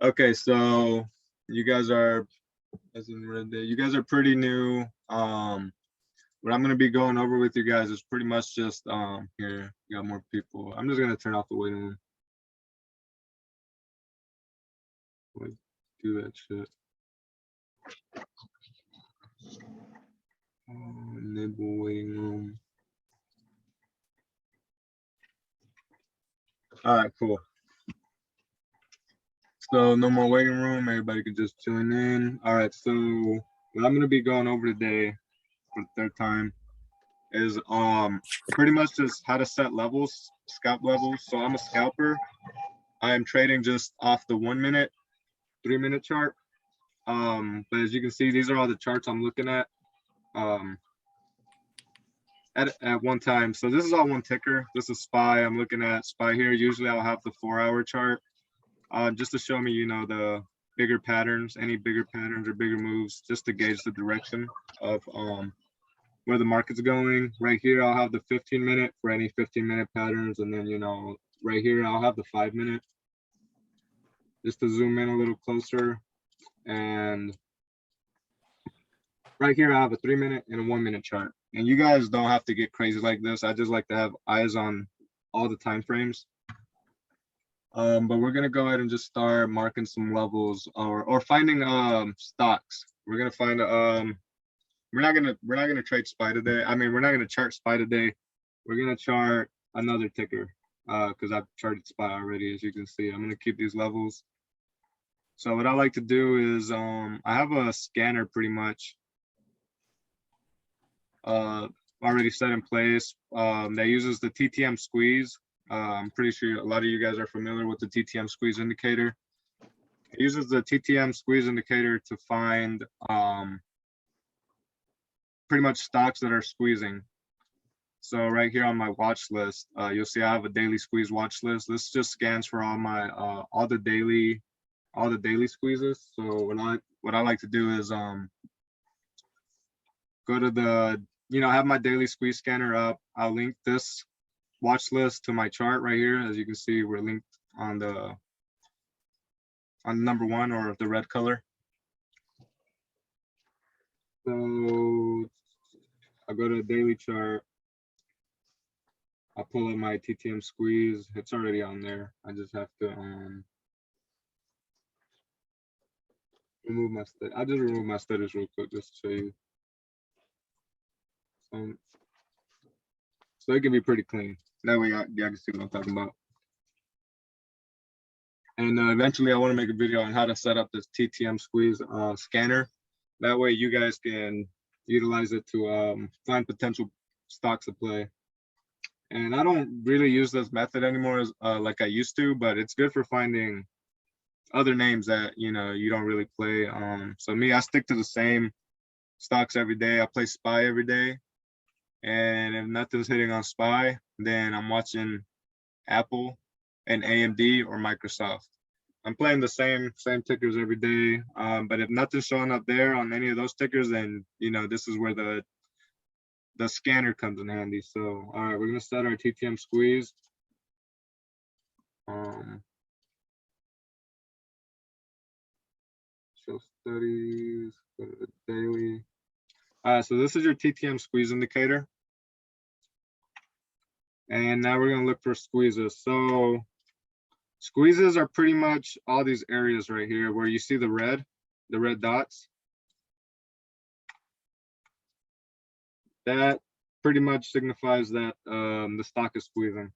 Okay, so you guys are, as in red day, you guys are pretty new. What I'm gonna be going over with you guys is pretty much just here, we got more people. I'm just gonna turn off the waiting room. Like, do that shit. Enable waiting room. All right, cool. So no more waiting room. Everybody can just join in. All right. So what I'm gonna be going over today for the third time is pretty much just how to set levels, scalp levels. So I'm a scalper. I am trading just off the 1 minute, 3 minute chart. But as you can see, these are all the charts I'm looking at one time. So this is all one ticker. This is SPY. I'm looking at SPY here. Usually I'll have the 4-hour chart just to show me, you know, the bigger patterns, any bigger patterns or bigger moves, just to gauge the direction of where the market's going. Right here, I'll have the 15-minute for any 15-minute patterns. And then, you know, right here, I'll have the 5-minute just to zoom in a little closer. And right here, I have a 3-minute and a 1-minute chart. And you guys don't have to get crazy like this. I just like to have eyes on all the time frames. But we're gonna go ahead and just start marking some levels or finding stocks. We're gonna find we're not gonna trade SPY today. I mean, we're not gonna chart SPY today. We're gonna chart another ticker because I've charted SPY already, as you can see. I'm gonna keep these levels. So what I like to do is I have a scanner pretty much already set in place that uses the TTM squeeze. I'm pretty sure a lot of you guys are familiar with the TTM squeeze indicator. It uses the TTM squeeze indicator to find pretty much stocks that are squeezing. So right here on my watch list, you'll see I have a daily squeeze watch list. This just scans for all my all the daily squeezes. So what I like to do is go to the, you know, have my daily squeeze scanner up. I'll link this watch list to my chart right here. As you can see, we're linked on the number 1 or the red color. So I'll go to the daily chart. I'll pull up my TTM squeeze. It's already on there. I just have to remove my study. I'll just remove my studies real quick just to show you. So it can be pretty clean. That way y'all can see what I'm talking about. And eventually I want to make a video on how to set up this TTM squeeze scanner. That way you guys can utilize it to find potential stocks to play. And I don't really use this method anymore like I used to, but it's good for finding other names that, you know, you don't really play. So me, I stick to the same stocks every day. I play SPY every day. And if nothing's hitting on SPY, then I'm watching Apple and AMD or Microsoft. I'm playing the same tickers every day. But if nothing's showing up there on any of those tickers, then, you know, this is where the scanner comes in handy. So, all right, we're gonna set our TTM squeeze. Show studies, go to the daily. So this is your TTM squeeze indicator. And now we're gonna look for squeezes. So squeezes are pretty much all these areas right here where you see the red dots. That pretty much signifies that the stock is squeezing.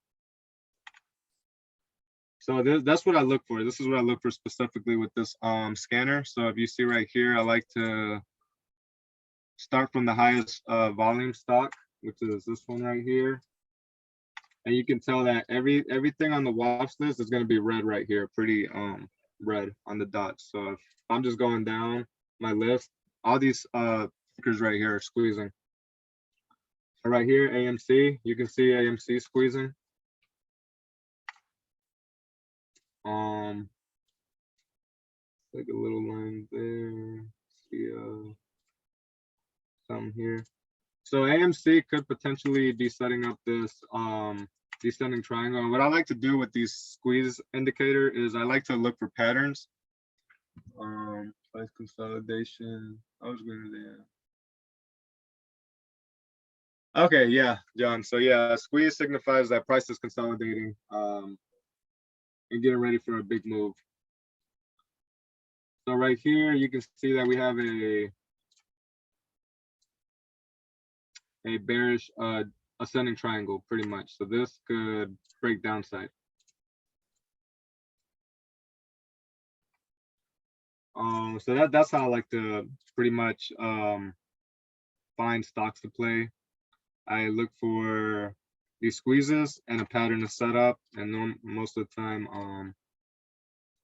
So that's what I look for. This is what I look for specifically with this scanner. So if you see right here, I like to start from the highest volume stock, which is this one right here. And you can tell that everything on the watch list is going to be red right here, pretty red on the dots. So if I'm just going down my list, all these tickers right here are squeezing. So right here, AMC, you can see AMC squeezing. Like a little line there. See something here. So AMC could potentially be setting up this descending triangle. And what I like to do with these squeeze indicator is I like to look for patterns. Price consolidation. I was going to okay, yeah, John. So yeah, squeeze signifies that price is consolidating and getting ready for a big move. So right here, you can see that we have a bearish ascending triangle pretty much. So this could break downside. So that's how I like to pretty much find stocks to play. I look for these squeezes and a pattern to set up, and most of the time,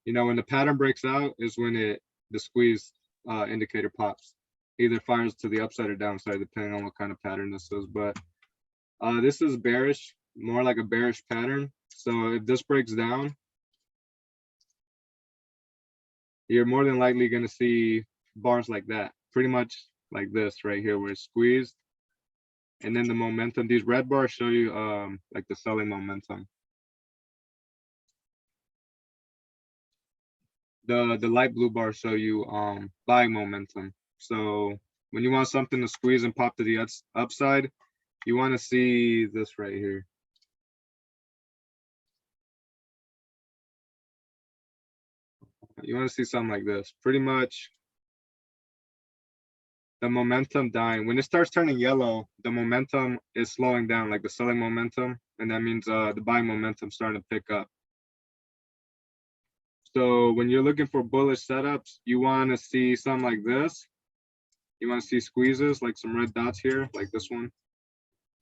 you know, when the pattern breaks out is when the squeeze indicator pops. Either fires to the upside or downside, depending on what kind of pattern this is. But this is bearish, more like a bearish pattern. So if this breaks down, you're more than likely going to see bars like that, pretty much like this right here, where it's squeezed. And then the momentum, these red bars show you like the selling momentum. The light blue bars show you buying momentum. So when you want something to squeeze and pop to the upside, you want to see this right here. You want to see something like this. Pretty much the momentum dying. When it starts turning yellow, the momentum is slowing down, like the selling momentum, and that means the buying momentum starting to pick up. So when you're looking for bullish setups, you want to see something like this. You want to see squeezes, like some red dots here, like this one.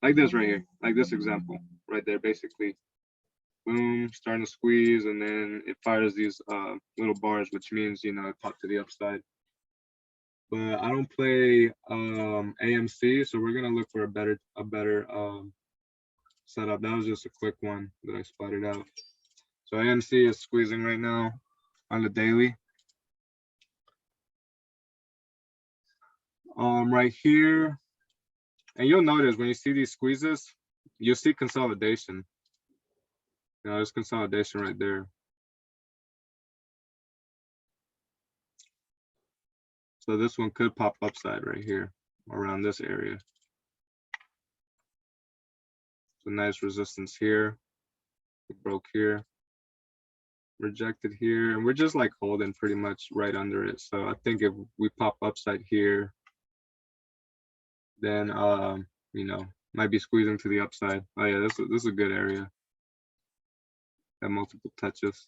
Like this right here, like this example right there, basically. Boom, starting to squeeze, and then it fires these little bars, which means, you know, it popped to the upside. But I don't play AMC, so we're gonna look for a better setup. That was just a quick one that I spotted out. So AMC is squeezing right now on the daily. Right here, and you'll notice when you see these squeezes, you'll see consolidation. You know, there's consolidation right there. So this one could pop upside right here around this area. So nice resistance here. It broke here, rejected here, and we're just like holding pretty much right under it. So I think if we pop upside here, then you know, might be squeezing to the upside. Oh yeah, this is a good area. Got multiple touches.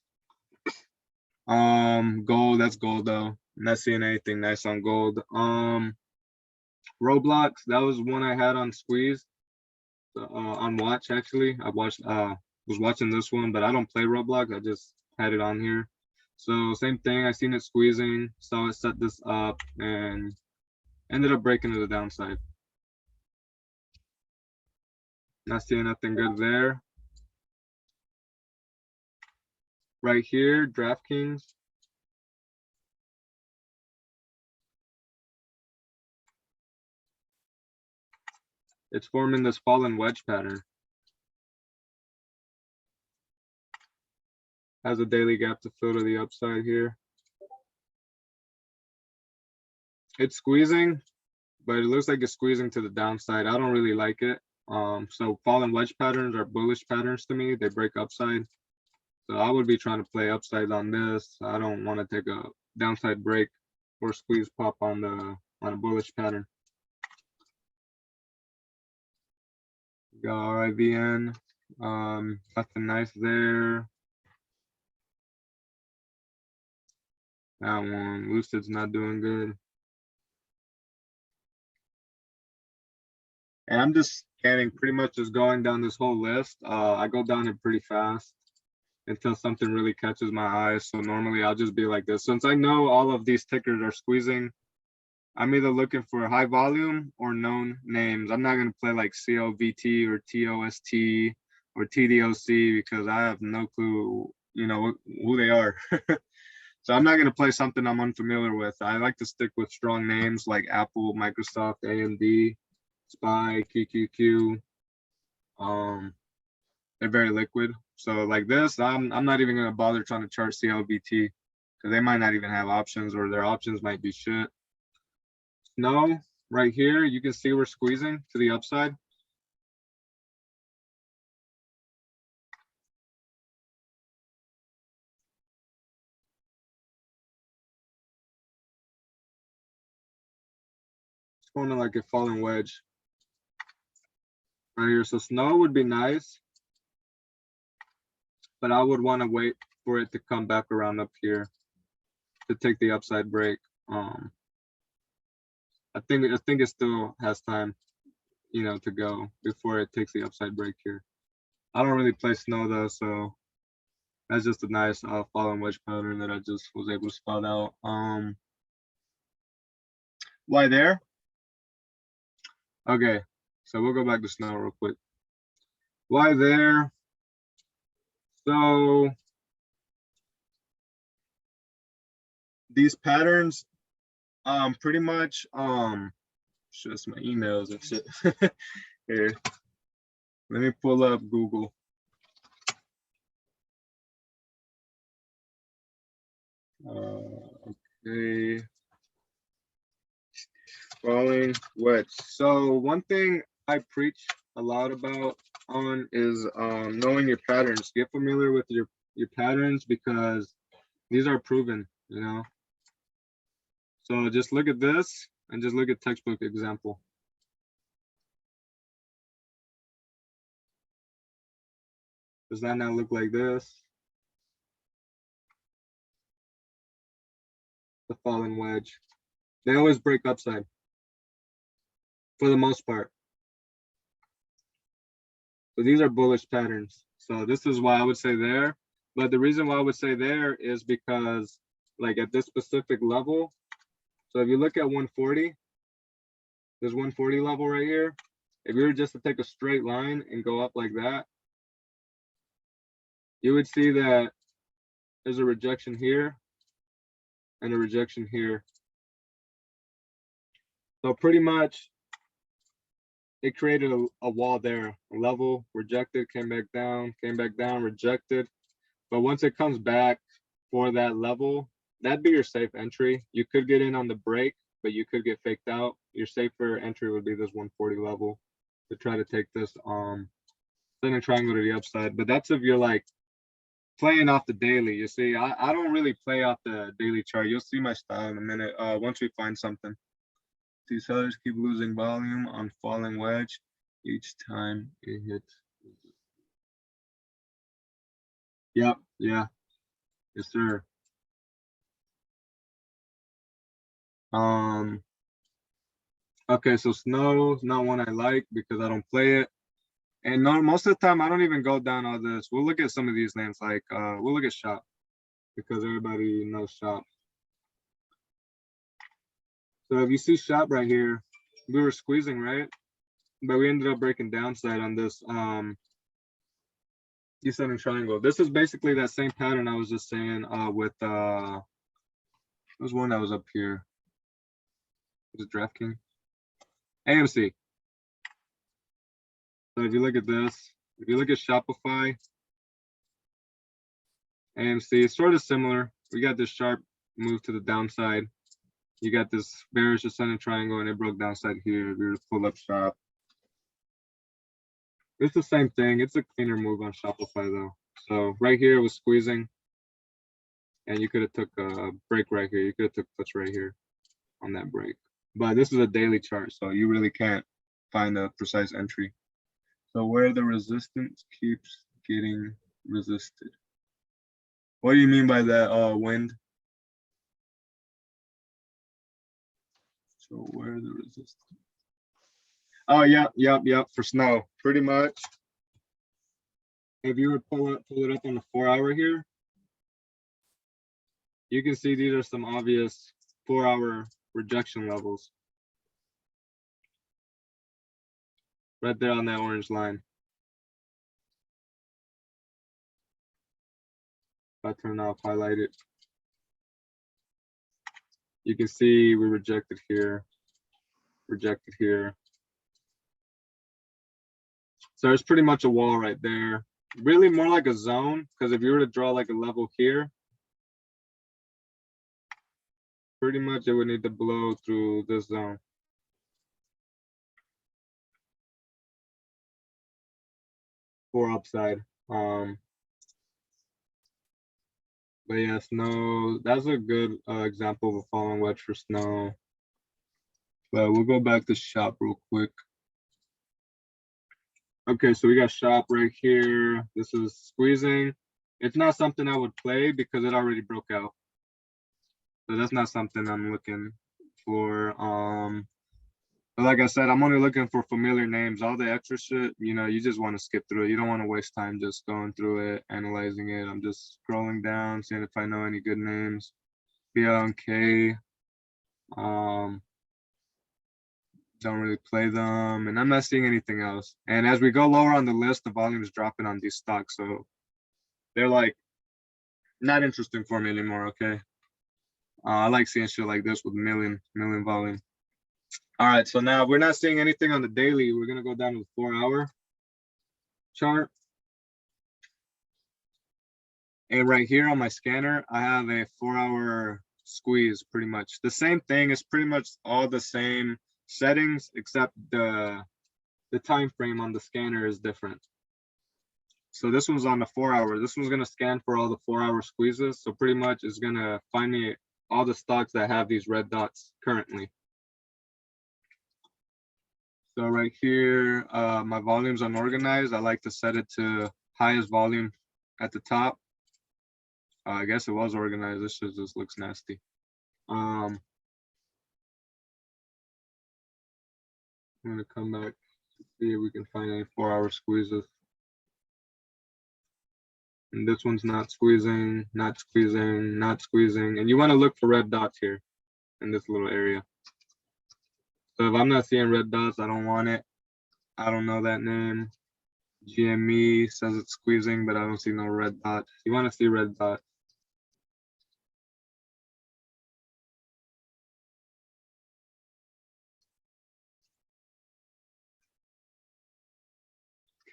Gold, that's gold though. I'm not seeing anything nice on gold. Roblox, that was one I had on squeeze. On watch actually. I was watching this one, but I don't play Roblox. I just had it on here. So same thing. I seen it squeezing, saw it set this up, and ended up breaking to the downside. Not seeing nothing good there. Right here, DraftKings. It's forming this fallen wedge pattern. Has a daily gap to fill to the upside here. It's squeezing, but it looks like it's squeezing to the downside. I don't really like it. So fallen wedge patterns are bullish patterns to me. They break upside. So I would be trying to play upside on this. I don't want to take a downside break or squeeze pop on a bullish pattern. Got RIVN. Nothing nice there. That one, Lucid's not doing good. And I'm just scanning, pretty much just going down this whole list. I go down it pretty fast until something really catches my eye. So normally I'll just be like this. Since I know all of these tickers are squeezing, I'm either looking for high volume or known names. I'm not going to play like COVT or TOST or TDOC because I have no clue, you know, who they are. So I'm not going to play something I'm unfamiliar with. I like to stick with strong names like Apple, Microsoft, AMD, SPY, QQQ. They're very liquid. So like this, I'm not even going to bother trying to chart CLVT because they might not even have options, or their options might be shit. Snow right here, you can see we're squeezing to the upside. It's going to like a falling wedge right here. So snow would be nice, but I would want to wait for it to come back around up here to take the upside break. I think it still has time, you know, to go before it takes the upside break here. I don't really play snow though, so that's just a nice falling wedge pattern that I just was able to spot out. Why there? Okay, so we'll go back to snow real quick. Why there? So these patterns, pretty much, just my emails and shit. Here, let me pull up Google. Okay. Falling wedge. So one thing I preach a lot about on is knowing your patterns. Get familiar with your patterns, because these are proven, you know. So just look at this and just look at textbook example. Does that not look like this? The falling wedge. They always break upside for the most part. So these are bullish patterns. So this is why I would say there. But the reason why I would say there is because, like, at this specific level, so if you look at 140, there's 140 level right here. If you were just to take a straight line and go up like that, you would see that there's a rejection here and a rejection here. So pretty much it created a wall there, a level, rejected, came back down, rejected. But once it comes back for that level, that'd be your safe entry. You could get in on the break, but you could get faked out. Your safer entry would be this 140 level to try to take this then a triangle to the upside. But that's if you're like playing off the daily. You see, I don't really play off the daily chart. You'll see my style in a minute once we find something. These sellers keep losing volume on falling wedge each time it hits. Yep, yeah, yes sir. Okay, so snow is not one I like because I don't play it. And no, most of the time I don't even go down all this. We'll look at some of these names, like we'll look at shop because everybody knows shop. So if you see shop right here, we were squeezing, right? But we ended up breaking downside on this descending triangle. This is basically that same pattern I was just saying with there's one that was up here. Was it DraftKings? AMC. So if you look at this, if you look at Shopify, AMC, it's sort of similar. We got this sharp move to the downside. You got this bearish ascending triangle and it broke downside here. We were to pull up shop. It's the same thing. It's a cleaner move on Shopify though. So right here it was squeezing and you could have took a break right here. You could have took puts right here on that break. But this is a daily chart, so you really can't find a precise entry. So where the resistance keeps getting resisted. What do you mean by that, Wind? So where the resistance? Oh, yep, for snow, pretty much. If you would pull it up on the 4-hour here, you can see these are some obvious 4-hour rejection levels. Right there on that orange line. If I turn off, highlight it. You can see we rejected here, rejected here. So there's pretty much a wall right there. Really more like a zone, because if you were to draw like a level here, pretty much it would need to blow through this zone. For upside. But yeah, snow, that's a good example of a falling wedge for snow. But we'll go back to shop real quick. Okay, so we got shop right here. This is squeezing. It's not something I would play because it already broke out. So that's not something I'm looking for. But like I said, I'm only looking for familiar names. All the extra shit, you know, you just want to skip through it. You don't want to waste time just going through it, analyzing it. I'm just scrolling down, seeing if I know any good names. BLK. Don't really play them, and I'm not seeing anything else. And as we go lower on the list, the volume is dropping on these stocks, so they're like not interesting for me anymore. Okay, I like seeing shit like this with million volume. All right, so now we're not seeing anything on the daily. We're gonna go down to the 4-hour chart, and right here on my scanner, I have a 4-hour squeeze. Pretty much the same thing. It's pretty much all the same settings, except the time frame on the scanner is different. So this one's on the 4-hour. This one's gonna scan for all the 4-hour squeezes. So pretty much it's gonna find me all the stocks that have these red dots currently. So right here, my volume's unorganized. I like to set it to highest volume at the top. I guess it was organized. This shit just looks nasty. I'm gonna come back to see if we can find any 4-hour squeezes. And this one's not squeezing, not squeezing, not squeezing. And you want to look for red dots here in this little area. So if I'm not seeing red dots, I don't want it. I don't know that name. GME says it's squeezing, but I don't see no red dot. You want to see red dot.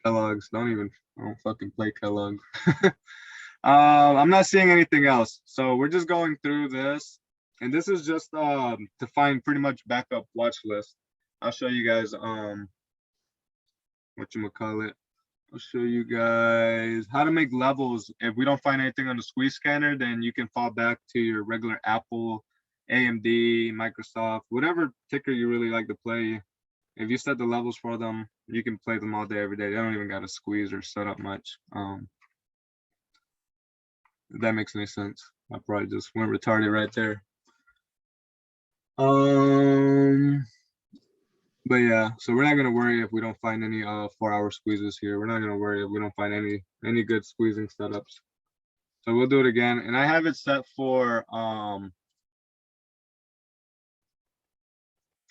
Kellogg's, don't fucking play Kellogg's. I'm not seeing anything else. So we're just going through this. And this is just to find pretty much backup watch list. I'll show you guys whatchamacallit. I'll show you guys how to make levels. If we don't find anything on the squeeze scanner, then you can fall back to your regular Apple, AMD, Microsoft, whatever ticker you really like to play. If you set the levels for them, you can play them all day, every day. They don't even got to squeeze or set up much. If that makes any sense. I probably just went retarded right there. But yeah, so we're not gonna worry if we don't find any 4-hour squeezes here. We're not gonna worry if we don't find any good squeezing setups. So we'll do it again, and I have it set for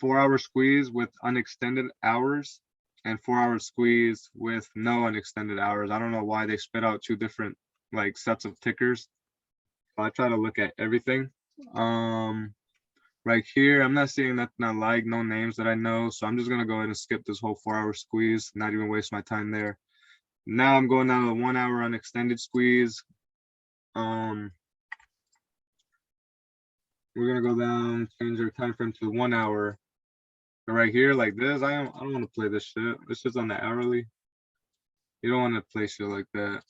4-hour squeeze with unextended hours and 4-hour squeeze with no unextended hours. I don't know why they spit out two different like sets of tickers. So I try to look at everything. Right here, I'm not seeing nothing I like, no names that I know. So I'm just gonna go ahead and skip this whole 4-hour squeeze, not even waste my time there. Now I'm going down to the 1-hour unextended squeeze. We're gonna go down, change our time frame to 1 hour. But right here, like this, I don't want to play this shit. This is on the hourly. You don't want to play shit like that.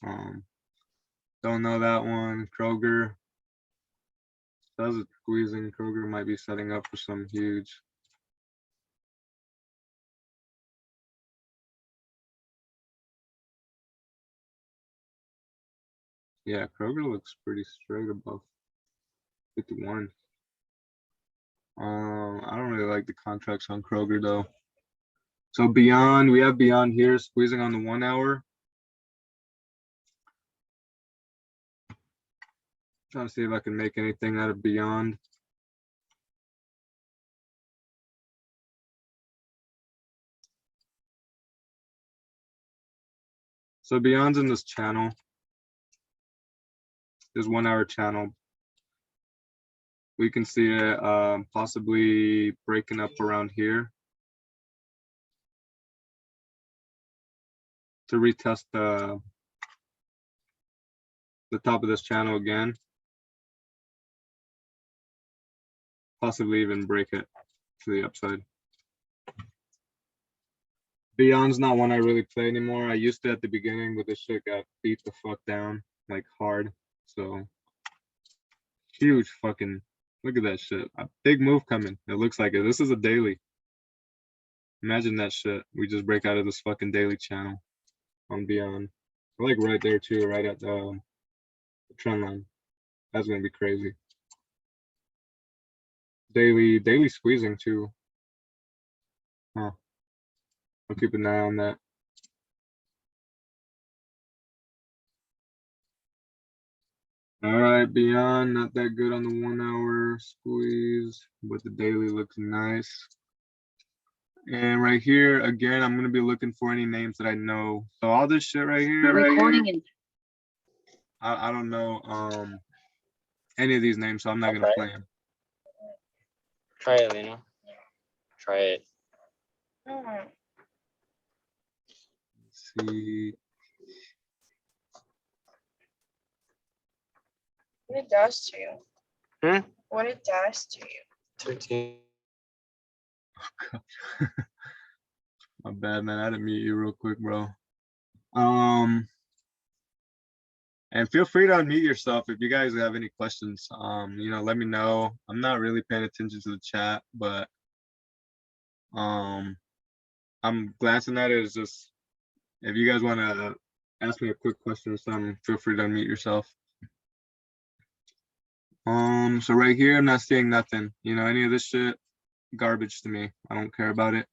Don't know that one. Kroger. Does it squeezing? Kroger might be setting up for some huge. Yeah, Kroger looks pretty straight above 51. I don't really like the contracts on Kroger though. So Beyond, we have Beyond here squeezing on the 1 hour. Trying to see if I can make anything out of Beyond. So Beyond's in this channel. This 1 hour channel. We can see it possibly breaking up around here to retest the top of this channel again. possibly even break it to the upside. Beyond's not one I really play anymore. I used to at the beginning, but this shit got beat the fuck down, like hard. So huge fucking, look at that shit. A big move coming. It looks like it. This is a daily. Imagine that shit. We just break out of this fucking daily channel on Beyond. We're like right there too, right at the trend line. That's gonna be crazy. Daily squeezing too. Huh. I'll keep an eye on that. All right, Beyond, not that good on the 1 hour squeeze, but the daily looks nice. And right here, again, I'm gonna be looking for any names that I know. So all this shit right here, I don't know any of these names, so I'm not gonna play them. Try it, Lena. Try it. Let's see. What it does to you. Hmm? What it does to you. 13. My bad, man. I had to mute you real quick, bro. And feel free to unmute yourself if you guys have any questions. You know, let me know. I'm not really paying attention to the chat, but I'm glancing at it. It's just if you guys want to ask me a quick question or something, feel free to unmute yourself. So right here, I'm not seeing nothing. You know, any of this shit, garbage to me. I don't care about it.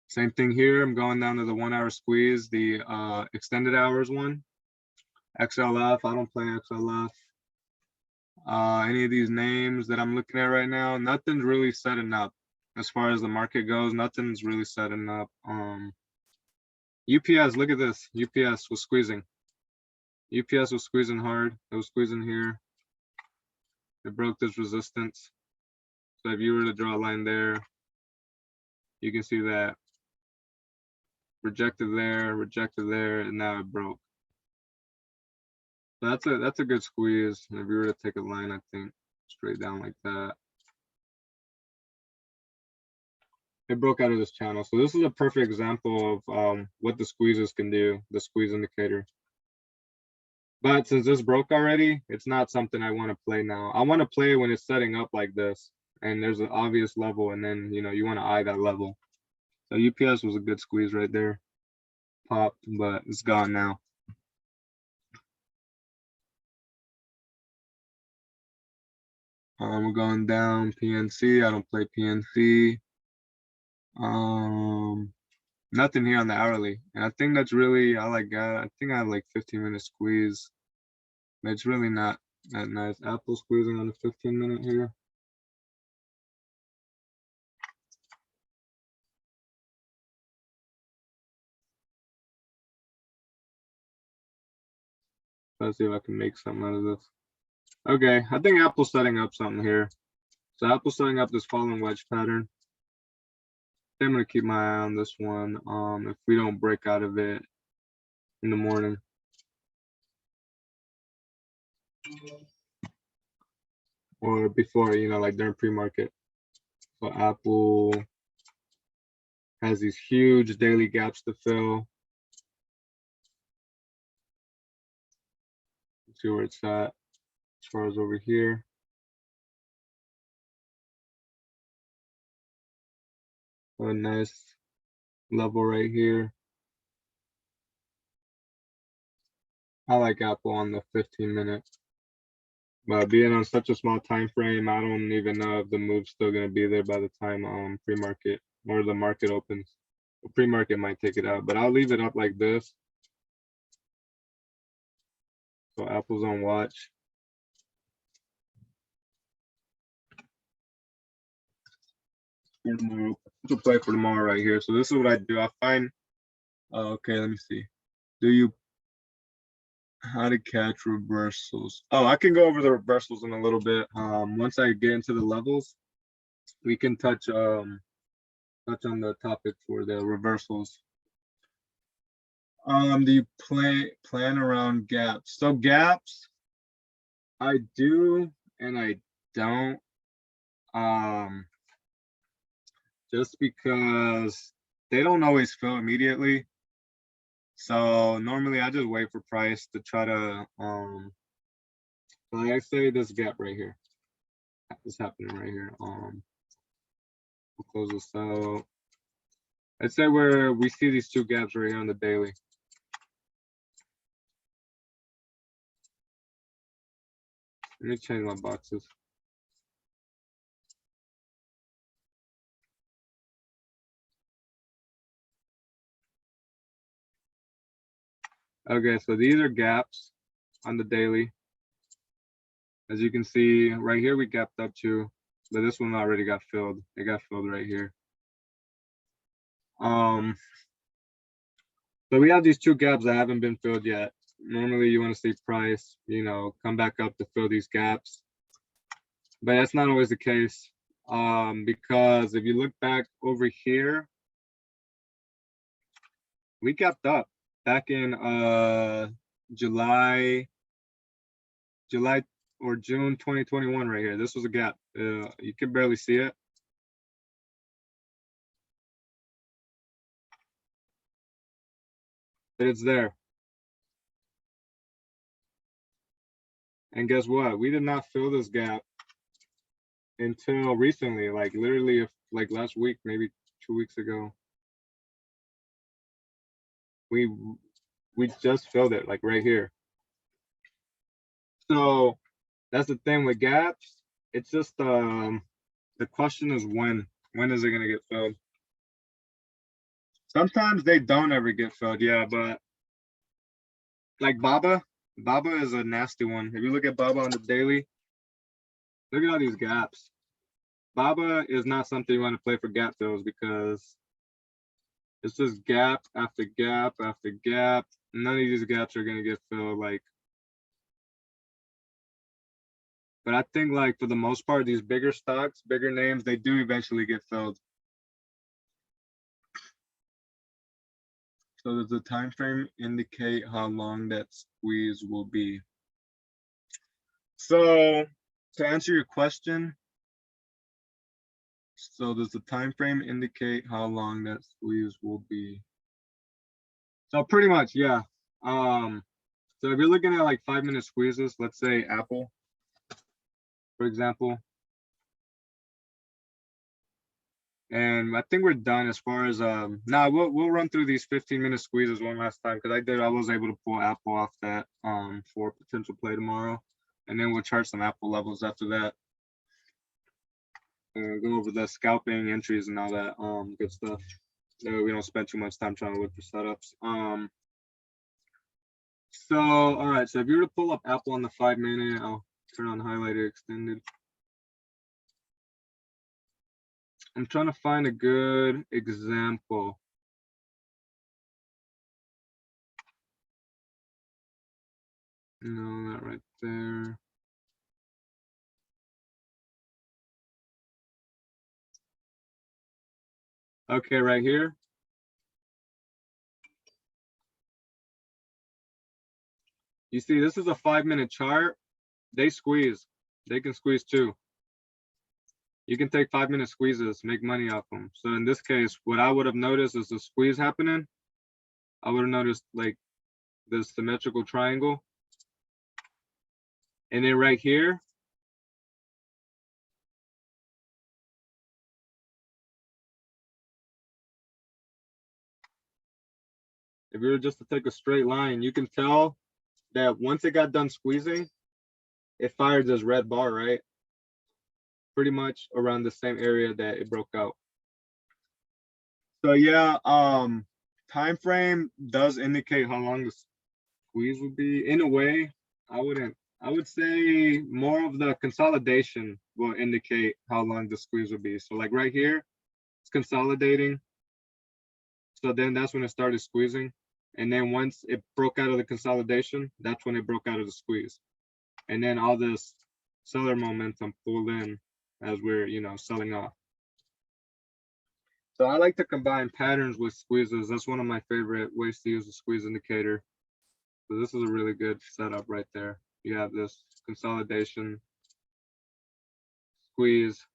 Same thing here. I'm going down to the 1 hour squeeze, the extended hours one. XLF, I don't play XLF. Any of these names that I'm looking at right now, nothing's really setting up. As far as the market goes, nothing's really setting up. UPS, look at this. UPS was squeezing. UPS was squeezing hard. It was squeezing here. It broke this resistance. So if you were to draw a line there, you can see that rejected there, and now it broke. So that's a good squeeze. If you were to take a line, I think straight down like that. It broke out of this channel. So this is a perfect example of what the squeezes can do, the squeeze indicator. But since this broke already, it's not something I want to play now. I want to play when it's setting up like this and there's an obvious level, and then you know you want to eye that level. So UPS was a good squeeze right there. Popped, but it's gone now. We're going down PNC. I don't play PNC. Nothing here on the hourly, and I think that's really all I got. I think I have like 15-minute squeeze. It's really not that nice. Apple squeezing on the 15-minute here. Let's see if I can make something out of this. Okay, I think Apple's setting up something here. So Apple's setting up this falling wedge pattern. I'm gonna keep my eye on this one. If we don't break out of it in the morning. Or before, you know, like during pre-market. So Apple has these huge daily gaps to fill. Let's see where it's at as far as over here. A nice level right here. I like Apple on the 15-minute. But being on such a small time frame, I don't even know if the move's still gonna be there by the time pre-market or the market opens. The pre-market might take it out, but I'll leave it up like this. So Apple's on watch. For tomorrow, to play for tomorrow right here. So this is what I do. I find. Okay, let me see. Do you? How to catch reversals? Oh, I can go over the reversals in a little bit. Once I get into the levels, we can touch on the topic for the reversals. Do you plan around gaps? So gaps, I do, and I don't. Just because they don't always fill immediately. So normally I just wait for price to try to like I say this gap right here. What's happening right here? We'll close this out. Let's say where we see these two gaps right here on the daily. Let me change my boxes. Okay, so these are gaps on the daily. As you can see right here, we gapped up to, but this one already got filled. It got filled right here. So we have these two gaps that haven't been filled yet. Normally you want to see price, you know, come back up to fill these gaps. But that's not always the case. Because if you look back over here, we gapped up back in July or June 2021 right here. This was a gap. You can barely see it. But it's there. And guess what? We did not fill this gap until recently, like literally like last week, maybe 2 weeks ago. We just filled it like right here. So that's the thing with gaps. It's just the question is when is it gonna get filled? Sometimes they don't ever get filled, yeah, but like Baba is a nasty one. If you look at Baba on the daily, look at all these gaps. Baba is not something you want to play for gap fills because it's just gap after gap after gap. None of these gaps are gonna get filled. Like, but I think like for the most part, these bigger stocks, bigger names, they do eventually get filled. So does the time frame indicate how long that squeeze will be? So to answer your question, so does the time frame indicate how long that squeeze will be? So pretty much, yeah. So if you're looking at like 5-minute squeezes, let's say Apple, for example. And I think we're done as far as now we'll run through these 15-minute squeezes one last time because I was able to pull Apple off that for potential play tomorrow. And then we'll chart some Apple levels after that. Go over the scalping entries and all that good stuff. So we don't spend too much time trying to look for setups. So all right, so if you were to pull up Apple on the 5-minute, I'll turn on highlighted extended. I'm trying to find a good example. No, not right there. Okay, right here. You see, this is a 5-minute chart. They squeeze. They can squeeze too. You can take 5-minute squeezes, make money off them. So in this case, what I would have noticed is the squeeze happening. I would have noticed like this symmetrical triangle. And then right here, if you were just to take a straight line, you can tell that once it got done squeezing, it fired this red bar, right? Pretty much around the same area that it broke out. So yeah, time frame does indicate how long the squeeze would be. In a way, I would say more of the consolidation will indicate how long the squeeze would be. So like right here, it's consolidating. So then that's when it started squeezing. And then once it broke out of the consolidation, that's when it broke out of the squeeze. And then all this seller momentum pulled in as we're, you know, selling off. So I like to combine patterns with squeezes. That's one of my favorite ways to use the squeeze indicator. So this is a really good setup right there. You have this consolidation, squeeze,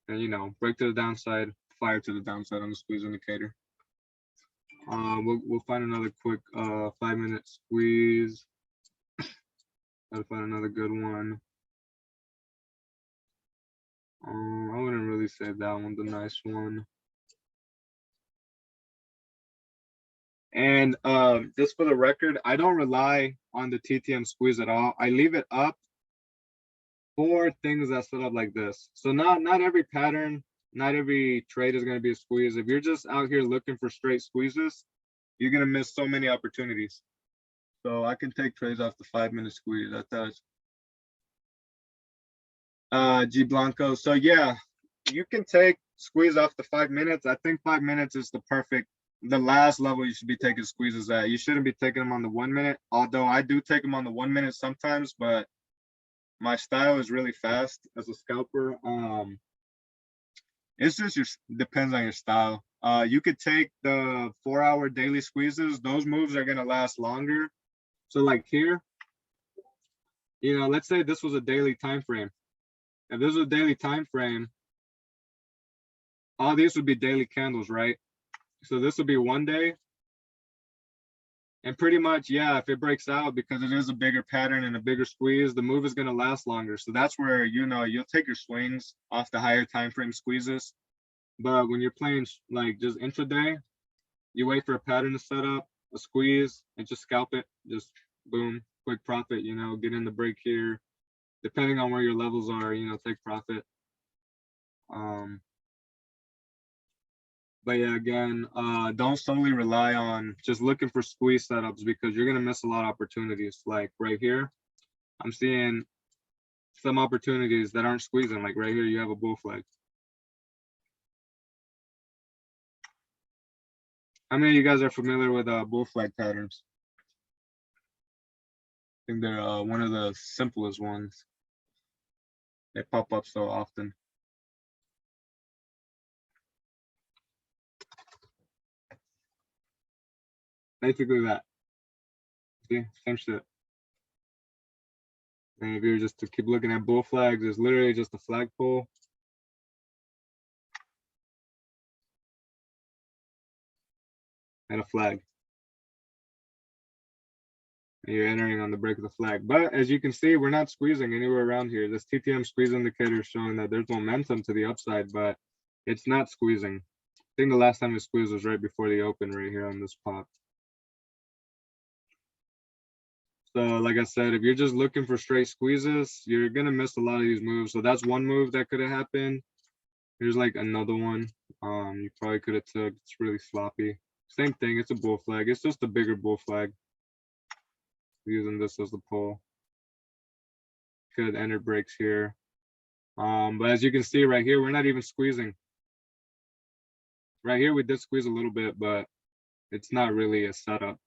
and you know, break to the downside, fire to the downside on the squeeze indicator. We'll find another quick 5-minute squeeze. Gotta find another good one. I wouldn't really say that one's a nice one. And just for the record, I don't rely on the TTM squeeze at all. I leave it up for things that set up like this. So not every pattern, not every trade is going to be a squeeze. If you're just out here looking for straight squeezes, you're going to miss so many opportunities. So I can take trades off the 5-minute squeeze. That does. G Blanco. So yeah, you can take squeeze off the 5 minutes. I think 5 minutes is the last level you should be taking squeezes at. You shouldn't be taking them on the 1 minute, although I do take them on the 1 minute sometimes, but my style is really fast as a scalper. It's just depends on your style. You could take the 4-hour daily squeezes. Those moves are gonna last longer. So like here, you know, let's say this was a daily time frame. If this was a daily time frame, all these would be daily candles, right? So this would be 1 day. And pretty much, yeah, if it breaks out, because it is a bigger pattern and a bigger squeeze, the move is going to last longer. So that's where, you know, you'll take your swings off the higher time frame squeezes. But when you're playing like just intraday, you wait for a pattern to set up, a squeeze, and just scalp it. Just boom, quick profit, you know, get in the break here. Depending on where your levels are, you know, take profit. But yeah, again, don't solely rely on just looking for squeeze setups, because you're gonna miss a lot of opportunities. Like right here, I'm seeing some opportunities that aren't squeezing. Like right here, you have a bull flag. How many of you guys are familiar with bull flag patterns? I think they're one of the simplest ones. They pop up so often. Basically that. See, same shit. And if you're just to keep looking at bull flags, it's literally just a flagpole. And a flag. And you're entering on the break of the flag. But as you can see, we're not squeezing anywhere around here. This TTM squeeze indicator is showing that there's momentum to the upside, but it's not squeezing. I think the last time it squeezed was right before the open right here on this pop. So like I said, if you're just looking for straight squeezes, you're gonna miss a lot of these moves. So that's one move that could have happened. Here's like another one. You probably could have took. It's really sloppy. Same thing, it's a bull flag. It's just a bigger bull flag. Using this as the pole. Could have entered breaks here. But as you can see right here, we're not even squeezing. Right here, we did squeeze a little bit, but it's not really a setup.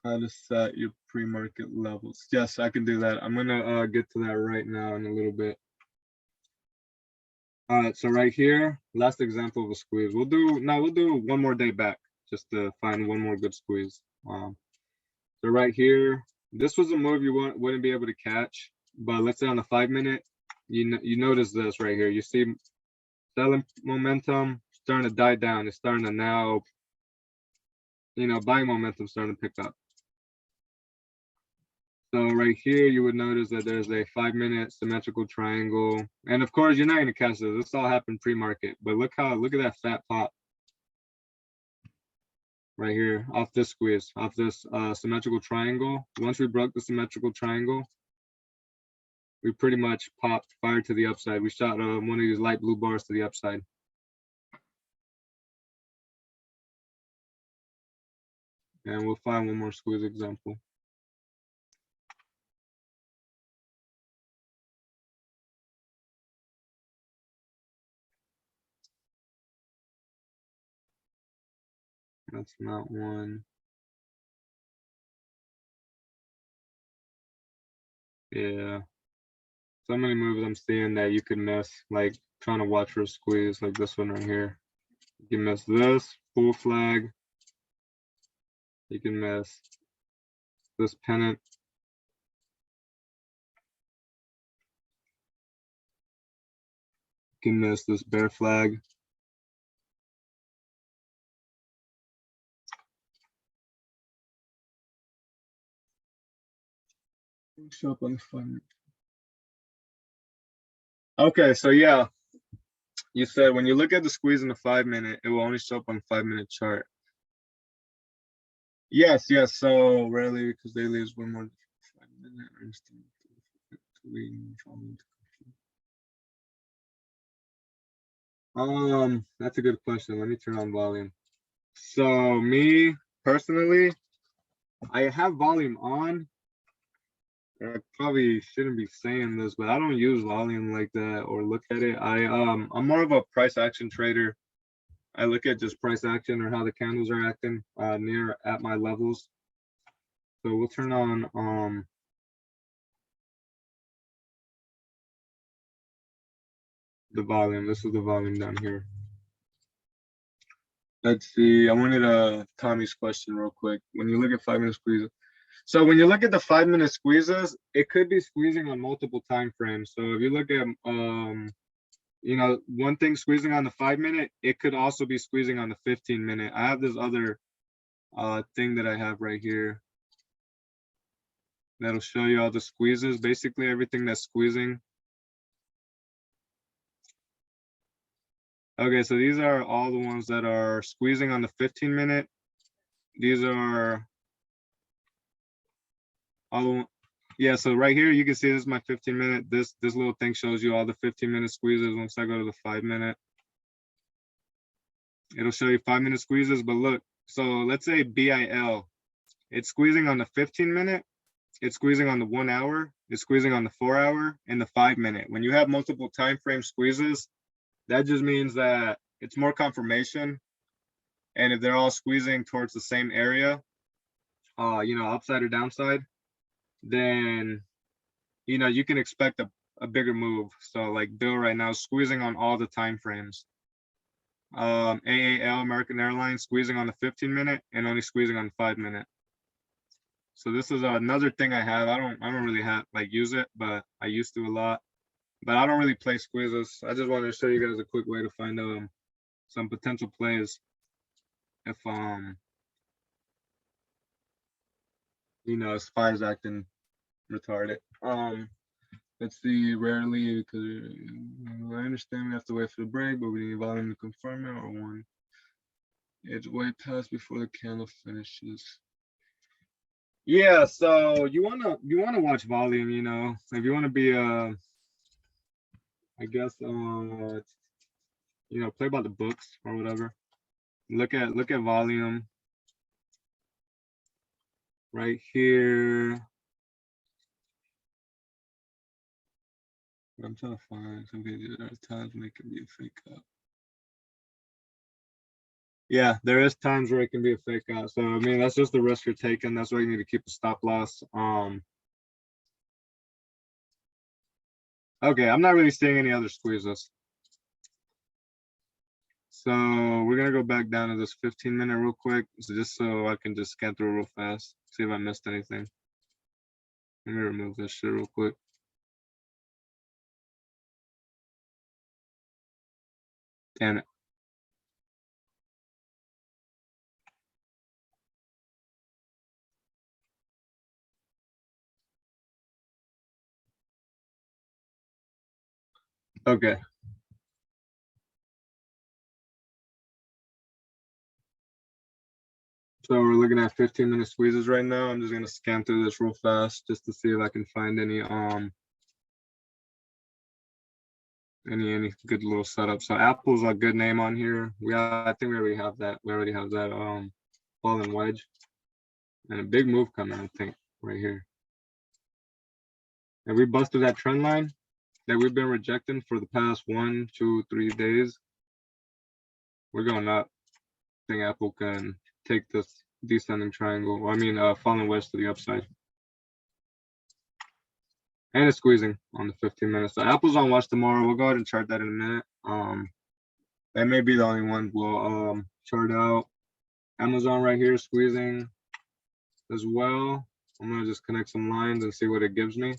How to set your pre-market levels. Yes, I can do that. I'm gonna get to that right now in a little bit. All right, so right here, last example of a squeeze. We'll do one more day back just to find one more good squeeze. So right here, this was a move you wouldn't be able to catch, but let's say on the 5 minute, you notice this right here. You see selling momentum starting to die down. It's starting to now, you know, buying momentum starting to pick up. So right here, you would notice that there's a 5 minute symmetrical triangle. And of course, you're not gonna catch this. This all happened pre-market, but look at that fat pop. Right here, off this squeeze, off this symmetrical triangle. Once we broke the symmetrical triangle, we pretty much popped fire to the upside. We shot one of these light blue bars to the upside. And we'll find one more squeeze example. That's not one. Yeah. So many moves I'm seeing that you could miss, like trying to watch for a squeeze, like this one right here. You miss this, full flag. You can miss this pennant. You can miss this bear flag. Show up on the 5 minute. Okay, so yeah, you said when you look at the squeeze in the 5 minute, it will only show up on the 5 minute chart. Yes, yes. So rarely because daily is one more 5 minute. That's a good question. Let me turn on volume. So me personally, I have volume on. I probably shouldn't be saying this, but I don't use volume like that or look at it. I'm more of a price action trader. I look at just price action or how the candles are acting near at my levels. So we'll turn on the volume. This is the volume down here. Let's see. I wanted Tommy's question real quick. When you look at 5 minute squeezes, so when you look at the 5 minute squeezes, it could be squeezing on multiple time frames. So if you look at you know, one thing squeezing on the 5 minute, it could also be squeezing on the 15 minute. I have this other thing that I have right here that'll show you all the squeezes, basically everything that's squeezing. Okay, so these are all the ones that are squeezing on the 15 minute. These are all the ones. Yeah, so right here you can see this is my 15 minute. This little thing shows you all the 15 minute squeezes. Once I go to the 5 minute, it'll show you 5 minute squeezes. But look, so let's say BIL, it's squeezing on the 15 minute, it's squeezing on the 1 hour, it's squeezing on the 4 hour and the 5 minute. When you have multiple time frame squeezes, that just means that it's more confirmation. And if they're all squeezing towards the same area, you know, upside or downside, then, you know, you can expect a bigger move. So like Bill right now is squeezing on all the time frames. AAL, American Airlines, squeezing on the 15 minute and only squeezing on the 5 minute. So this is another thing I have. I don't really have use it, but I used to a lot. But I don't really play squeezes. I just wanted to show you guys a quick way to find some potential plays if you know, SPY's acting retarded. Let's see, rarely, because I understand we have to wait for the break, but we need volume to confirm it, or one. It's way past before the candle finishes. Yeah, so you wanna watch volume, you know, if you wanna be I guess you know, play by the books or whatever. Look at volume right here. I'm trying to find something that at times when it can be a fake out. Yeah, there is times where it can be a fake out. So I mean, that's just the risk you're taking. That's why you need to keep a stop loss. Okay, I'm not really seeing any other squeezes. So we're gonna go back down to this 15 minute real quick. So just so I can just scan through real fast, see if I missed anything. Let me remove this shit real quick. Damn it. Okay. So we're looking at 15 minute squeezes right now. I'm just gonna scan through this real fast just to see if I can find any good little setup. So Apple's a good name on here. I think we already have that. We already have that fallen wedge. And a big move coming, I think, right here. And we busted that trend line that we've been rejecting for the past 1, 2, 3 days. We're going up. I think Apple can take this descending triangle. I mean, fallen wedge to the upside. And it's squeezing on the 15 minutes. So Apple's on watch tomorrow. We'll go ahead and chart that in a minute. That may be the only one we'll chart out. Amazon right here squeezing. as well. I'm gonna just connect some lines and see what it gives me.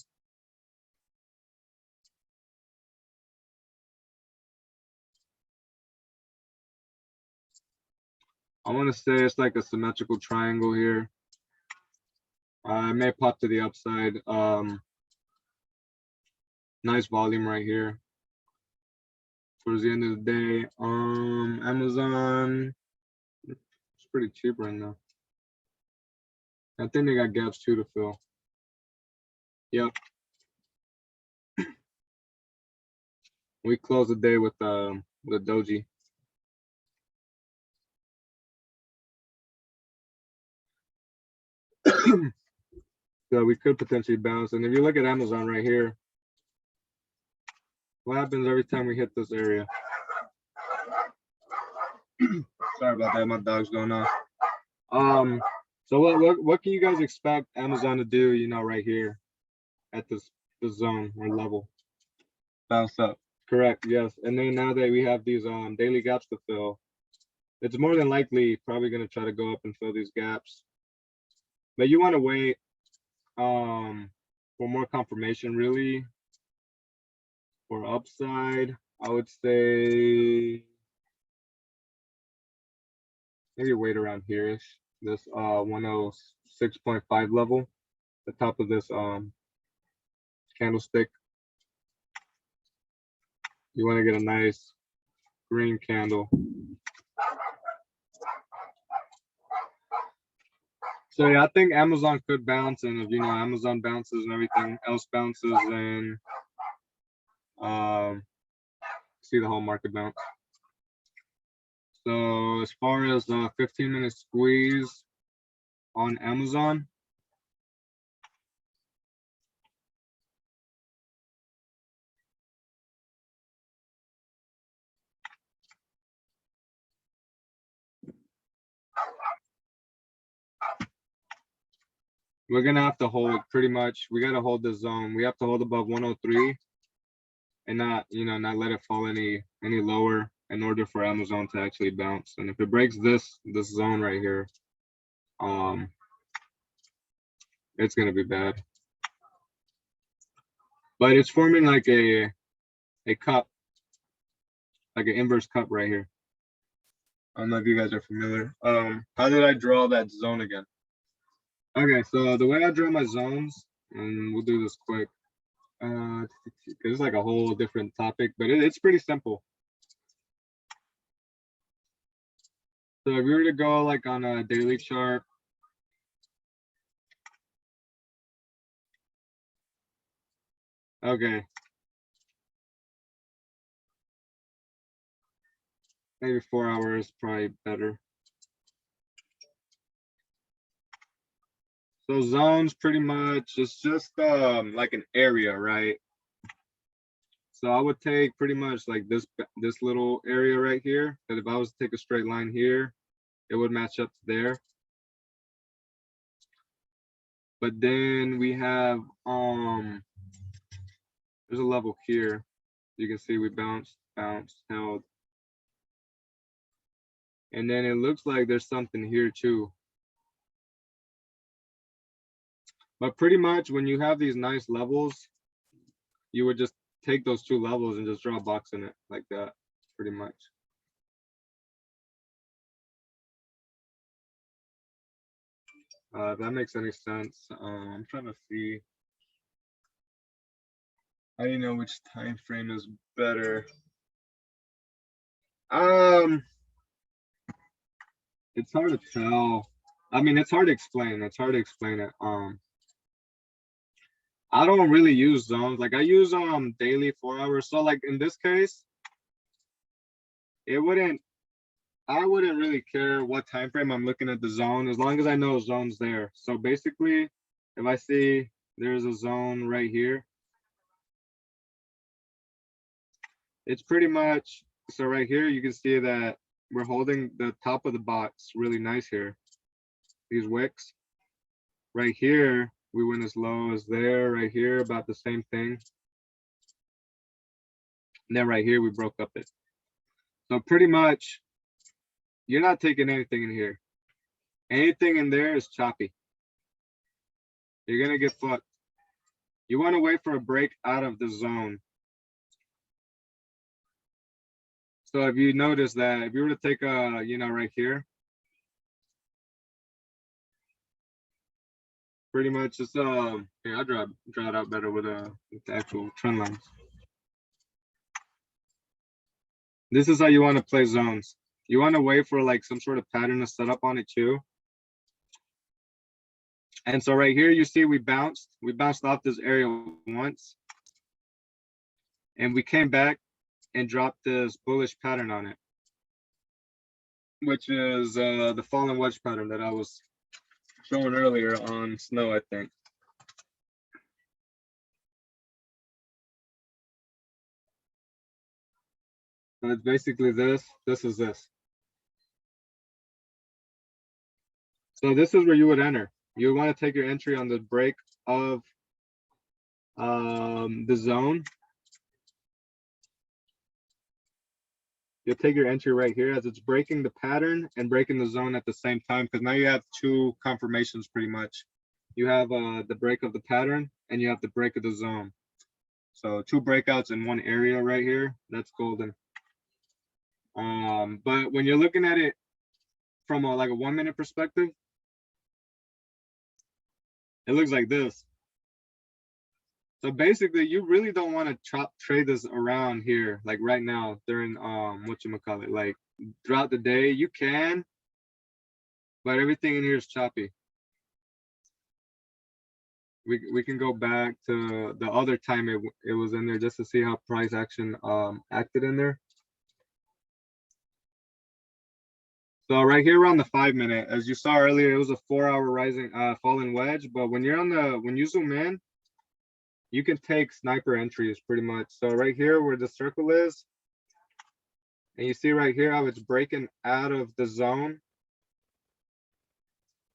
I want to say it's like a symmetrical triangle here. I may pop to the upside. Nice volume right here. Towards the end of the day, Amazon, it's pretty cheap right now. I think they got gaps too to fill. Yep. We close the day with the doji. So we could potentially bounce. And if you look at Amazon right here, what happens every time we hit this area? Sorry about that, my dog's going off. So what can you guys expect Amazon to do, you know, right here at this zone or level? Bounce up. Correct, yes. And then now that we have these daily gaps to fill, it's more than likely probably gonna try to go up and fill these gaps. But you want to wait for more confirmation, really. For upside, I would say maybe wait around here-ish. This 106.5 level, the top of this candlestick. You want to get a nice green candle. So yeah, I think Amazon could bounce, and if you know Amazon bounces and everything else bounces, then see the whole market bounce. So as far as 15-minute squeeze on Amazon, we're gonna have to hold pretty much. We gotta hold the zone. We have to hold above 103 and not, you know, not let it fall any lower in order for Amazon to actually bounce. And if it breaks this zone right here, it's gonna be bad. But it's forming like a cup, like an inverse cup right here. I don't know if you guys are familiar. How did I draw that zone again? Okay, so the way I draw my zones, and we'll do this quick. It's like a whole different topic, but it's pretty simple. So if we were to go like on a daily chart, okay, maybe 4 hours, probably better. So zones pretty much, it's just like an area, right? So I would take pretty much like this little area right here, that if I was to take a straight line here, it would match up to there. But then we have there's a level here. You can see we bounced, held. And then it looks like there's something here too. But pretty much when you have these nice levels, you would just take those two levels and just draw a box in it like that, pretty much. If that makes any sense. I'm trying to see. I don't know which time frame is better. It's hard to tell. I mean, it's hard to explain. It's hard to explain it. I don't really use zones. Like I use daily 4 hours. So like in this case, I wouldn't really care what time frame I'm looking at the zone as long as I know zone's there. So basically, if I see there's a zone right here, it's pretty much, so right here you can see that we're holding the top of the box really nice here. These wicks right here, we went as low as there, right here, about the same thing. And then right here, we broke up it. So pretty much, you're not taking anything in here. Anything in there is choppy. you're gonna get fucked. You want to wait for a break out of the zone. So if you notice that, if you were to take a, you know, right here, pretty much it's here, I'll draw it out better with the actual trend lines. This is how you want to play zones. You want to wait for like some sort of pattern to set up on it too. And so right here, you see we bounced off this area once. And we came back and dropped this bullish pattern on it, which is the fallen wedge pattern that I was showing earlier on snow, I think. So it's basically this is this. So this is where you would enter. You want to take your entry on the break of the zone. You'll take your entry right here as it's breaking the pattern and breaking the zone at the same time, because now you have two confirmations pretty much. You have the break of the pattern and you have the break of the zone. So two breakouts in one area right here. That's golden. But when you're looking at it from like a 1 minute perspective, it looks like this. So basically, you really don't want to trade this around here, like right now during whatchamacallit, like throughout the day. You can, but everything in here is choppy. We can go back to the other time it was in there just to see how price action acted in there. So right here around the 5 minute, as you saw earlier, it was a 4 hour rising falling wedge. But when you're on the when you zoom in, you can take sniper entries pretty much. So right here where the circle is, and you see right here how it's breaking out of the zone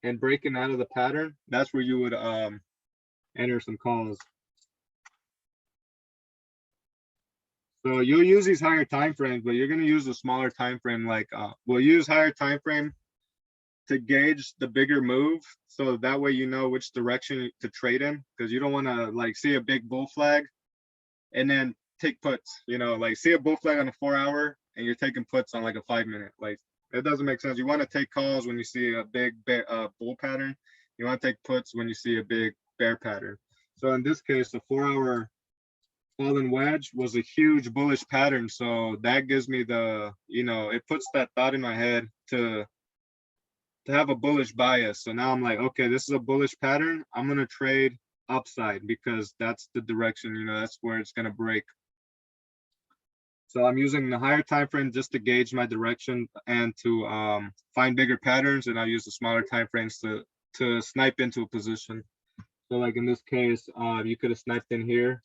and breaking out of the pattern, that's where you would enter some calls. So you'll use these higher time frames, but you're going to use a smaller time frame. Like we'll use higher time frame to gauge the bigger move, so that way you know which direction to trade in, because you don't want to like see a big bull flag and then take puts. You know, like see a bull flag on a 4 hour and you're taking puts on like a 5 minute. Like it doesn't make sense. You want to take calls when you see a big bull pattern. You want to take puts when you see a big bear pattern. So in this case, the 4 hour fallen wedge was a huge bullish pattern. So that gives me the, you know, it puts that thought in my head to have a bullish bias. So now I'm like, okay, this is a bullish pattern. I'm going to trade upside because that's the direction, you know, that's where it's going to break. So I'm using the higher time frame just to gauge my direction and to find bigger patterns, and I use the smaller time frames to snipe into a position. So like in this case, you could have sniped in here.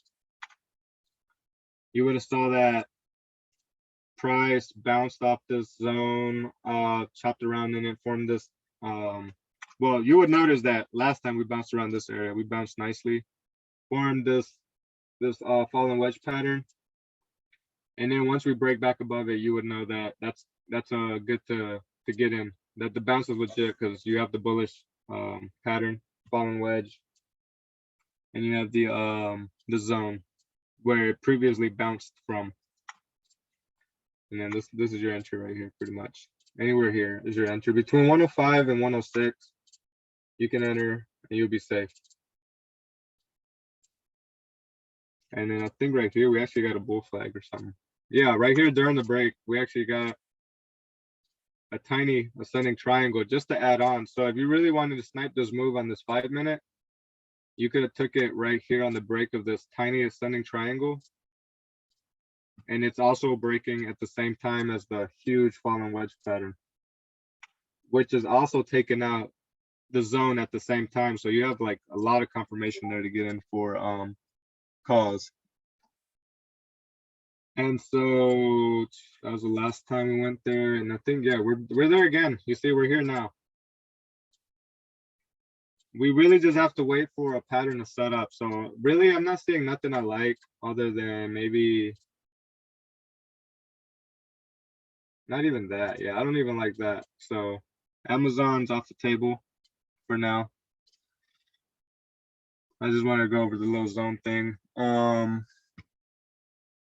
You would have saw that price bounced off this zone, chopped around in it, formed this. Well, you would notice that last time we bounced around this area, we bounced nicely, formed this fallen wedge pattern, and then once we break back above it, you would know that that's good to get in. That the bounce is legit because you have the bullish pattern, fallen wedge, and you have the zone where it previously bounced from. And then this is your entry right here, pretty much. Anywhere here is your entry. Between 105 and 106, you can enter and you'll be safe. And then I think right here, we actually got a bull flag or something. Yeah, right here during the break, we actually got a tiny ascending triangle just to add on. So if you really wanted to snipe this move on this 5 minute, you could have took it right here on the break of this tiny ascending triangle. And it's also breaking at the same time as the huge fallen wedge pattern, which is also taking out the zone at the same time. So you have like a lot of confirmation there to get in for calls. And so that was the last time we went there. And I think, yeah, we're there again. You see, we're here now. We really just have to wait for a pattern to set up. So really, I'm not seeing nothing I like other than maybe not even that. Yeah, I don't even like that. So Amazon's off the table for now. I just want to go over the little zone thing.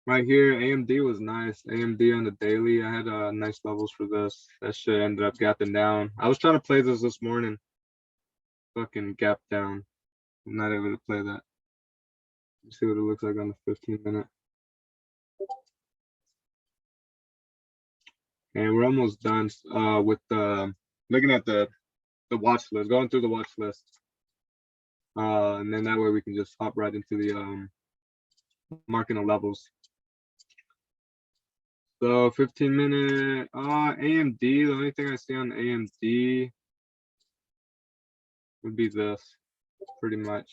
Right here, AMD was nice. AMD on the daily, I had nice levels for this. That shit ended up gapping down. I was trying to play this morning. Fucking gap down. I'm not able to play that. Let's see what it looks like on the 15-minute. And we're almost done with looking at the watch list, going through the watch list. And then that way we can just hop right into the marking of levels. So 15-minute AMD, the only thing I see on AMD would be this, pretty much.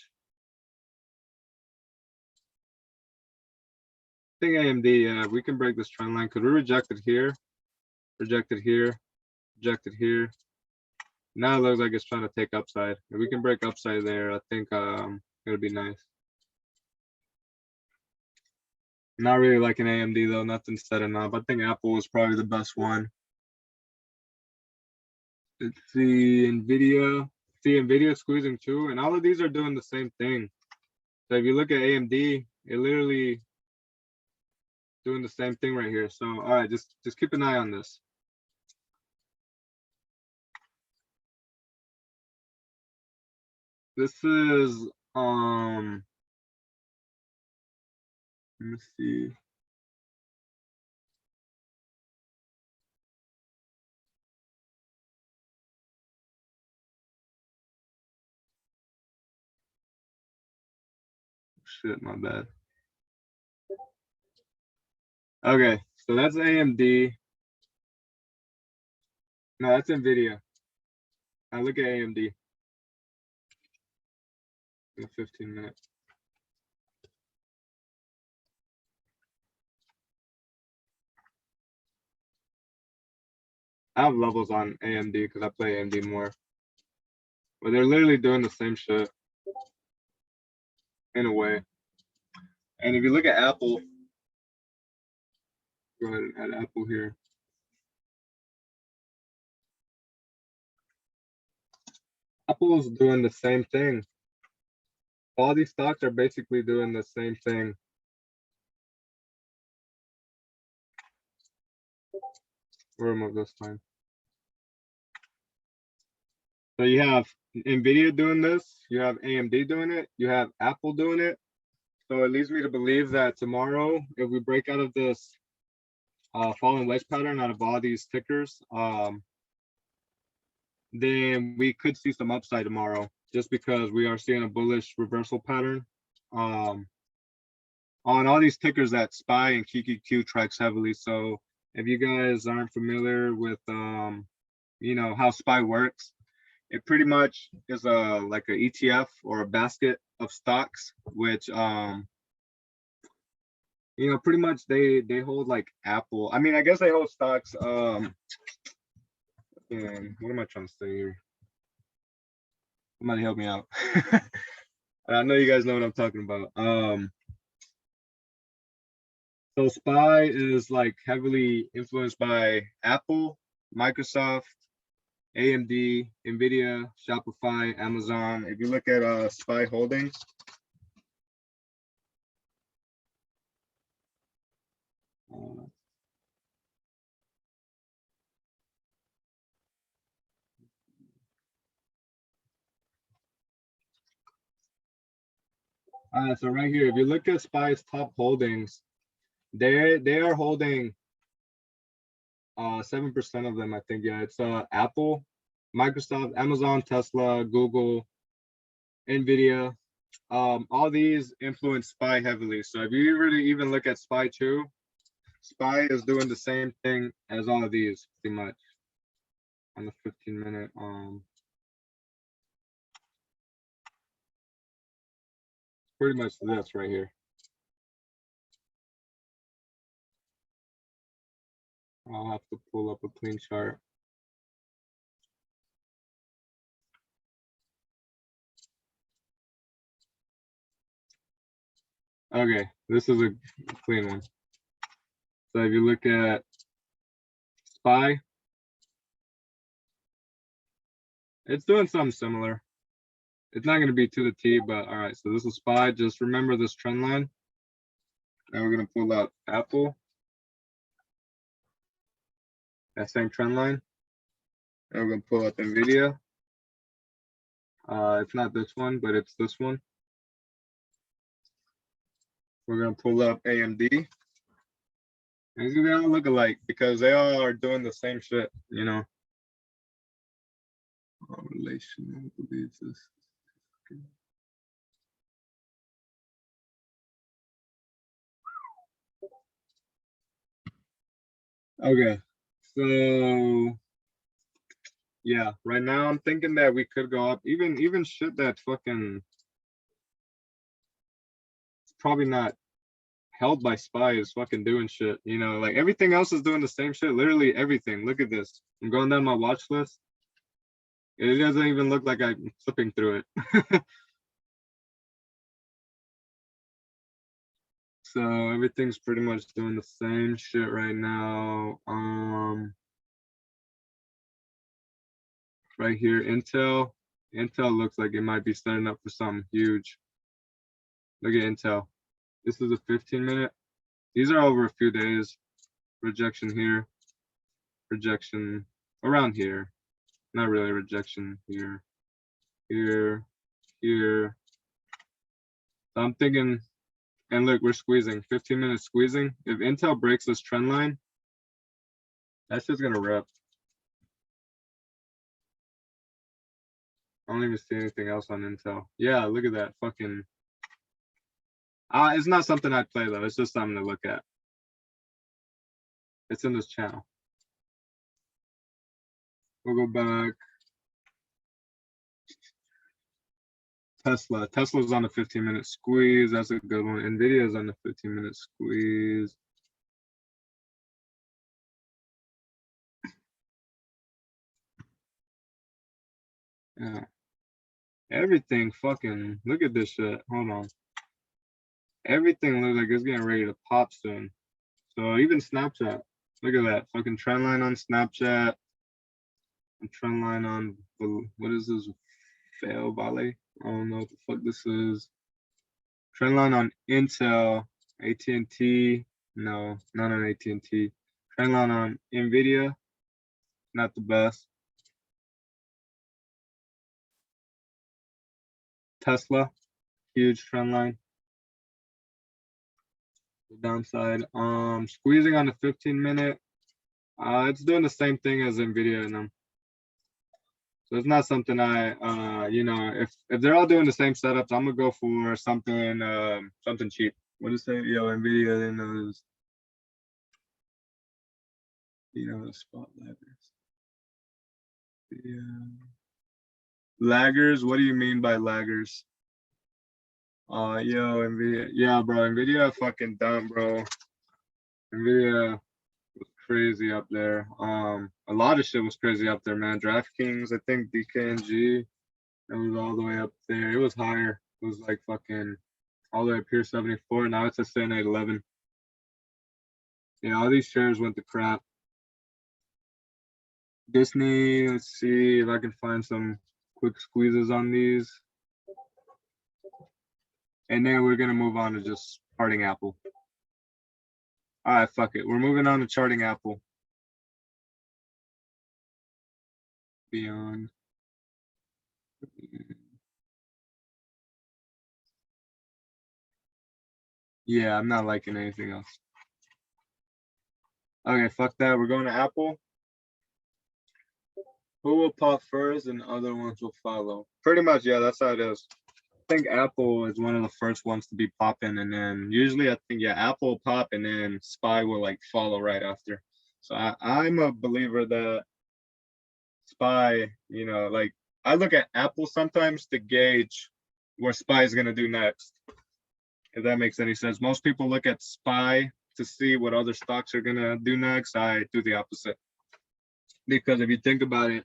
I think AMD, yeah, we can break this trend line because we rejected here, rejected here, rejected here. Now it looks like it's trying to take upside. If we can break upside there, I think it'll be nice. Not really like an AMD though, nothing setting up. I think Apple is probably the best one. Let's see, Nvidia. See, Nvidia squeezing too, and all of these are doing the same thing. So if you look at AMD, it literally doing the same thing right here. So all right, just keep an eye on this. This is let me see. Shit, my bad. Okay, so that's AMD. No, that's Nvidia. Now look at AMD. In 15 minutes. I have levels on AMD because I play AMD more. But they're literally doing the same shit in a way. And if you look at Apple, go ahead and add Apple here. Apple's doing the same thing. All these stocks are basically doing the same thing. We'll remove this time. So you have Nvidia doing this, you have AMD doing it, you have Apple doing it. So it leads me to believe that tomorrow, if we break out of this falling wedge pattern out of all these tickers, then we could see some upside tomorrow, just because we are seeing a bullish reversal pattern on all these tickers that SPY and QQQ tracks heavily. So if you guys aren't familiar with you know how SPY works, it pretty much is like an ETF or a basket of stocks, which you know, pretty much they hold like Apple. I mean, I guess they hold stocks. And what am I trying to say here? Somebody help me out. I know you guys know what I'm talking about. So SPY is like heavily influenced by Apple, Microsoft, AMD, Nvidia, Shopify, Amazon. If you look at SPY holdings, so right here, if you look at SPY's top holdings, they are holding 7% of them, I think. Yeah, it's Apple, Microsoft, Amazon, Tesla, Google, Nvidia. All these influence SPY heavily. So if you really even look at SPY 2, SPY is doing the same thing as all of these, pretty much, on the 15-minute. Pretty much this right here. I'll have to pull up a clean chart. Okay, this is a clean one. So if you look at SPY, it's doing something similar. It's not gonna be to the T, but all right. So this is SPY. Just remember this trend line. Now we're gonna pull out Apple. That same trend line. And we're gonna pull up NVIDIA. It's not this one, but it's this one. We're gonna pull up AMD. And they all look alike because they all are doing the same shit, you know. Relation, I believe this. Okay, so yeah, right now I'm thinking that we could go up, even shit that fucking it's probably not held by SPY is fucking doing shit, you know, like everything else is doing the same shit, literally everything. Look at this. I'm going down my watch list. It doesn't even look like I'm flipping through it. So everything's pretty much doing the same shit right now. Right here, Intel looks like it might be setting up for something huge. Look at Intel. This is a 15-minute. These are over a few days. Rejection here, rejection around here. Not really rejection here, here. So I'm thinking, and look, we're squeezing, 15 minutes squeezing. If Intel breaks this trend line, that's just gonna rip. I don't even see anything else on Intel. Yeah, look at that fucking. It's not something I'd play though. It's just something to look at. It's in this channel. We'll go back. Tesla's on the 15-minute squeeze. That's a good one. NVIDIA's on the 15-minute squeeze. Yeah. Everything fucking, look at this shit. Hold on. Everything looks like it's getting ready to pop soon. So even Snapchat, look at that fucking trend line on Snapchat. And trend line on, what is this? Fail Valley? I don't know what the fuck this is. Trend line on Intel, AT&T. No, not on AT&T. Trend line on NVIDIA. Not the best. Tesla, huge trend line. The downside. Squeezing on the 15-minute. It's doing the same thing as NVIDIA and them. So it's not something I you know, if they're all doing the same setups, I'm gonna go for something something cheap. What is it? Yo, NVIDIA then those, you know, the spot laggers. Yeah. Laggers, what do you mean by laggers? Yo, NVIDIA. Yeah, bro, NVIDIA fucking dumb, bro. NVIDIA was crazy up there. A lot of shit was crazy up there, man. DraftKings, I think DKNG, it was all the way up there. It was higher. It was like fucking all the way up here, 74. Now it's a sitting at 11. Yeah, all these shares went to crap. Disney, let's see if I can find some quick squeezes on these. And then we're gonna move on to just charting Apple. All right, fuck it. We're moving on to charting Apple. Beyond. Yeah, I'm not liking anything else. Okay, fuck that. We're going to Apple. Who will pop first and other ones will follow? Pretty much, yeah, that's how it is. I think Apple is one of the first ones to be popping, and then usually I think, yeah, Apple will pop and then SPY will like follow right after. So I'm a believer that SPY, you know, like I look at Apple sometimes to gauge where SPY is gonna do next. If that makes any sense. Most people look at SPY to see what other stocks are gonna do next. I do the opposite. Because if you think about it,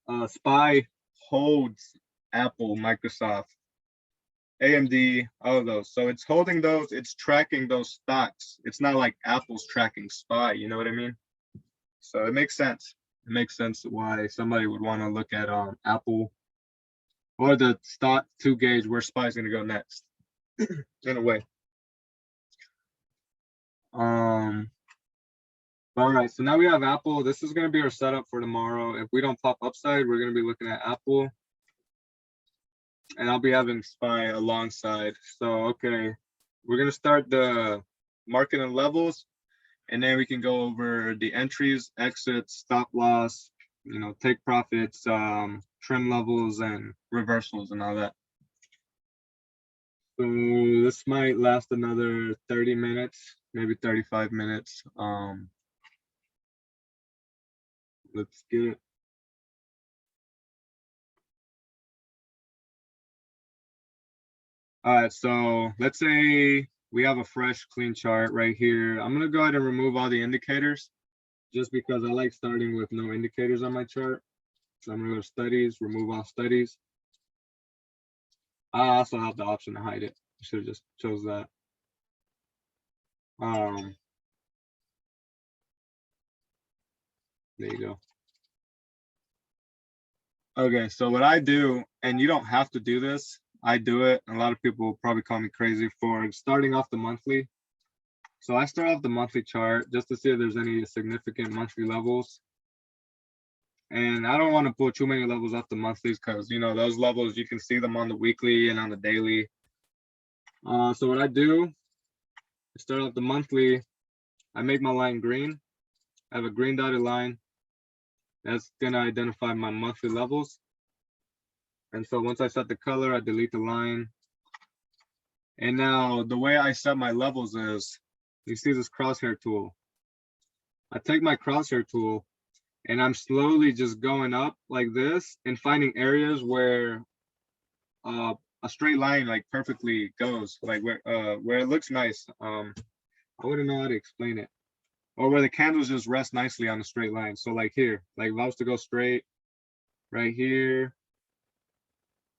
SPY holds Apple, Microsoft, AMD, all of those. So it's holding those, it's tracking those stocks. It's not like Apple's tracking SPY, you know what I mean? So it makes sense. It makes sense why somebody would want to look at Apple or the stock to gauge where SPY is gonna go next, in a way. All right, so now we have Apple. This is gonna be our setup for tomorrow. If we don't pop upside, we're gonna be looking at Apple, and I'll be having SPY alongside. So, okay, we're gonna start the market and levels, and then we can go over the entries, exits, stop loss, you know, take profits, trim levels, and reversals and all that. So this might last another 30 minutes, maybe 35 minutes. Let's get it. All right, so let's say we have a fresh, clean chart right here. I'm gonna go ahead and remove all the indicators just because I like starting with no indicators on my chart. So I'm gonna go to studies, remove all studies. I also have the option to hide it. I should have just chose that. There you go. Okay, so what I do, and you don't have to do this, I do it. A lot of people will probably call me crazy for starting off the monthly. So I start off the monthly chart just to see if there's any significant monthly levels. And I don't want to pull too many levels off the monthlies because, you know, those levels, you can see them on the weekly and on the daily. So what I do, I start off the monthly, I make my line green. I have a green dotted line. That's gonna identify my monthly levels. And so once I set the color, I delete the line. And now the way I set my levels is, you see this crosshair tool. I take my crosshair tool and I'm slowly just going up like this and finding areas where a straight line like perfectly goes, like where it looks nice. I wouldn't know how to explain it. Or where the candles just rest nicely on a straight line. So like here, like if I was to go straight right here,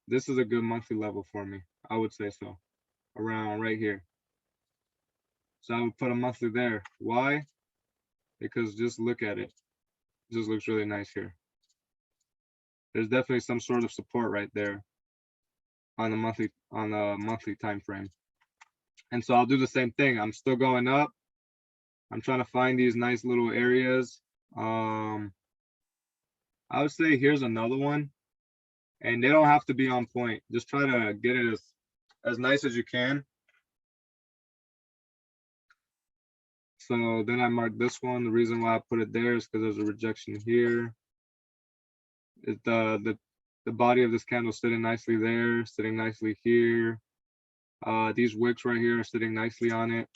this is a good monthly level for me. I would say so, around right here. So I would put a monthly there. Why? Because just look at it. It just looks really nice here. There's definitely some sort of support right there on the monthly time frame. And so I'll do the same thing. I'm still going up. I'm trying to find these nice little areas. I would say here's another one. And they don't have to be on point. Just try to get it as nice as you can. So then I marked this one. The reason why I put it there is because there's a rejection here. The body of this candle sitting nicely there, sitting nicely here. These wicks right here are sitting nicely on it.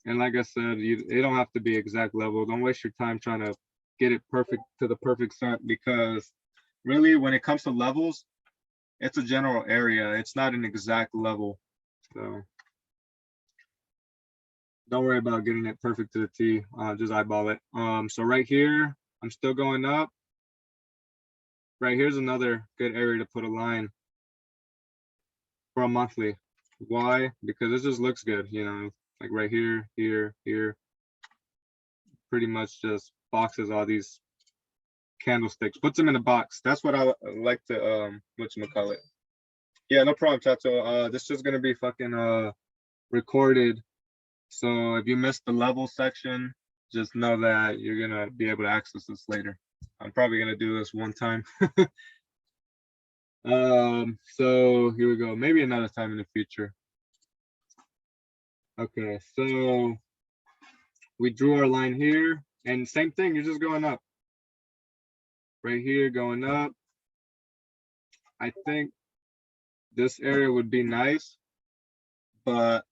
And like I said, it don't have to be exact level. Don't waste your time trying to get it perfect to the perfect set, because really when it comes to levels, it's a general area. It's not an exact level. So don't worry about getting it perfect to the T. Just eyeball it. So right here, I'm still going up. Right here's another good area to put a line for a monthly. Why? Because this just looks good, you know, like right here, here, here. Pretty much just boxes all these candlesticks, puts them in a box. That's what I like to whatchamacallit. Yeah, no problem, Chacho. This is gonna be fucking recorded. So if you missed the level section, just know that you're gonna be able to access this later. I'm probably gonna do this one time. So here we go. Maybe another time in the future. Okay, so we drew our line here, and same thing, you're just going up. Right here, going up. I think this area would be nice, but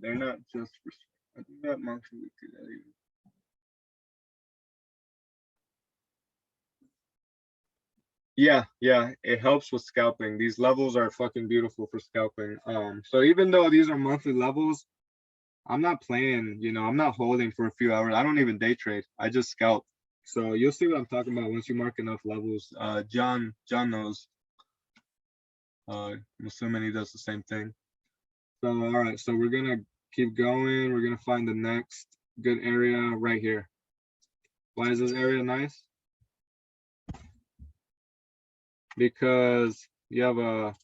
they're not just for, I think that monthly we could even. Yeah, it helps with scalping. These levels are fucking beautiful for scalping. So even though these are monthly levels, I'm not playing, you know, I'm not holding for a few hours. I don't even day trade. I just scalp. So you'll see what I'm talking about once you mark enough levels. John knows. I'm assuming he does the same thing. So all right, so we're gonna keep going. We're gonna find the next good area right here. Why is this area nice? because you have a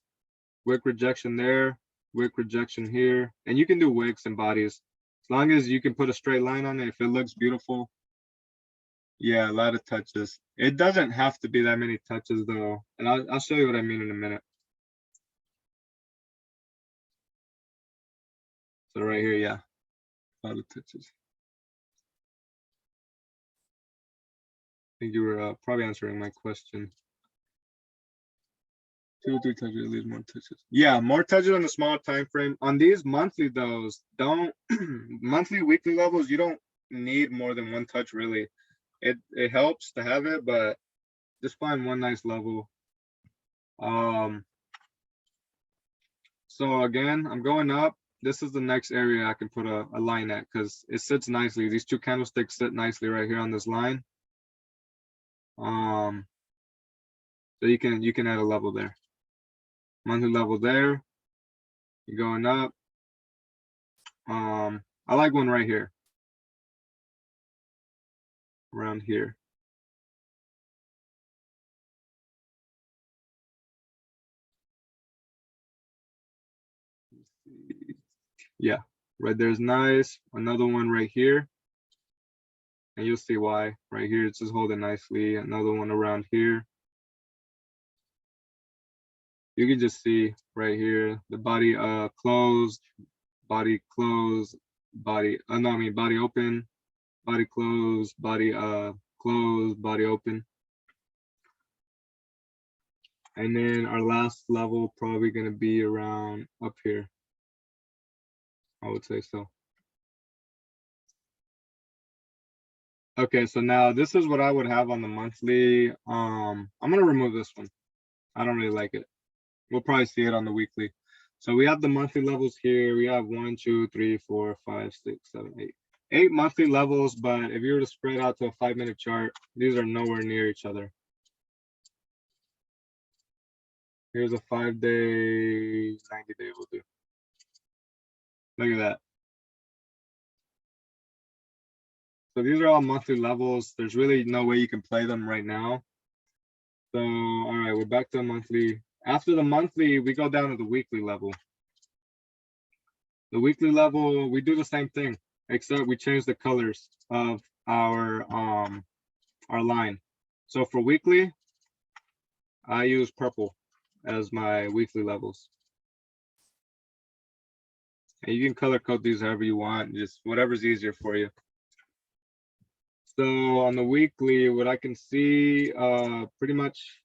wick rejection there, wick rejection here, and you can do wicks and bodies. As long as you can put a straight line on it, if it looks beautiful. Yeah, a lot of touches. It doesn't have to be that many touches though. And I'll show you what I mean in a minute. So right here, yeah, a lot of touches. I think you were probably answering my question. 2 or 3 touches, at least more touches. Yeah, more touches on the smaller time frame. On these monthly, those don't monthly, weekly levels, you don't need more than 1 touch really. It helps to have it, but just find one nice level. So again, I'm going up. This is the next area I can put a line at because it sits nicely. These 2 candlesticks sit nicely right here on this line. So you can add a level there. Monthly level there. You're going up. I like one right here. Around here. Yeah, right there's nice. Another one right here. And you'll see why. Right here, it's just holding nicely. Another one around here. You can just see right here, the body closed, body closed, body, no, I mean body open, body closed, body closed, body open. And then our last level probably gonna be around up here. I would say so. Okay, so now this is what I would have on the monthly. I'm gonna remove this one. I don't really like it. We'll probably see it on the weekly. So we have the monthly levels here. We have 1, 2, 3, 4, 5, 6, 7, 8. 8 monthly levels, but if you were to spread out to a 5-minute chart, these are nowhere near each other. Here's a 5-day, 90-day will do. Look at that. So these are all monthly levels. There's really no way you can play them right now. So, all right, we're back to monthly. After the monthly, we go down to the weekly level. The weekly level, we do the same thing, except we change the colors of our line. So for weekly, I use purple as my weekly levels. And you can color code these however you want, just whatever's easier for you. So on the weekly, what I can see, pretty much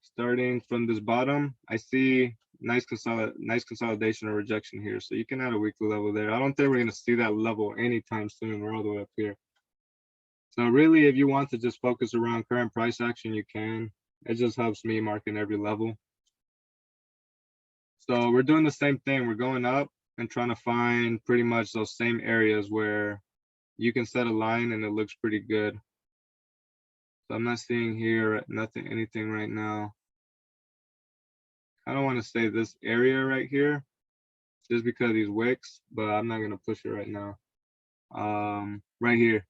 starting from this bottom, I see nice consolidation or rejection here. So you can add a weekly level there. I don't think we're gonna see that level anytime soon. We're all the way up here. So really, if you want to just focus around current price action, you can. It just helps me marking every level. So we're doing the same thing. We're going up and trying to find pretty much those same areas where you can set a line and it looks pretty good. So I'm not seeing here anything right now. I don't want to say this area right here just because of these wicks, but I'm not gonna push it right now. Right here.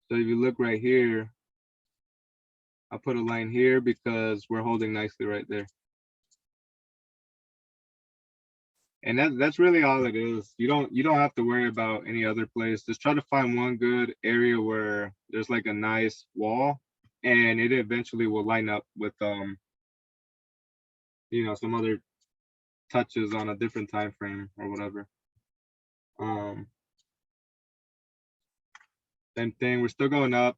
So if you look right here, I put a line here because we're holding nicely right there. And that's really all it is. You don't have to worry about any other place. Just try to find one good area where there's like a nice wall and it eventually will line up with you know, some other touches on a different time frame or whatever. Same thing, we're still going up.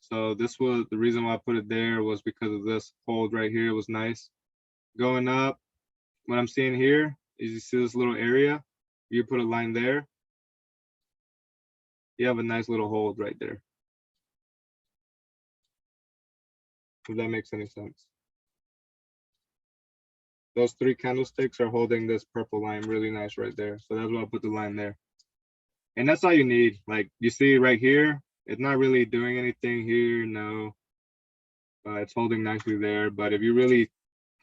So this was the reason why I put it there, was because of this hold right here. It was nice. Going up, what I'm seeing here is, you see this little area, you put a line there, you have a nice little hold right there. If that makes any sense. Those 3 candlesticks are holding this purple line really nice right there. So that's why I put the line there. And that's all you need. Like you see right here, it's not really doing anything here, no. It's holding nicely there. But if you really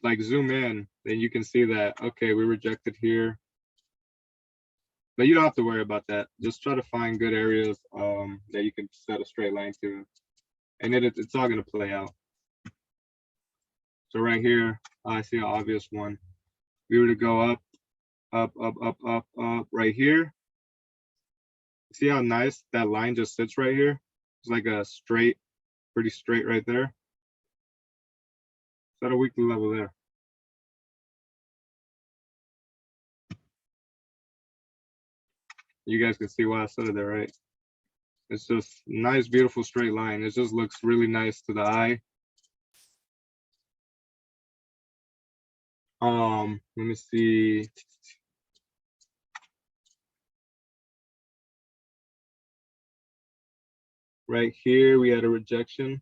like zoom in, then you can see that, okay, we rejected here. But you don't have to worry about that. Just try to find good areas that you can set a straight line to. And it's all gonna play out. So right here, I see an obvious one. We were to go up, up, up, up, up, up, right here. See how nice that line just sits right here? It's like a straight, pretty straight right there. Set a weekly level there. You guys can see why I set it there, right? It's just nice, beautiful straight line. It just looks really nice to the eye. Let me see. Right here, we had a rejection.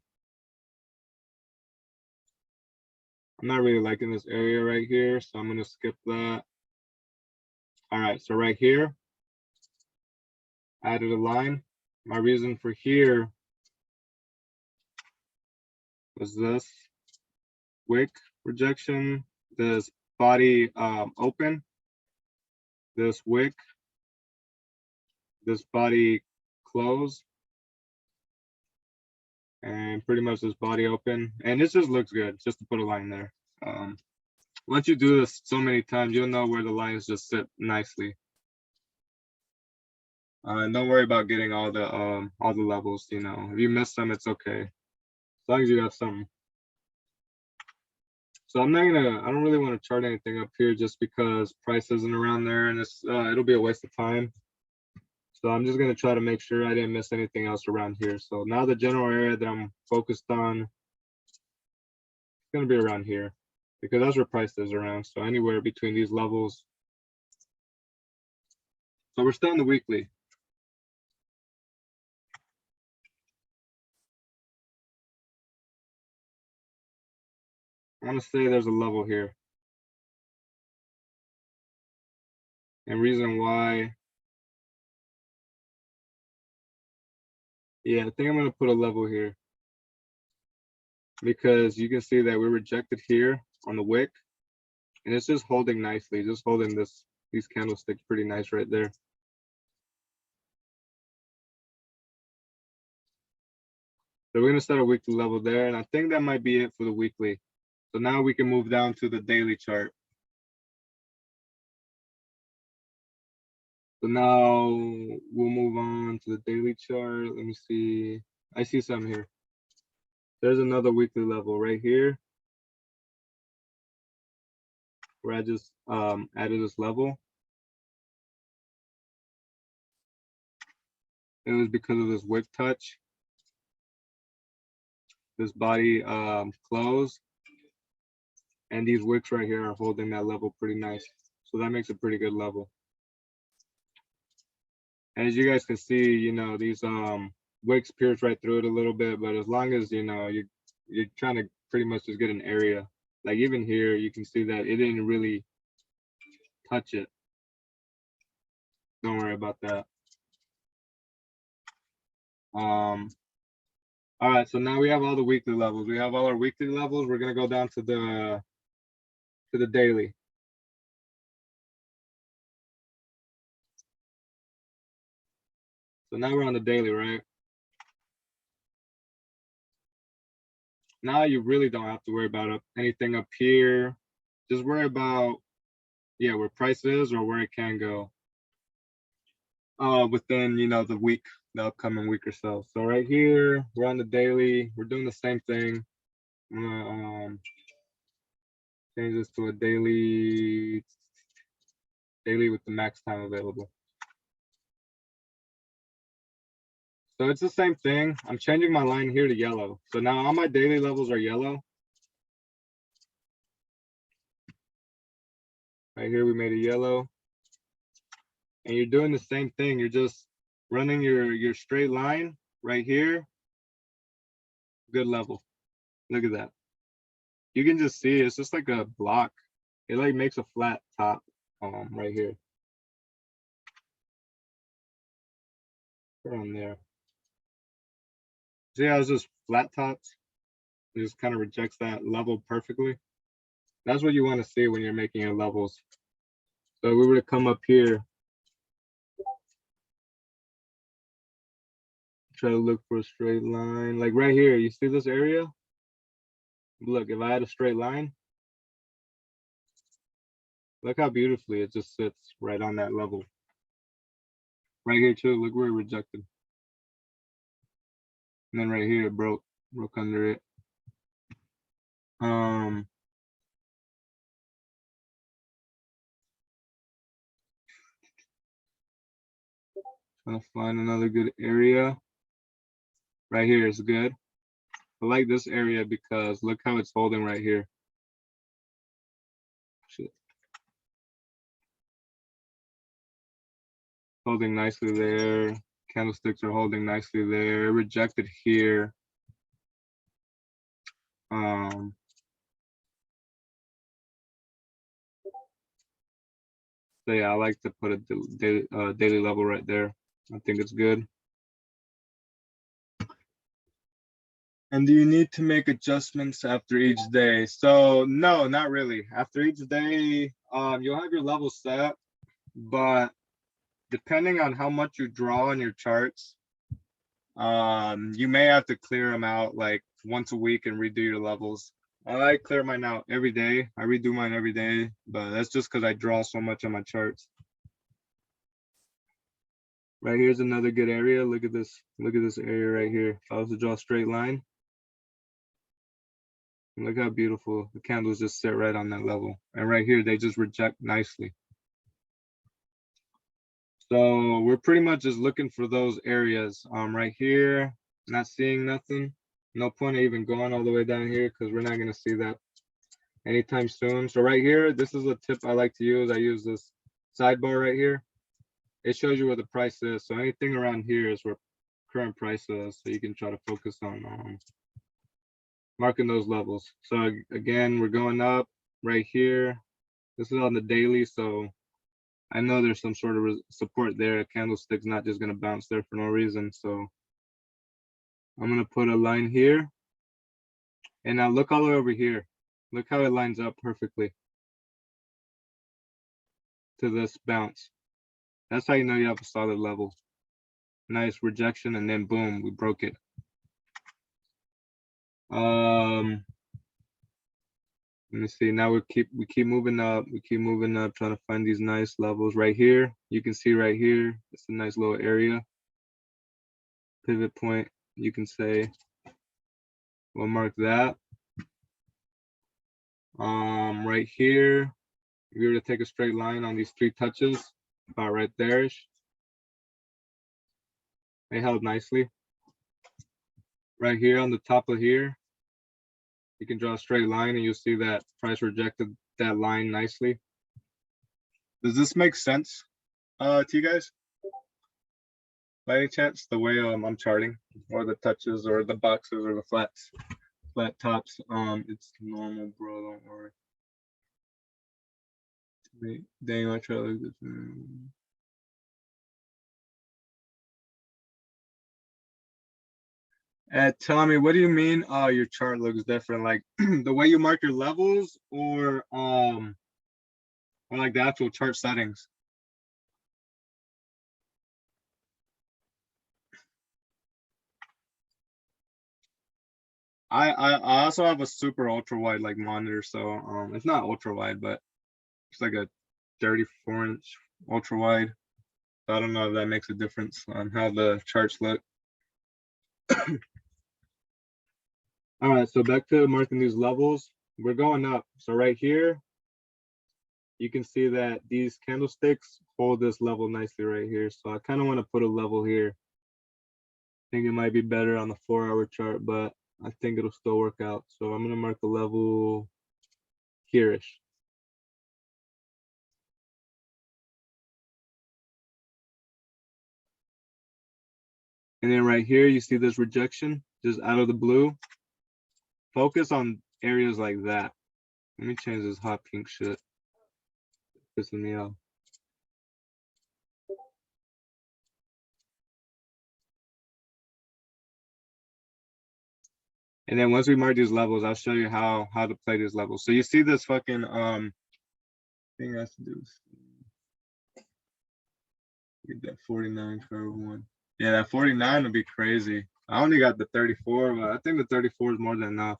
I'm not really liking this area right here, so I'm gonna skip that. All right, so right here, added a line. My reason for here was this wick rejection, this body open, this wick, this body close, and pretty much this body open. And this just looks good, just to put a line there. Once you do this so many times, you'll know where the lines just sit nicely. Don't worry about getting all the levels, you know. If you miss them, it's okay. As long as you have something. So I don't really want to chart anything up here just because price isn't around there and it'll be a waste of time. So I'm just gonna try to make sure I didn't miss anything else around here. So now the general area that I'm focused on is gonna be around here because that's where price is around. So anywhere between these levels. So we're still in the weekly. I want to say there's a level here. And reason why, yeah, I think I'm going to put a level here because you can see that we're rejected here on the wick and it's just holding nicely, just holding these candlesticks pretty nice right there. So we're going to set a weekly level there, and I think that might be it for the weekly. So now we can move down to the daily chart. So now we'll move on to the daily chart. Let me see. I see something here. There's another weekly level right here where I just added this level. It was because of this wick touch. This body close, and these wicks right here are holding that level pretty nice. So that makes a pretty good level. And as you guys can see, you know, these wicks pierce right through it a little bit, but as long as, you know, you're trying to pretty much just get an area. Like even here, you can see that it didn't really touch it. Don't worry about that. All right, so now we have all the weekly levels. We have all our weekly levels. We're gonna go down to the daily. So now we're on the daily, right? Now you really don't have to worry about anything up here. Just worry about, yeah, where price is or where it can go within, you know, the week, the upcoming week or so. So right here, we're on the daily. We're doing the same thing. I'm gonna change this to a daily with the max time available. So it's the same thing. I'm changing my line here to yellow. So now all my daily levels are yellow. Right here, we made a yellow. And you're doing the same thing. You're just running your straight line right here. Good level. Look at that. You can just see it's just like a block. It like makes a flat top right here. Put on there. See how it's just flat tops? It just kind of rejects that level perfectly. That's what you want to see when you're making your levels. So if we were to come up here, try to look for a straight line. Like right here, you see this area? Look, if I had a straight line, look how beautifully it just sits right on that level. Right here too, look where it rejected. And then right here it broke under it. Trying to find another good area. Right here is good. I like this area because look how it's holding right here. Shit. Holding nicely there. Candlesticks are holding nicely there. Rejected here. So yeah, I like to put a daily level right there. I think it's good. And do you need to make adjustments after each day? So no, not really. After each day, you'll have your level set, but depending on how much you draw on your charts, you may have to clear them out like once a week and redo your levels. I clear mine out every day. I redo mine every day, but that's just because I draw so much on my charts. Right here's another good area. Look at this area right here. If I was to draw a straight line, look how beautiful the candles just sit right on that level. And right here, they just reject nicely. So we're pretty much just looking for those areas. Right here, not seeing nothing. No point of even going all the way down here because we're not going to see that anytime soon. So right here, this is a tip I like to use. I use this sidebar right here. It shows you where the price is. So anything around here is where current price is. So you can try to focus on marking those levels. So again, we're going up right here. This is on the daily. So I know there's some sort of support there. A candlestick's not just going to bounce there for no reason. So I'm going to put a line here. And now look all the way over here. Look how it lines up perfectly to this bounce. That's how you know you have a solid level. Nice rejection, and then boom, we broke it. Let me see. Now we keep moving up. We keep moving up, trying to find these nice levels right here. You can see right here. It's a nice little area. Pivot point. You can say. We'll mark that. Right here, if you were to take a straight line on these 3 touches, about right there-ish. They held nicely. Right here on the top of here, you can draw a straight line and you'll see that price rejected that line nicely. Does this make sense to you guys? By any chance, the way I'm charting, or the touches, or the boxes, or the flat tops? It's normal, bro. Don't worry. Dang, I try to look this. Tell me, what do you mean? Your chart looks different, like the way you mark your levels, or like the actual chart settings? I also have a super ultra wide like monitor, so it's not ultra wide, but it's like a 34-inch ultra wide. So I don't know if that makes a difference on how the charts look. All right, so back to marking these levels. We're going up. So right here, you can see that these candlesticks hold this level nicely right here. So I kind of want to put a level here. I think it might be better on the 4-hour chart, but I think it'll still work out. So I'm going to mark a level here-ish. And then right here, you see this rejection just out of the blue. Focus on areas like that. Let me change this hot pink shit. It's pissing me off. And then once we mark these levels, I'll show you how to play these levels. So you see this fucking thing has to do. Get that 49 curve one. Yeah, that 49 would be crazy. I only got the 34, but I think the 34 is more than enough.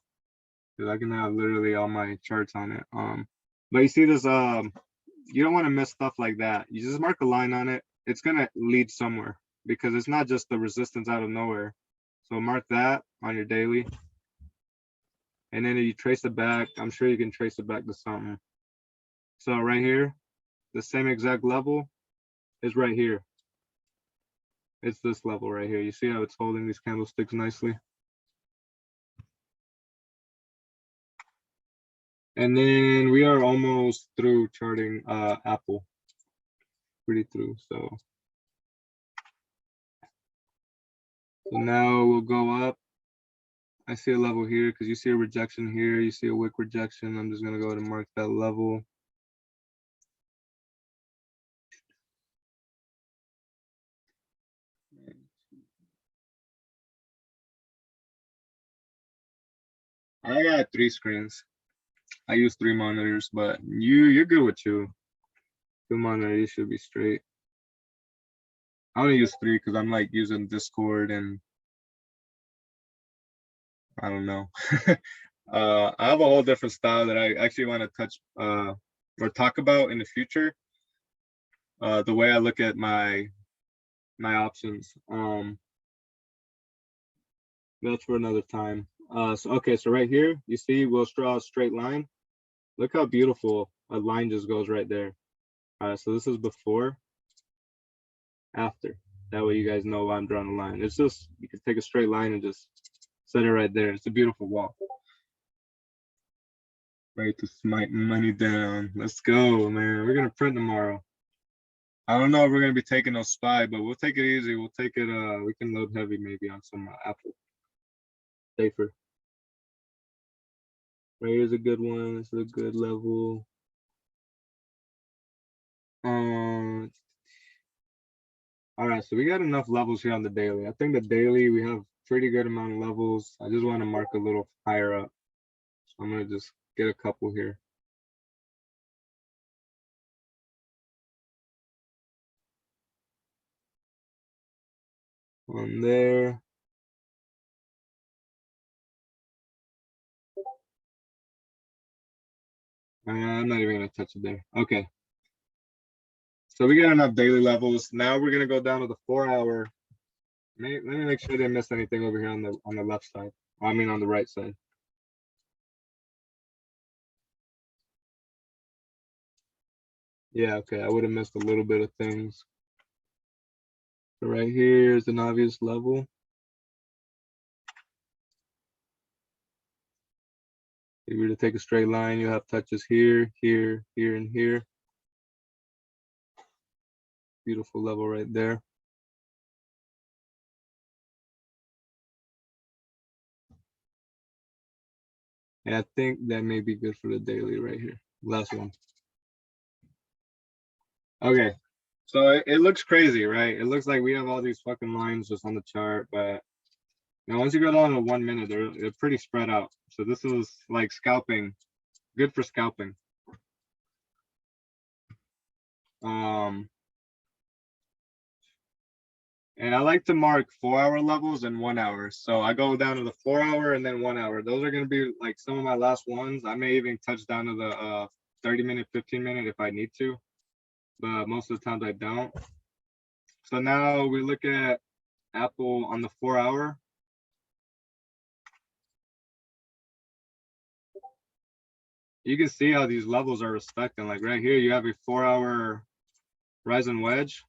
because I can have literally all my charts on it. But you see this, you don't want to miss stuff like that. You just mark a line on it. It's gonna lead somewhere because it's not just the resistance out of nowhere. So mark that on your daily. And then you trace it back. I'm sure you can trace it back to something. So right here, the same exact level is right here. It's this level right here. You see how it's holding these candlesticks nicely? And then we are almost through charting Apple. Pretty through. So now we'll go up. I see a level here because you see a rejection here. You see a wick rejection. I'm just going to go ahead and mark that level. I got 3 screens. I use 3 monitors, but you're good with 2. 2 monitors should be straight. I only use 3 because I'm like using Discord and I don't know. I have a whole different style that I actually want to touch or talk about in the future. The way I look at my options. That's for another time. So okay, so right here, you see we'll draw a straight line. Look how beautiful a line just goes right there. All right, so this is before, after. That way you guys know why I'm drawing a line. It's just, you can take a straight line and just set it right there. It's a beautiful wall. Ready to smite money down. Let's go, man. We're gonna print tomorrow. I don't know if we're gonna be taking no SPY, but we'll take it easy. We'll take it, we can load heavy maybe on some Apple. Safer. Right here's a good one. This is a good level. All right, so we got enough levels here on the daily. I think the daily we have pretty good amount of levels. I just want to mark a little higher up. So I'm gonna just get a couple here. On there. I'm not even gonna touch it there. Okay. So we got enough daily levels. Now we're gonna go down to the 4-hour. Let me make sure I didn't miss anything over here on the left side. I mean on the right side. Yeah, okay. I would have missed a little bit of things. So right here is an obvious level. If you were to take a straight line, you have touches here, here, here, and here. Beautiful level right there. And I think that may be good for the daily right here. Last one. Okay, so it looks crazy, right? It looks like we have all these fucking lines just on the chart, but now once you go down to 1 minute, they're pretty spread out. So this is like scalping, good for scalping. And I like to mark 4-hour levels and 1 hour. So I go down to the 4-hour and then 1 hour. Those are gonna be like some of my last ones. I may even touch down to the 30-minute, 15-minute if I need to, but most of the times I don't. So now we look at Apple on the 4-hour. You can see how these levels are respecting. Like right here, you have a 4-hour rise and wedge.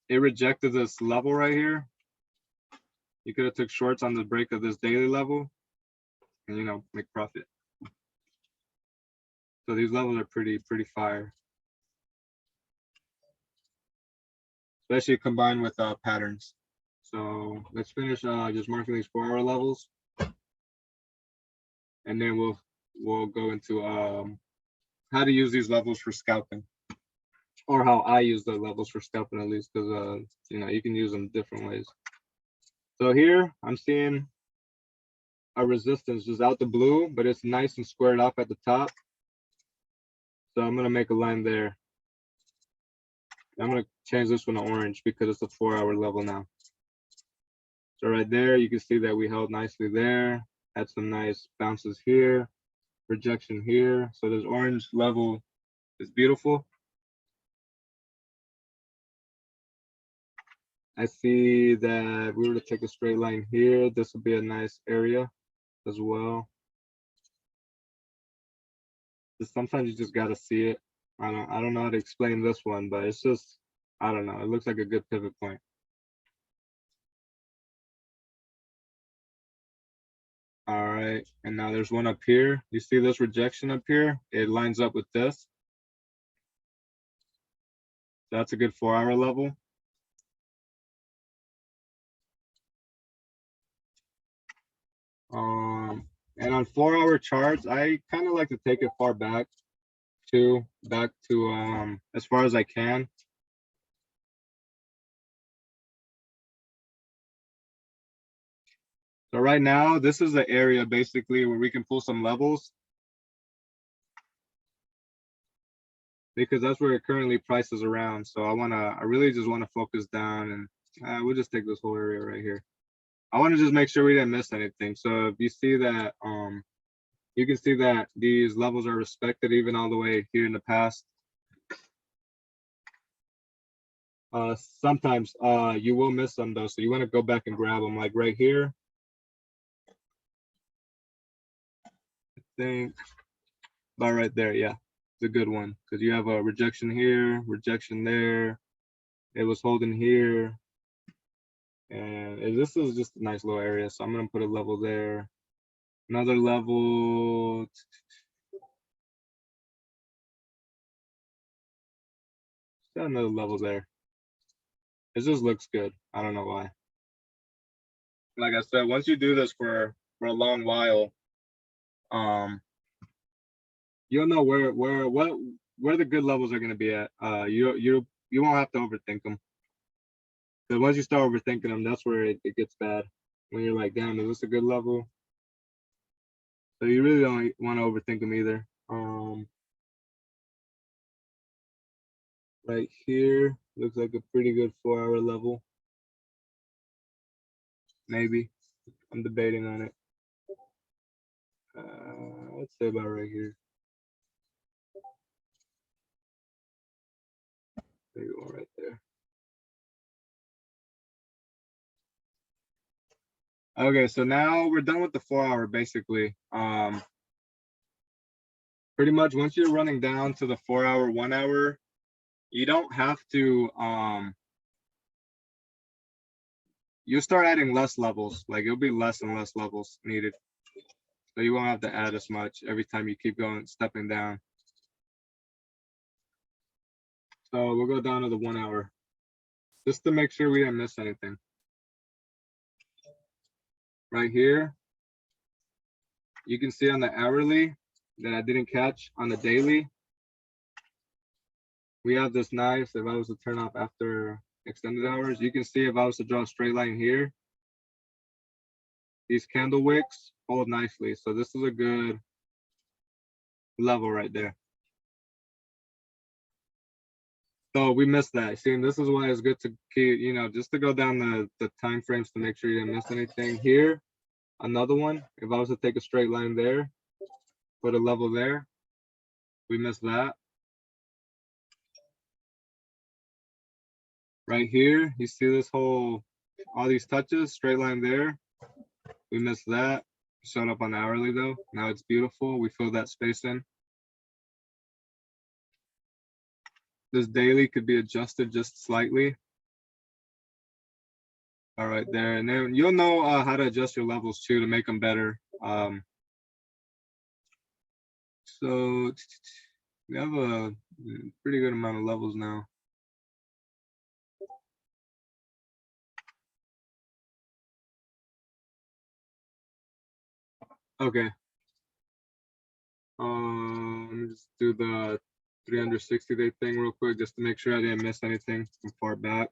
It rejected this level right here. You could have took shorts on the break of this daily level and, you know, make profit. So these levels are pretty fire. Especially combined with patterns. So let's finish just marking these 4-hour levels. And then we'll go into how to use these levels for scalping. Or how I use the levels for scalping at least, because you know, you can use them different ways. So here I'm seeing a resistance just out the blue, but it's nice and squared up at the top. So I'm gonna make a line there. I'm gonna change this one to orange because it's a 4-hour level now. So right there, you can see that we held nicely there. Had some nice bounces here, rejection here. So this orange level is beautiful. I see that we were to take a straight line here. This would be a nice area as well. Just sometimes you just gotta see it. I don't know how to explain this one, but it's just, I don't know. It looks like a good pivot point. All right, and now there's one up here. You see this rejection up here? It lines up with this. That's a good 4-hour level. And on 4-hour charts, I kind of like to take it far back to as far as I can. So right now, this is the area basically where we can pull some levels, because that's where it currently prices around. So I really just want to focus down, and we'll just take this whole area right here. I want to just make sure we didn't miss anything. So if you see that, you can see that these levels are respected even all the way here in the past. Sometimes you will miss them though, so you want to go back and grab them, like right here. I think about right there, yeah, it's a good one because you have a rejection here, rejection there. It was holding here, and this is just a nice little area. So I'm gonna put a level there, another level. Got another level there. It just looks good. I don't know why. Like I said, once you do this for a long while, you'll know where the good levels are going to be at. You won't have to overthink them. Because once you start overthinking them, that's where it gets bad. When you're like, damn, is this a good level? So you really don't want to overthink them either. Right here looks like a pretty good 4-hour level. Maybe. I'm debating on it. Let's say about right here. Maybe one right there. Okay, so now we're done with the 4-hour basically. Pretty much once you're running down to the 4-hour, 1 hour, you don't have to you start adding less levels. Like it'll be less and less levels needed. So you won't have to add as much every time you keep going, stepping down. So we'll go down to the 1 hour just to make sure we didn't miss anything. Right here, you can see on the hourly that I didn't catch on the daily. We have this nice, if I was to turn off after extended hours, you can see if I was to draw a straight line here, these candle wicks hold nicely. So this is a good level right there. So we missed that. See, and this is why it's good to keep, just to go down the time frames to make sure you didn't miss anything. Here, another one, if I was to take a straight line there, put a level there, we missed that. Right here, you see this whole, all these touches, straight line there, we missed that. Showed up on the hourly though. Now it's beautiful. We fill that space in. This daily could be adjusted just slightly. All right, there, and then you'll know how to adjust your levels too to make them better. So we have a pretty good amount of levels now. Okay. Let me just do the 360-day thing real quick just to make sure I didn't miss anything from far back.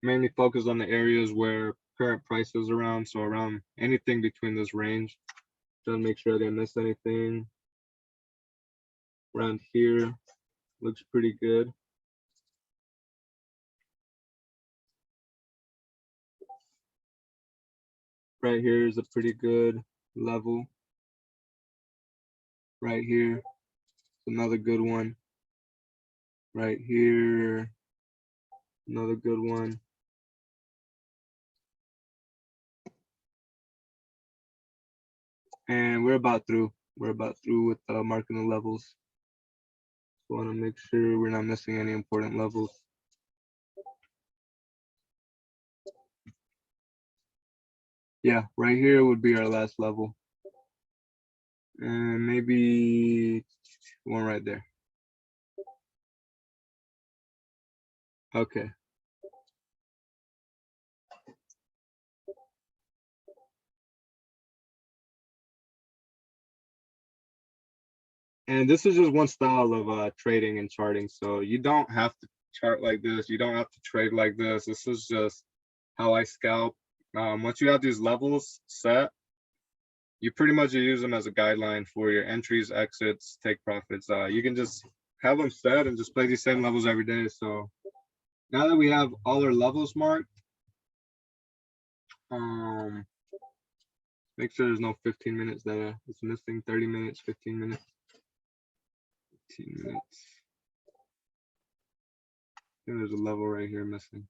Mainly focus on the areas where current price is around, so around anything between this range. Trying to make sure I didn't miss anything. around here looks pretty good. Right here is a pretty good level. Right here, another good one. Right here, another good one. And we're about through. We're about through with marking the levels. So want to make sure we're not missing any important levels. Yeah, right here would be our last level. And maybe one right there. Okay. And this is just one style of trading and charting. So you don't have to chart like this. You don't have to trade like this. This is just how I scalp. Once you have these levels set, you pretty much use them as a guideline for your entries, exits, take profits. You can just have them set and just play these same levels every day. So now that we have all our levels marked, make sure there's no 15 minutes that is missing, 30 minutes, 15 minutes. 15 minutes. I think there's a level right here missing.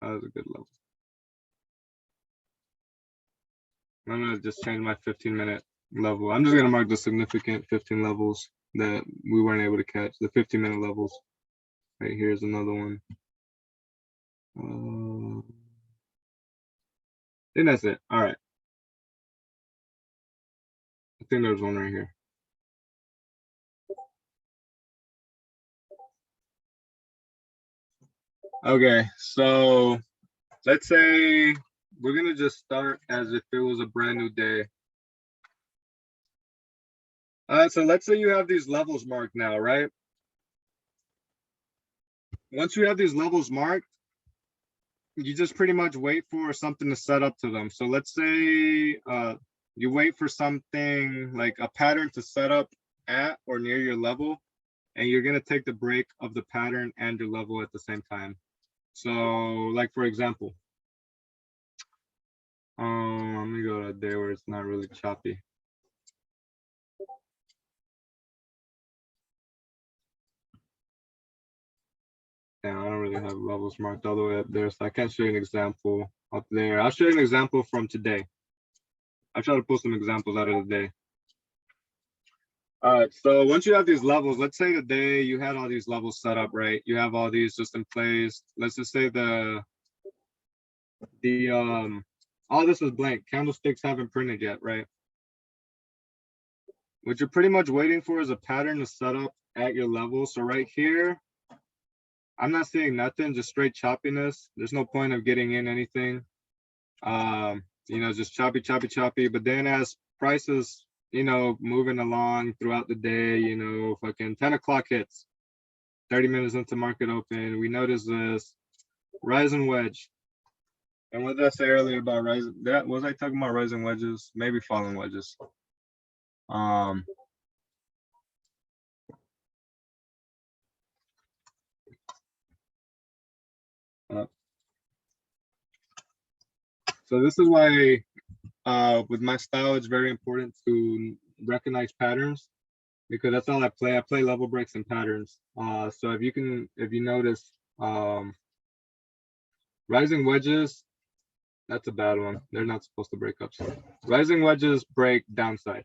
That was a good level. I'm gonna just change my 15-minute level. I'm just gonna mark the significant 15 levels that we weren't able to catch. The 15-minute levels. Right here's another one. I think that's it. All right. I think there's one right here. Okay, so let's say we're gonna just start as if it was a brand new day. So let's say you have these levels marked now, right? Once you have these levels marked, you just pretty much wait for something to set up to them. So let's say you wait for something like a pattern to set up at or near your level, and you're gonna take the break of the pattern and your level at the same time. So like for example, let me go to a day where it's not really choppy. Yeah, I don't really have levels marked all the way up there, so I can't show you an example up there. I'll show you an example from today. I'll try to pull some examples out of the day. All right, so once you have these levels, let's say today you had all these levels set up, right? You have all these just in place. Let's just say all this is blank. Candlesticks haven't printed yet, right? What you're pretty much waiting for is a pattern to set up at your level. So right here, I'm not seeing nothing, just straight choppiness. There's no point of getting in anything. You know, just choppy. But then as prices, you know, moving along throughout the day, you know, fucking 10 o'clock hits, 30 minutes into market open, we notice this rising wedge. And what did I say earlier about rising? That was I talking about rising wedges? Maybe falling wedges. So this is why with my style, it's very important to recognize patterns because that's all I play. I play level breaks and patterns. So if you notice, rising wedges, that's a bad one. They're not supposed to break up. So rising wedges break downside.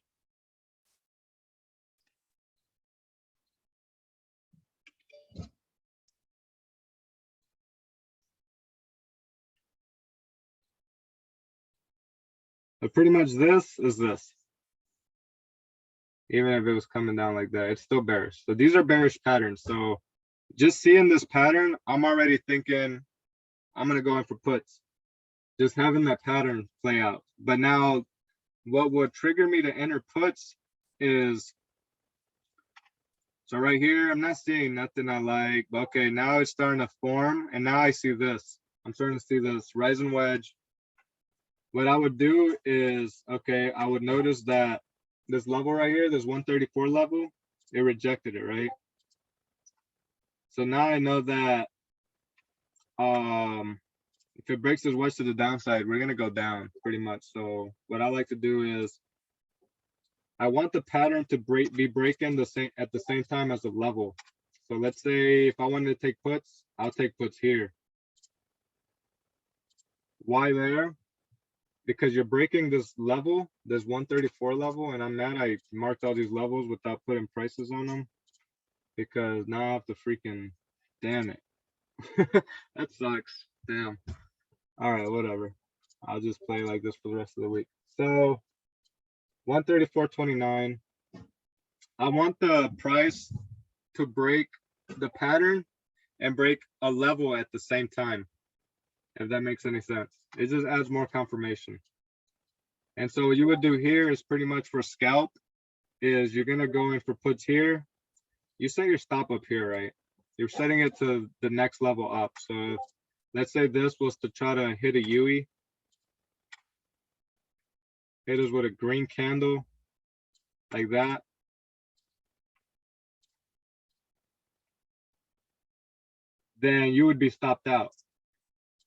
But pretty much this is this. Even if it was coming down like that, it's still bearish. So these are bearish patterns. So just seeing this pattern, I'm already thinking I'm gonna go in for puts. Just having that pattern play out. But now what would trigger me to enter puts is, so right here, I'm not seeing nothing I like, but okay, now it's starting to form, and now I see this. I'm starting to see this rising wedge. What I would do is, okay, I would notice that this level right here, this 134 level, it rejected it, right? So now I know that if it breaks this wedge to the downside, we're gonna go down pretty much. So what I like to do is I want the pattern to be breaking at the same time as the level. So let's say if I wanted to take puts, I'll take puts here. Why there? Because you're breaking this level, this 134 level, and I'm mad I marked all these levels without putting prices on them. Because now I have to freaking, damn it. That sucks. Damn. All right, whatever. I'll just play like this for the rest of the week. So 134.29. I want the price to break the pattern and break a level at the same time, if that makes any sense. It just adds more confirmation. And so what you would do here is pretty much for scalp is you're gonna go in for puts here. You set your stop up here, right? You're setting it to the next level up. So if, let's say this was to try to hit a ZUE, hit us with a green candle like that. Then you would be stopped out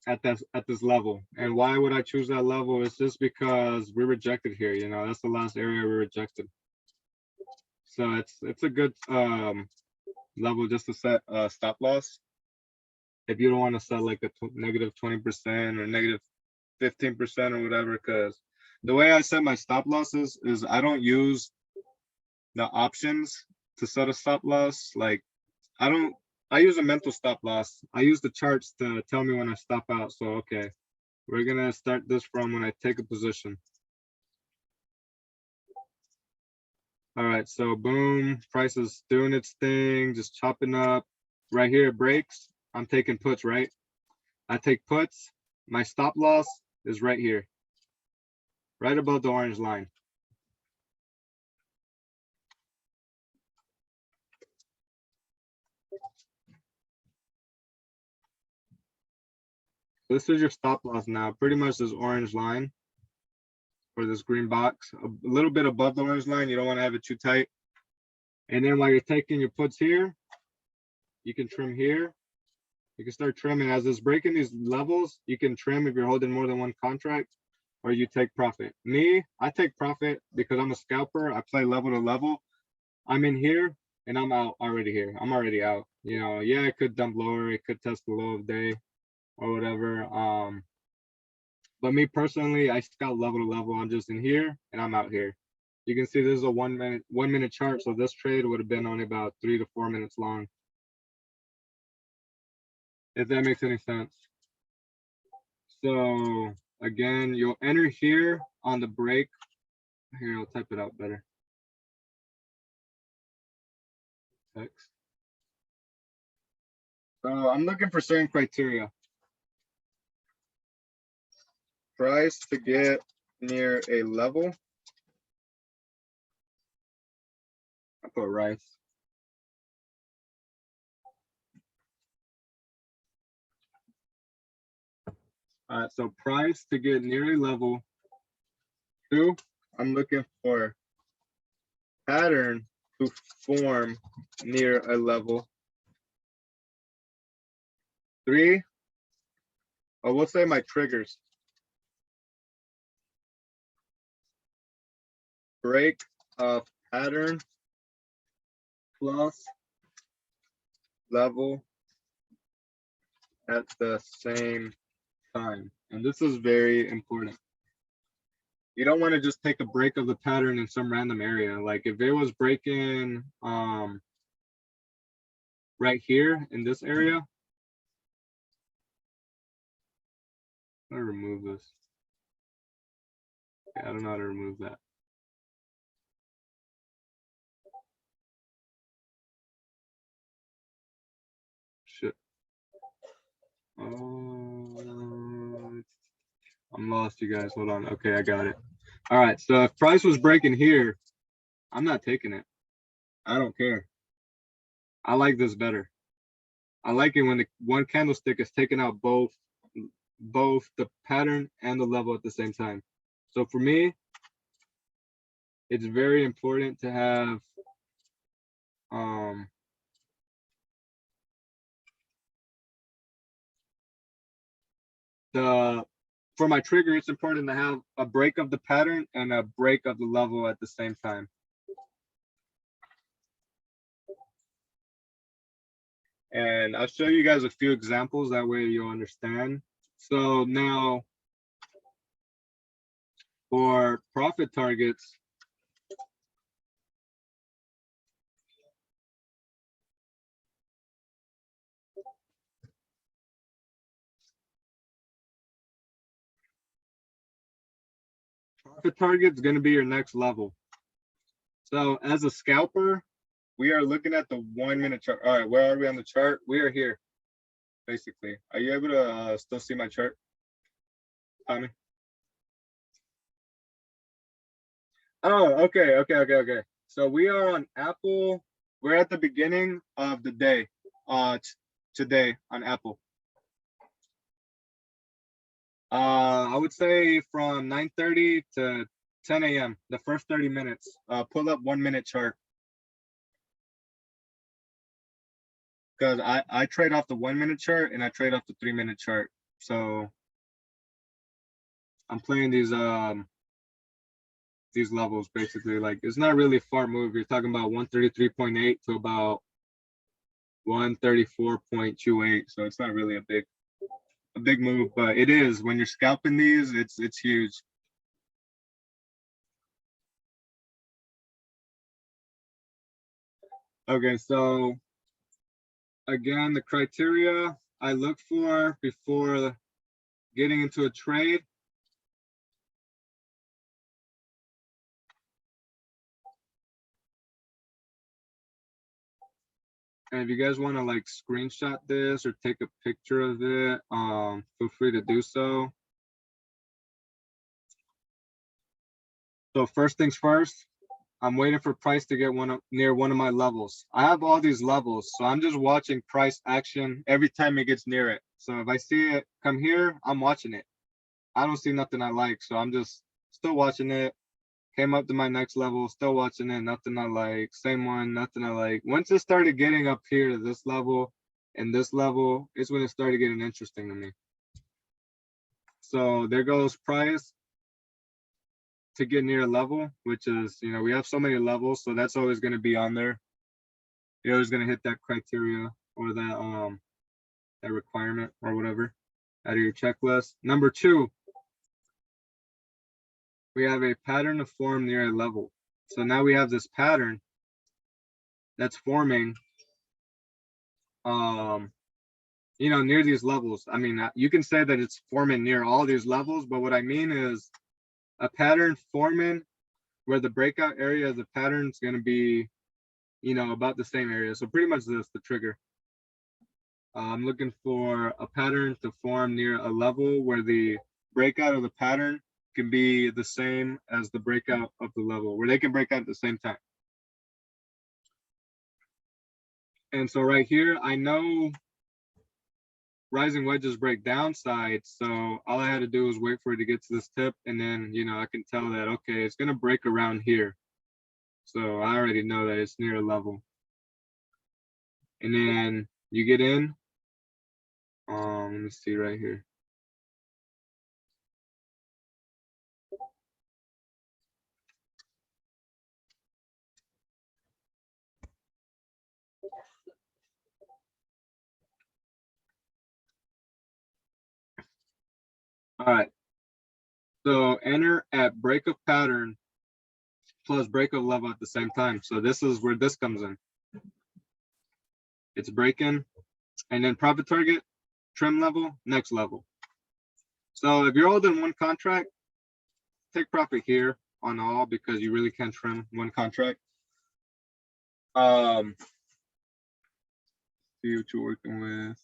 at this level. And why would I choose that level? It's just because we rejected here, you know, that's the last area we rejected. So it's a good level just to set a stop loss. If you don't want to set like a negative 20% or negative 15% or whatever, because the way I set my stop losses is I don't use the options to set a stop loss. Like I use a mental stop loss. I use the charts to tell me when I stop out. So, okay, we're gonna start this from when I take a position. All right, so boom, price is doing its thing, just chopping up. Right here, it breaks. I'm taking puts, right? I take puts. My stop loss is right here, right above the orange line. This is your stop loss now, pretty much this orange line or this green box, a little bit above the orange line. You don't want to have it too tight. And then while you're taking your puts here, you can trim here. You can start trimming as it's breaking these levels. You can trim if you're holding more than one contract, or you take profit. Me, I take profit because I'm a scalper. I play level to level. I'm in here and I'm out already here. I'm already out. You know, yeah, it could dump lower. It could test the low of day or whatever. But me personally, I scout level to level. I'm just in here and I'm out here. You can see this is a 1 minute chart. So this trade would have been only about 3 to 4 minutes long. If that makes any sense. So again, you'll enter here on the break. Here, I'll type it out better. Text. So I'm looking for certain criteria. Price to get near a level. I put rice. All right, so price to get near a level. 2, I'm looking for pattern to form near a level. 3, or we'll say my triggers. Break of pattern plus level at the same time. And this is very important. You don't want to just take a break of the pattern in some random area. Like if it was breaking right here in this area, I'm gonna remove this. Okay, I don't know how to remove that. Shit. I'm lost, you guys. Hold on. Okay, I got it. All right. So if price was breaking here, I'm not taking it. I don't care. I like this better. I like it when the one candlestick is taking out both the pattern and the level at the same time. So for me, it's very important to have For my trigger, it's important to have a break of the pattern and a break of the level at the same time. And I'll show you guys a few examples, that way you'll understand. So now for profit targets, profit target is going to be your next level. So as a scalper, we are looking at the 1 minute chart. All right, where are we on the chart? We are here, basically. Are you able to still see my chart, Tommy? Oh, okay. So we are on Apple. We're at the beginning of the day, today on Apple. I would say from 9:30 to 10 a.m. the first 30 minutes. Pull up 1 minute chart. Because I trade off the 1 minute chart and I trade off the 3 minute chart. So I'm playing these levels basically. Like, it's not really a far move. You're talking about 133.8 to about 134.28. So it's not really a big move, but it is when you're scalping these, it's huge. Okay, so again, the criteria I look for before getting into a trade. And if you guys want to like screenshot this or take a picture of it, feel free to do so. So first things first, I'm waiting for price to get near one of my levels. I have all these levels, so I'm just watching price action every time it gets near it. So if I see it come here, I'm watching it. I don't see nothing I like, so I'm just still watching it. Came up to my next level, still watching it, nothing I like. Same one, nothing I like. Once it started getting up here to this level and this level, it's when it started getting interesting to me. So there goes price to get near a level, which is, you know, we have so many levels, so that's always going to be on there. You're always going to hit that criteria or that requirement or whatever out of your checklist. Number 2, we have a pattern to form near a level. So now we have this pattern that's forming, you know, near these levels. I mean, you can say that it's forming near all these levels, but what I mean is a pattern forming where the breakout area of the pattern is going to be, you know, about the same area. So pretty much this, the trigger. I'm looking for a pattern to form near a level where the breakout of the pattern can be the same as the breakout of the level, where they can break out at the same time. And so right here, I know rising wedges break downside, so all I had to do was wait for it to get to this tip, and then, you know, I can tell that, okay, it's going to break around here. So I already know that it's near a level. And then you get in, let me see right here. All right, so enter at break of pattern plus break of level at the same time. So this is where this comes in. It's breaking, and then profit target, trim level, next level. So if you're all in one contract, take profit here on all because you really can't trim one contract. See what you're working with.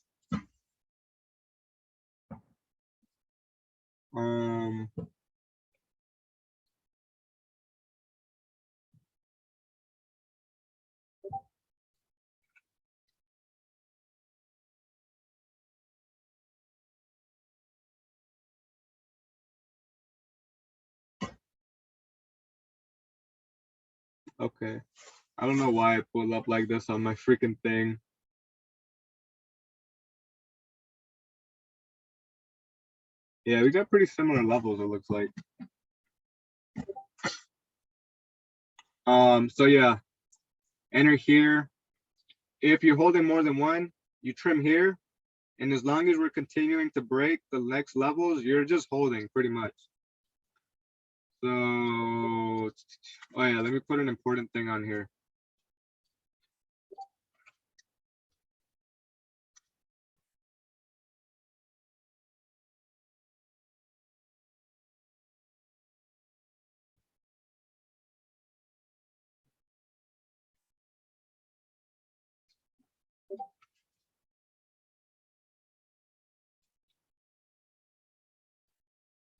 Okay. I don't know why it pulled up like this on my freaking thing. Yeah, we got pretty similar levels, it looks like. So yeah, enter here. If you're holding more than one, you trim here. And as long as we're continuing to break the next levels, you're just holding pretty much. So, oh yeah, let me put an important thing on here.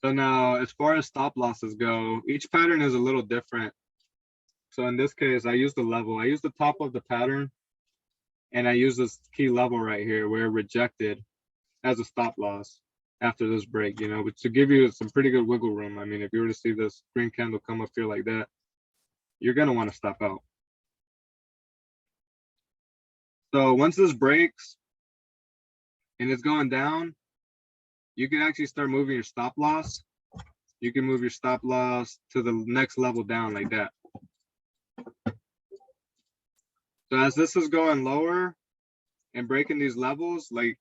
So now, as far as stop losses go, each pattern is a little different. So in this case, I use the level. I use the top of the pattern, and I use this key level right here where rejected as a stop loss after this break, you know, but to give you some pretty good wiggle room. I mean, if you were to see this green candle come up here like that, you're gonna want to stop out. So once this breaks and it's going down, you can actually start moving your stop loss. You can move your stop loss to the next level down like that. So as this is going lower and breaking these levels, like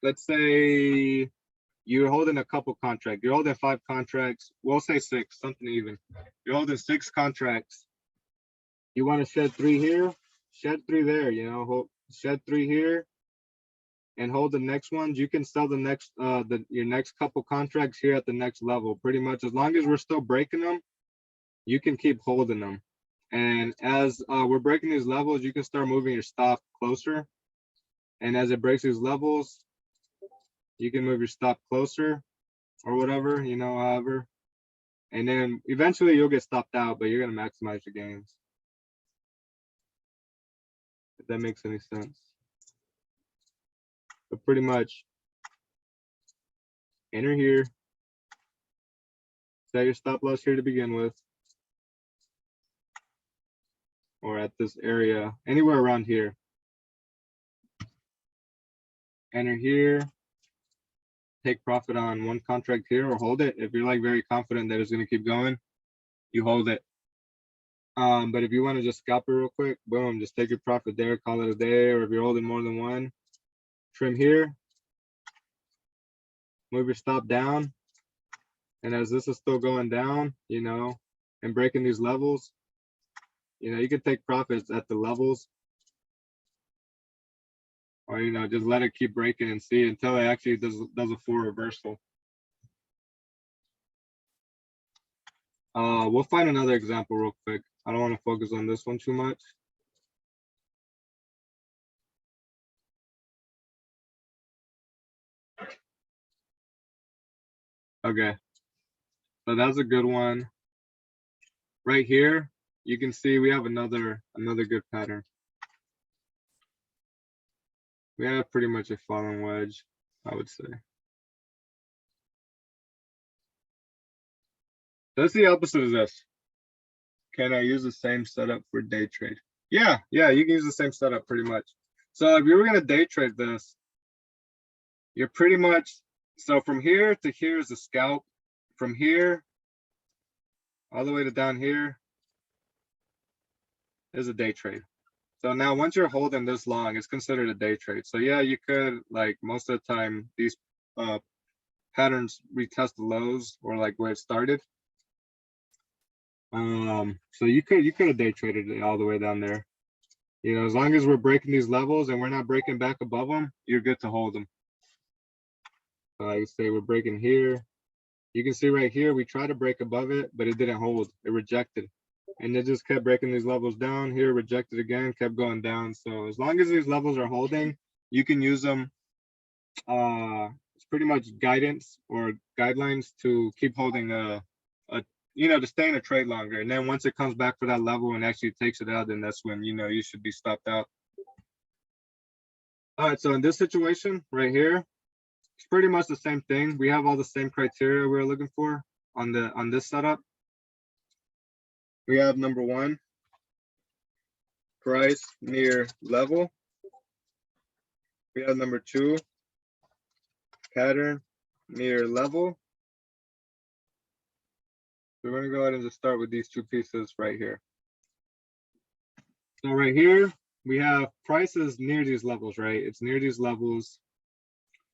let's say you're holding a couple contracts, you're holding 5 contracts, we'll say 6, something even. You're holding 6 contracts. You want to shed 3 here, shed 3 there, you know, shed 3 here and hold the next ones. You can sell the next your next couple contracts here at the next level. Pretty much as long as we're still breaking them, you can keep holding them. And as we're breaking these levels, you can start moving your stop closer. And as it breaks these levels, you can move your stop closer or whatever, you know, however. And then eventually you'll get stopped out, but you're gonna maximize your gains. If that makes any sense. But pretty much enter here, set your stop loss here to begin with, or at this area, anywhere around here. Enter here, take profit on one contract here or hold it. If you're like very confident that it's gonna keep going, you hold it. But if you want to just scalp it real quick, boom, just take your profit there, call it a day. Or if you're holding more than one, trim here, move your stop down. And as this is still going down, you know, and breaking these levels, you know, you can take profits at the levels, or, you know, just let it keep breaking and see until it actually does a full reversal. We'll find another example real quick. I don't want to focus on this one too much. Okay, so that's a good one. Right here, you can see we have another good pattern. We have pretty much a falling wedge, I would say. That's the opposite of this. Can I use the same setup for day trade? Yeah, you can use the same setup pretty much. So if you were gonna day trade this, you're pretty much, so from here to here is a scalp. From here all the way to down here is a day trade. So now once you're holding this long, it's considered a day trade. So yeah, you could, like most of the time, these patterns retest the lows or like where it started. So you could have day traded it all the way down there. You know, as long as we're breaking these levels and we're not breaking back above them, you're good to hold them. So like I say, we're breaking here. You can see right here, we tried to break above it, but it didn't hold. It rejected. And it just kept breaking these levels down. Here, rejected again, kept going down. So as long as these levels are holding, you can use them. It's pretty much guidance or guidelines to keep holding you know, to stay in a trade longer. And then once it comes back for that level and actually takes it out, then that's when, you know, you should be stopped out. All right, so in this situation right here, it's pretty much the same thing. We have all the same criteria we're looking for on this setup. We have number one, price near level. We have number 2, pattern near level. So we're gonna go ahead and just start with these 2 pieces right here. So right here, we have prices near these levels, right? It's near these levels.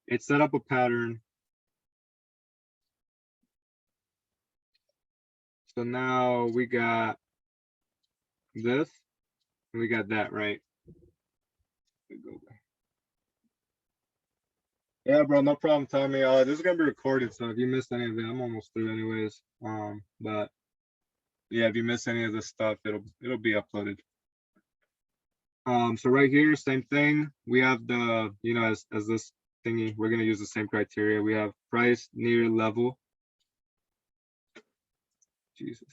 It set up a pattern. So now we got this, and we got that, right? Yeah, bro, no problem, Tommy. This is gonna be recorded, so if you missed any of it, I'm almost through anyways. But yeah, if you miss any of this stuff, it'll be uploaded. So right here, same thing. We have the, you know, as this thingy, we're gonna use the same criteria. We have price near level. Jesus.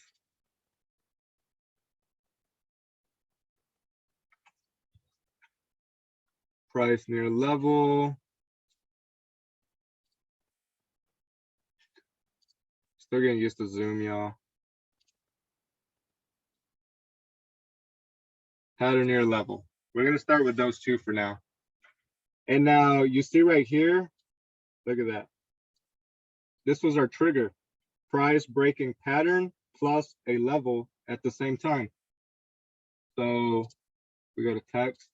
Price near level. Still getting used to Zoom, y'all. Pattern near level. We're gonna start with those 2 for now. And now you see right here, look at that. This was our trigger. Price breaking pattern plus a level at the same time. So we go to text.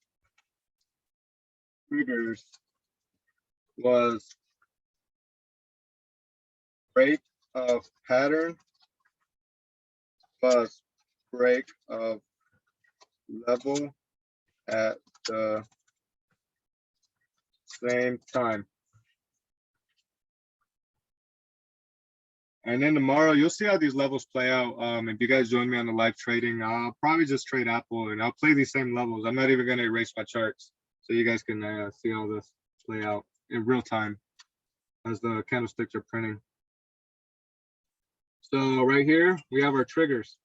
Triggers was break of pattern plus break of level at the same time. And then tomorrow you'll see how these levels play out. If you guys join me on the live trading, I'll probably just trade Apple and I'll play these same levels. I'm not even going to erase my charts, so you guys can see all this play out in real time as the candlesticks are printing. So right here we have our triggers.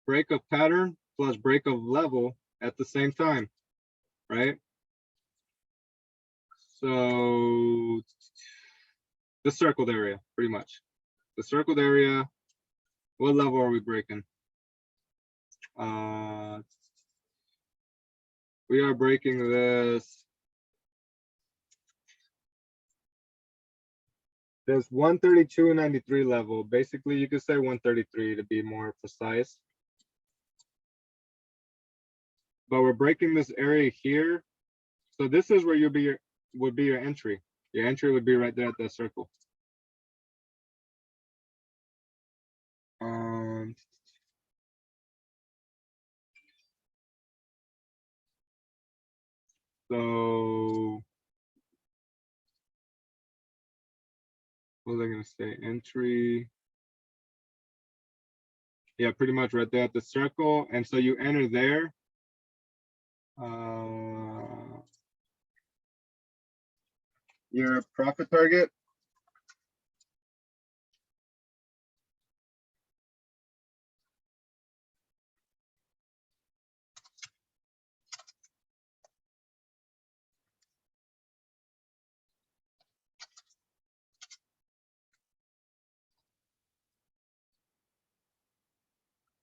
Break of pattern plus break of level at the same time, right? So the circled area, pretty much. The circled area, what level are we breaking? We are breaking this 132.93 level. Basically, you could say 133 to be more precise. But we're breaking this area here. So this is where would be your entry. Your entry would be right there at that circle. So what was I gonna say? Entry. Yeah, pretty much right there at the circle. And so you enter there. Your profit target.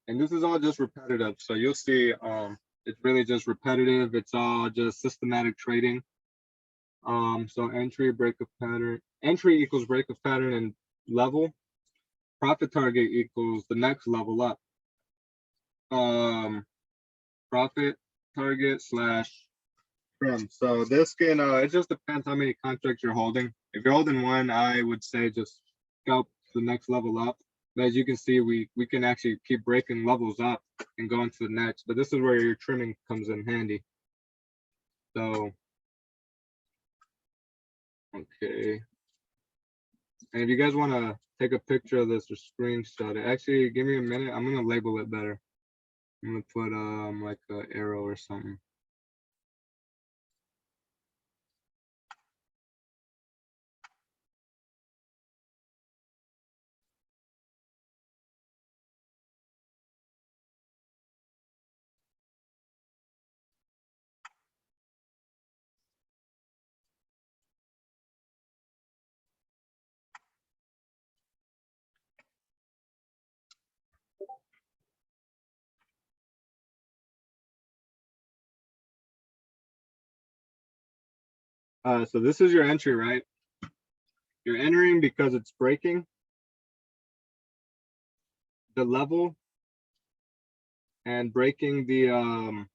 And this is all just repetitive. So you'll see it's really just repetitive. It's all just systematic trading. So entry, break of pattern, entry equals break of pattern and level. Profit target equals the next level up. Profit target slash trim. So this can it just depends how many contracts you're holding. If you're holding one, I would say just scalp the next level up. But as you can see, we can actually keep breaking levels up and go into the next. But this is where your trimming comes in handy. So okay. And if you guys want to take a picture of this or screenshot it, actually give me a minute. I'm gonna label it better. I'm gonna put like an arrow or something. So this is your entry, right? You're entering because it's breaking the level and breaking the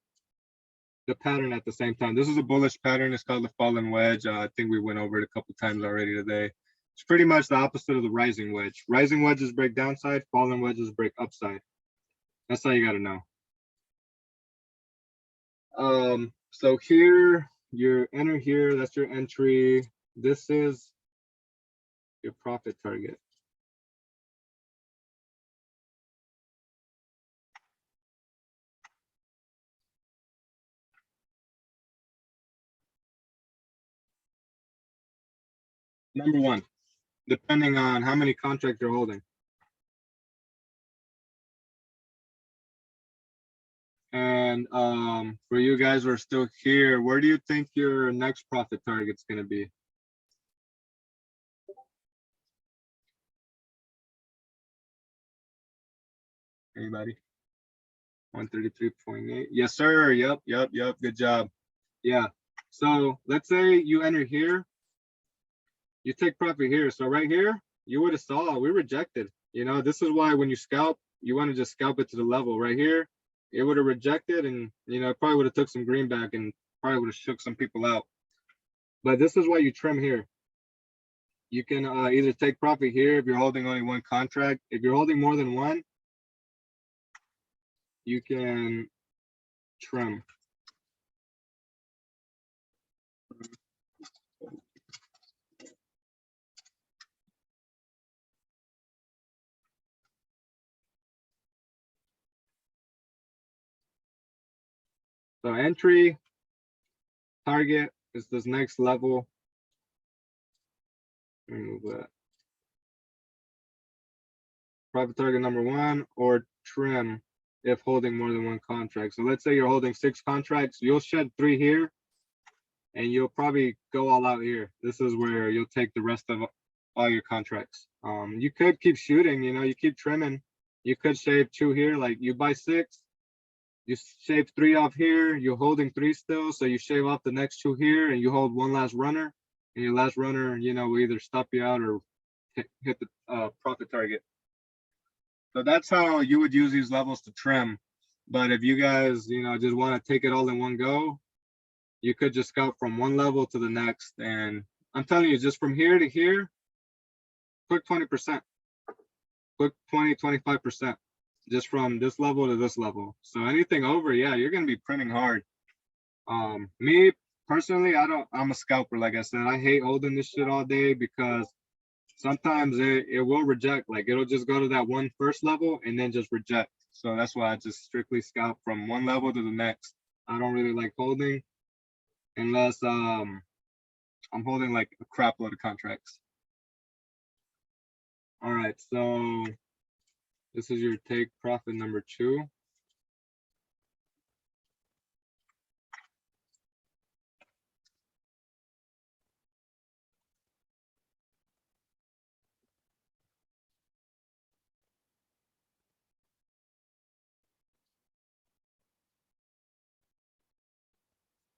pattern at the same time. This is a bullish pattern. It's called the fallen wedge. I think we went over it a couple times already today. It's pretty much the opposite of the rising wedge. Rising wedges break downside, fallen wedges break upside. That's all you got to know. So here, you enter here, that's your entry. This is your profit target. Number one, depending on how many contracts you're holding. And for you guys who are still here, where do you think your next profit target's going to be? Anybody? 133.8. Yes, sir. Yep. Good job. Yeah. So let's say you enter here, you take profit here. So right here, you would have saw we rejected. You know, this is why when you scalp, you want to just scalp it to the level right here. It would have rejected, and you know, it probably would have took some greenback and probably would have shook some people out. But this is why you trim here. You can either take profit here if you're holding only one contract. If you're holding more than one, you can trim. So entry target is this next level. Remove that. Profit target number one, or trim if holding more than one contract. So let's say you're holding 6 contracts, you'll shed 3 here, and you'll probably go all out here. This is where you'll take the rest of all your contracts. You could keep shooting, you know, you keep trimming. You could shave 2 here, like you buy 6, you shave 3 off here, you're holding 3 still, so you shave off the next 2 here, and you hold one last runner, and your last runner, you know, will either stop you out or hit the profit target. So that's how you would use these levels to trim. But if you guys, you know, just want to take it all in one go, you could just scalp from one level to the next. And I'm telling you, just from here to here, quick 20%, quick 20, 25%, just from this level to this level. So anything over, yeah, you're going to be printing hard. Me personally, I'm a scalper. Like I said, I hate holding this shit all day because sometimes it will reject. Like it'll just go to that one first level and then just reject. So that's why I just strictly scalp from one level to the next. I don't really like holding unless I'm holding like a crap load of contracts. All right, so this is your take profit number 2.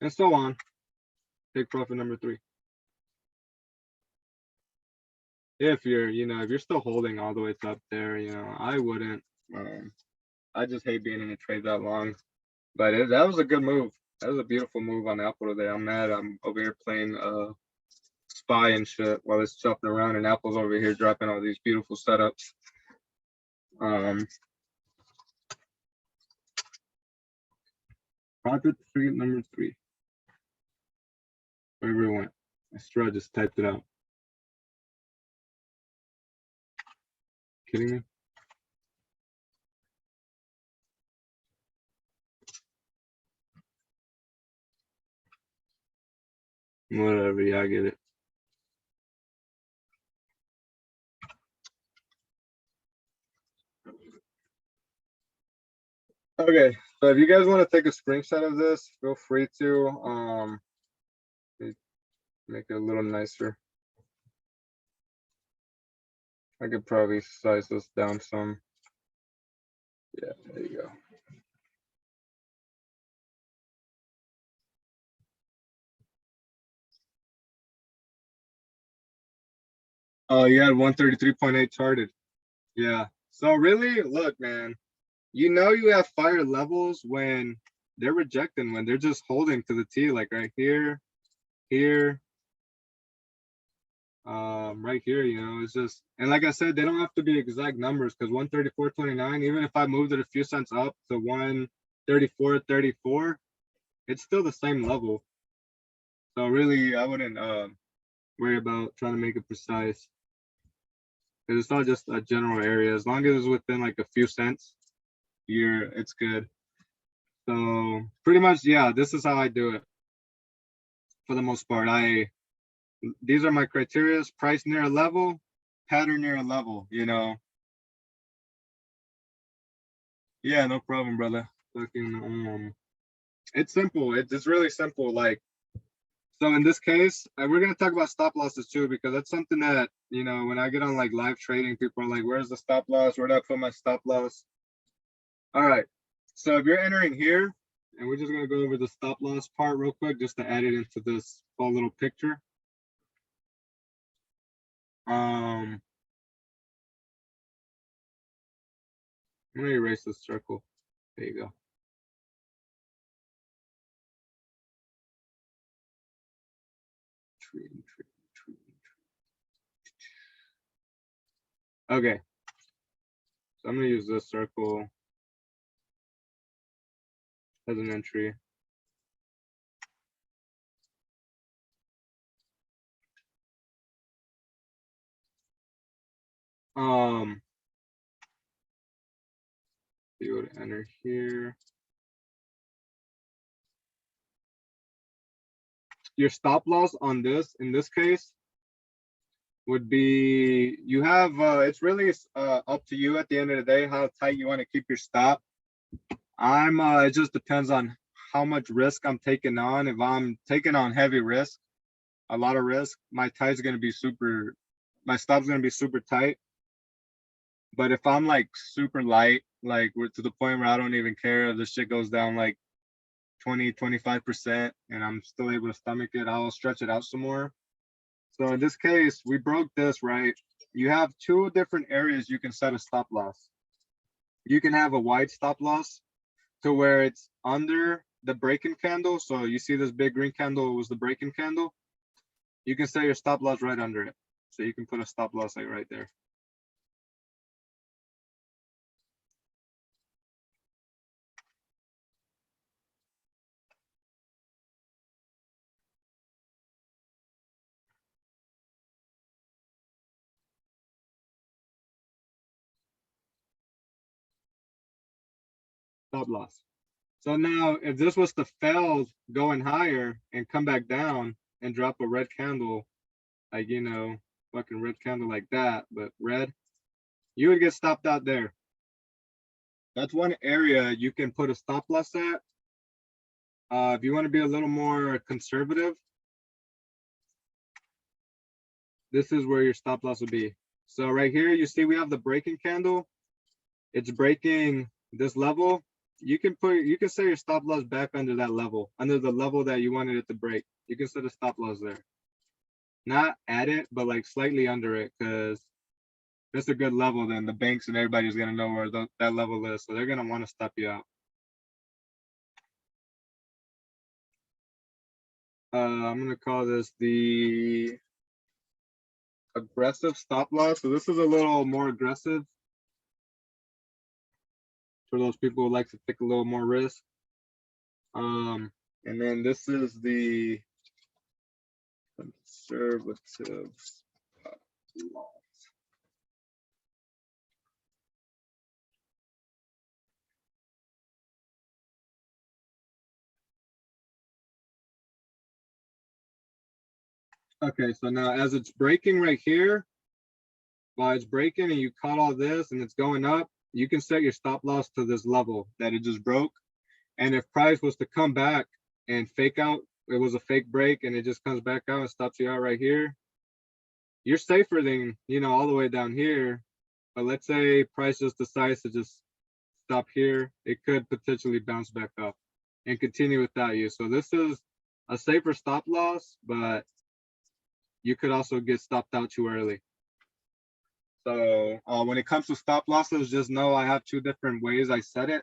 And so on. Take profit number 3. If you're, you know, if you're still holding all the way up there, you know, I wouldn't. I just hate being in a trade that long. But that was a good move. That was a beautiful move on Apple today. I'm mad. I'm over here playing spy and shit while it's jumping around, and Apple's over here dropping all these beautiful setups. Profit target number 3. Wherever it went. I swear I just typed it out. Kidding me? Whatever, yeah, I get it. Okay, so if you guys want to take a screenshot of this, feel free to make it a little nicer. I could probably size this down some. Yeah, there you go. Oh, you had 133.8 charted. Yeah. So really, look, man, you know you have fire levels when they're rejecting, when they're just holding to the T, like right here, here, right here, you know, it's just, and like I said, they don't have to be exact numbers, because 134.29, even if I moved it a few cents up to 134.34, it's still the same level. So really, I wouldn't worry about trying to make it precise, because it's not just a general area. As long as it's within like a few cents, it's good. So pretty much, yeah, this is how I do it for the most part. These are my criteria: price near a level, pattern near a level, you know. Yeah, no problem, brother. Fucking it's simple. It's really simple. Like, so in this case, we're gonna talk about stop losses too, because that's something that, you know, when I get on like live trading, people are like, where's the stop loss? Where do I put my stop loss? All right. So if you're entering here, and we're just gonna go over the stop loss part real quick, just to add it into this whole little picture. I'm gonna erase this circle. There you go. Okay. So I'm gonna use this circle as an entry. You would enter here. Your stop loss on this, in this case, would be, you have, it's really up to you at the end of the day how tight you want to keep your stop. It just depends on how much risk I'm taking on. If I'm taking on heavy risk, a lot of risk, my stop's gonna be super tight. But if I'm like super light, like we're to the point where I don't even care if the shit goes down like 20-25%, and I'm still able to stomach it, I'll stretch it out some more. So in this case, we broke this, right? You have two different areas you can set a stop loss. You can have a wide stop loss to where it's under the breaking candle. So you see this big green candle was the breaking candle. You can set your stop loss right under it. So you can put a stop loss like right there. Stop loss. So now if this was to fail going higher and come back down and drop a red candle, like, you know, fucking red candle like that, but red, you would get stopped out there. That's one area you can put a stop loss at. If you want to be a little more conservative, this is where your stop loss would be. So right here, you see we have the breaking candle. It's breaking this level. You can set your stop loss back under that level, under the level that you wanted it to break. You can set a stop loss there. Not at it, but like slightly under it, because if it's a good level, then the banks and everybody's gonna know where that level is. So they're gonna want to stop you out. I'm gonna call this the aggressive stop loss. So this is a little more aggressive for those people who like to take a little more risk. And then this is the conservative stop loss. Okay, so now as it's breaking right here, while it's breaking and you caught all this and it's going up, you can set your stop loss to this level that it just broke. And if price was to come back and fake out, it was a fake break and it just comes back out and stops you out right here, you're safer than, you know, all the way down here. But let's say price just decides to just stop here, it could potentially bounce back up and continue without you. So this is a safer stop loss, but you could also get stopped out too early. So when it comes to stop losses, just know I have two different ways I set it.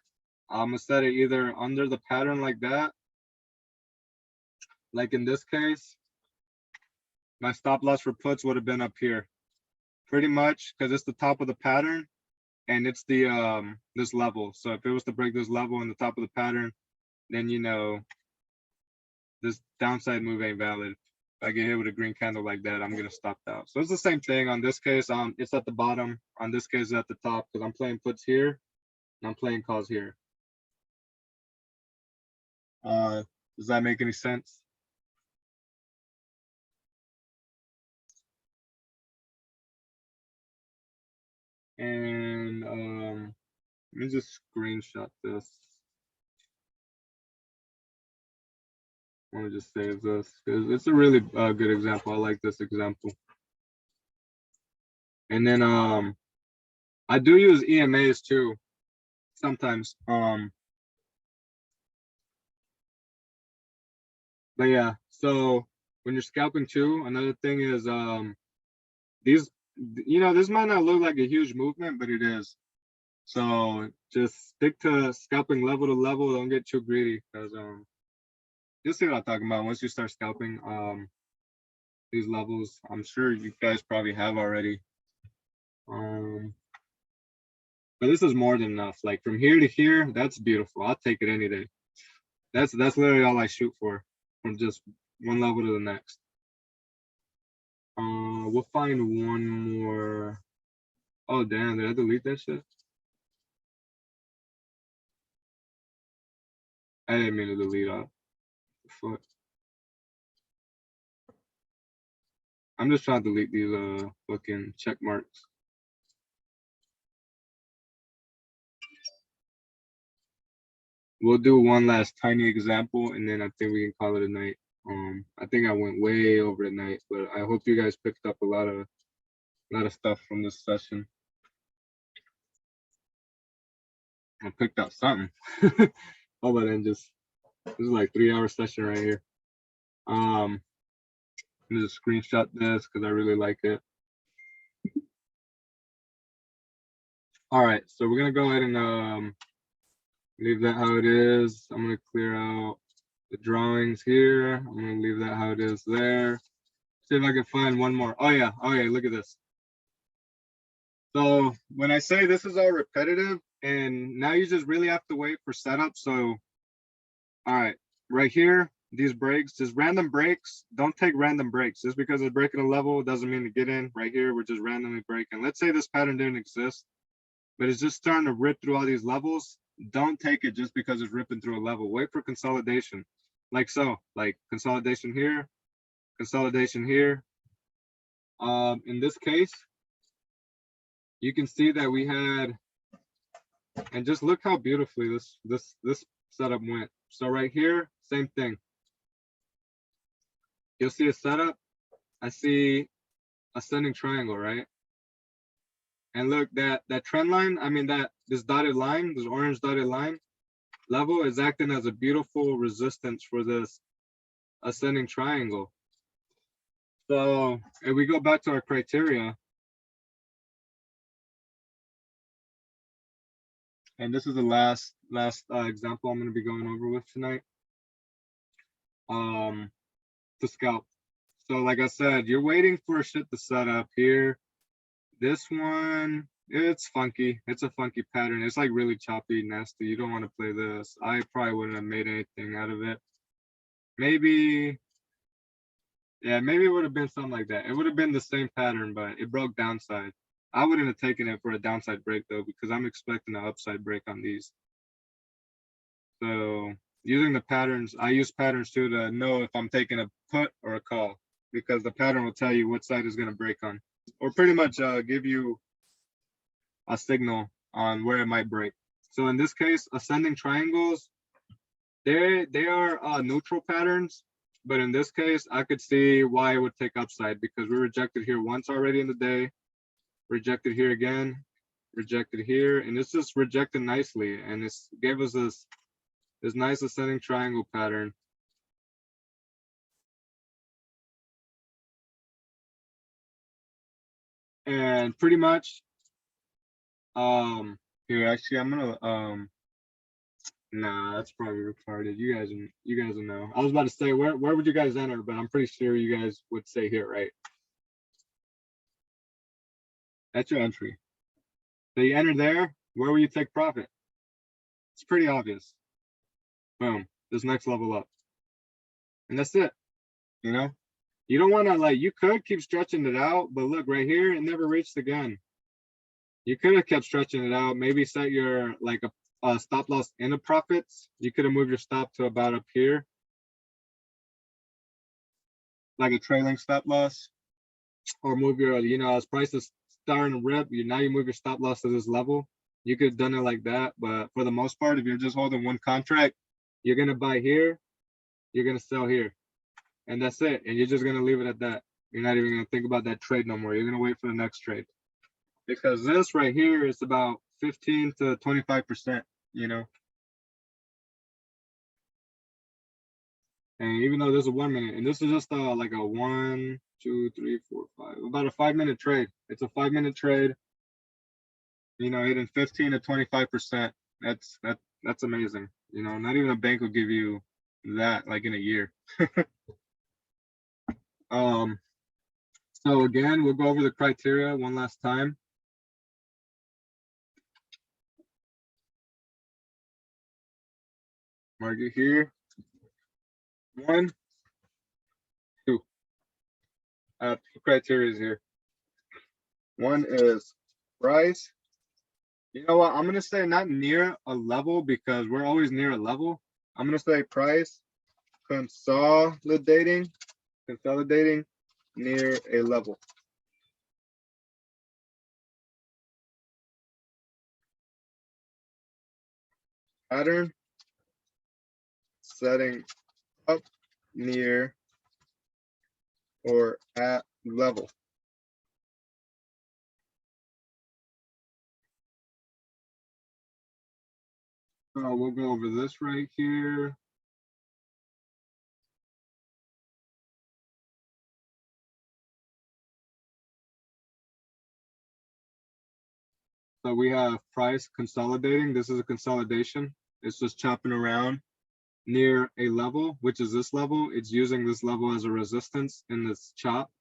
I'm gonna set it either under the pattern like that. Like in this case, my stop loss for puts would have been up here. Pretty much because it's the top of the pattern and it's the this level. So if it was to break this level in the top of the pattern, then you know this downside move ain't valid. If I get hit with a green candle like that, I'm gonna stop out. So it's the same thing on this case. It's at the bottom. On this case, it's at the top because I'm playing puts here and I'm playing calls here. Does that make any sense? And let me just screenshot this. I want to just save this because it's a really good example. I like this example. And then I do use EMAs too sometimes. But yeah, so when you're scalping too, another thing is these, you know, this might not look like a huge movement, but it is. So just stick to scalping level to level. Don't get too greedy because you'll see what I'm talking about once you start scalping these levels. I'm sure you guys probably have already. But this is more than enough. Like from here to here, that's beautiful. I'll take it any day. That's literally all I shoot for, from just one level to the next. We'll find one more. Oh damn, did I delete that shit? I didn't mean to delete all. Fuck. I'm just trying to delete these fucking check marks. We'll do one last tiny example and then I think we can call it a night. I think I went way over the night, but I hope you guys picked up a lot of stuff from this session. I picked up something. Oh, but then this is like 3-hour session right here. Let me just screenshot this because I really like it. All right, so we're gonna go ahead and leave that how it is. I'm gonna clear out the drawings here. I'm gonna leave that how it is there. See if I can find one more. Oh yeah, look at this. So when I say this is all repetitive and now you just really have to wait for setup. So, all right, right here, these breaks, just random breaks, don't take random breaks. Just because it's breaking a level doesn't mean to get in. Right here, we're just randomly breaking. Let's say this pattern didn't exist, but it's just starting to rip through all these levels. Don't take it just because it's ripping through a level. Wait for consolidation. Like so, like consolidation here, consolidation here. In this case, you can see that we had, and just look how beautifully this setup went. So right here, same thing. You'll see a setup. I see ascending triangle, right? And look, that trend line, I mean this dotted line, this orange dotted line level is acting as a beautiful resistance for this ascending triangle. So if we go back to our criteria, and this is the last example I'm going to be going over with tonight, to scalp. So like I said, you're waiting for shit to set up here. This one, it's funky. It's a funky pattern. It's like really choppy, nasty. You don't want to play this. I probably wouldn't have made anything out of it. Maybe, yeah, maybe it would have been something like that. It would have been the same pattern, but it broke downside. I wouldn't have taken it for a downside break though, because I'm expecting an upside break on these. So using the patterns, I use patterns too to know if I'm taking a put or a call, because the pattern will tell you what side is going to break on, or pretty much give you a signal on where it might break. So in this case, ascending triangles, they are neutral patterns, but in this case, I could see why it would take upside, because we rejected here once already in the day, rejected here again, rejected here, and it's just rejected nicely, and it's gave us this nice ascending triangle pattern. And pretty much, here, actually, I'm gonna, nah, that's probably retarded. You guys will know. I was about to say, where would you guys enter? But I'm pretty sure you guys would say here, right? That's your entry. So you enter there, where will you take profit? It's pretty obvious. Boom, this next level up. And that's it, you know? You don't wanna like, you could keep stretching it out, but look right here, it never reached again. You could have kept stretching it out, maybe set your like a stop loss in the profits. You could have moved your stop to about up here. Like a trailing stop loss. Or move your, you know, as price is starting to rip, now you move your stop loss to this level. You could have done it like that, but for the most part, if you're just holding one contract, you're gonna buy here, you're gonna sell here. And that's it. And you're just gonna leave it at that. You're not even gonna think about that trade no more. You're gonna wait for the next trade. Because this right here is about 15 to 25%, you know. And even though this is 1 minute, and this is just like a 1, 2, 3, 4, 5, about a 5-minute trade. It's a 5-minute trade. You know, hitting 15 to 25%. That's amazing. You know, not even a bank will give you that like in a year. So again, we'll go over the criteria one last time. Mark it here. 1, 2. Two criteria here. One is price. You know what? I'm gonna say not near a level because we're always near a level. I'm gonna say price consolidating near a level. Pattern setting up near or at level. So we'll go over this right here. So we have price consolidating. This is a consolidation. It's just chopping around near a level, which is this level. It's using this level as a resistance in this chop.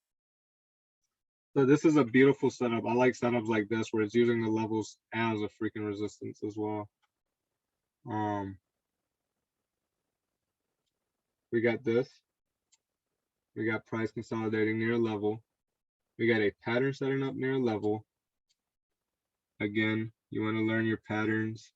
So this is a beautiful setup. I like setups like this where it's using the levels as a freaking resistance as well. We got this. We got price consolidating near a level. We got a pattern setting up near a level. Again, you want to learn your patterns.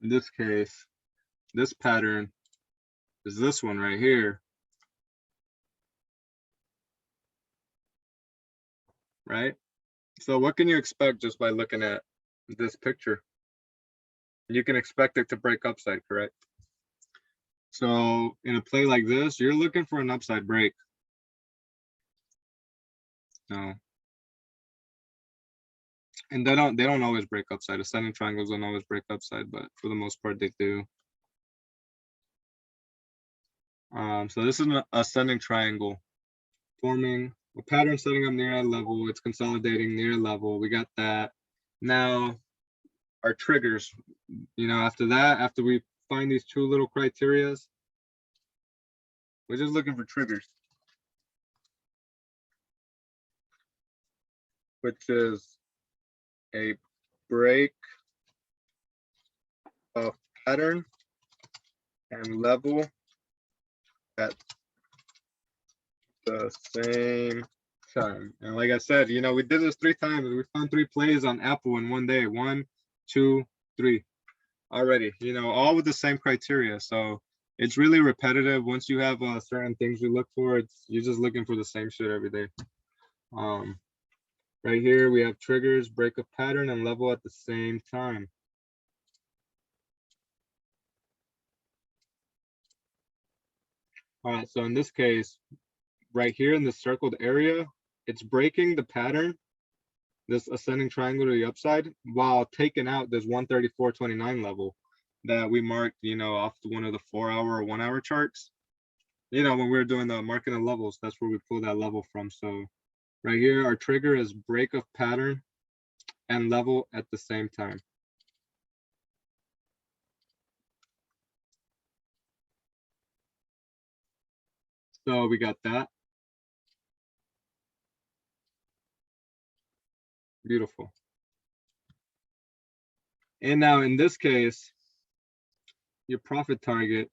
In this case, this pattern is this one right here. Right? So what can you expect just by looking at this picture? You can expect it to break upside, correct? So in a play like this, you're looking for an upside break. No. And they don't always break upside. Ascending triangles don't always break upside, but for the most part they do. So this is an ascending triangle forming a pattern setting up near a level. It's consolidating near a level. We got that. Now our triggers, you know, after that, after we find these two little criterias, we're just looking for triggers, which is a break of pattern and level at the same time. And like I said, you know, we did this 3 times. We found 3 plays on Apple in one day. 1, 2, 3 already, you know, all with the same criteria. So it's really repetitive. Once you have certain things you look for, you're just looking for the same shit every day. Right here, we have triggers, break a pattern, and level at the same time. All right, so in this case, right here in the circled area, it's breaking the pattern this ascending triangle to the upside while taking out this 134.29 level that we marked, you know, off one of the 4-hour or 1-hour charts. You know, when we were doing the marking of levels, that's where we pull that level from. So right here, our trigger is break of pattern and level at the same time. So we got that. Beautiful. And now in this case, your profit target,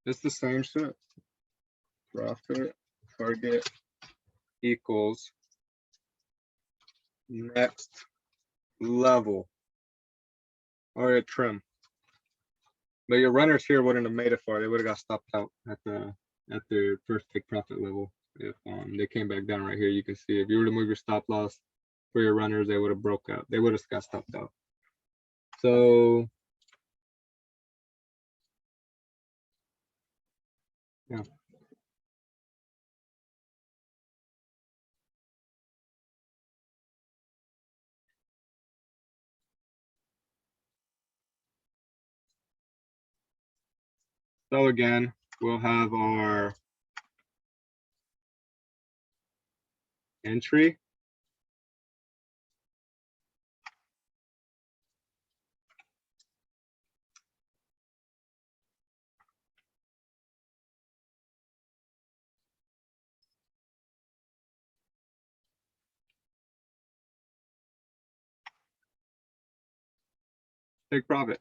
it's the same shit. Profit target equals next level or a trim. But your runners here wouldn't have made it far. They would have got stopped out at the first take profit level. If they came back down right here, you can see if you were to move your stop loss for your runners, they would have broke out. They would have got stopped out. So yeah. So again, we'll have our entry. Take profit.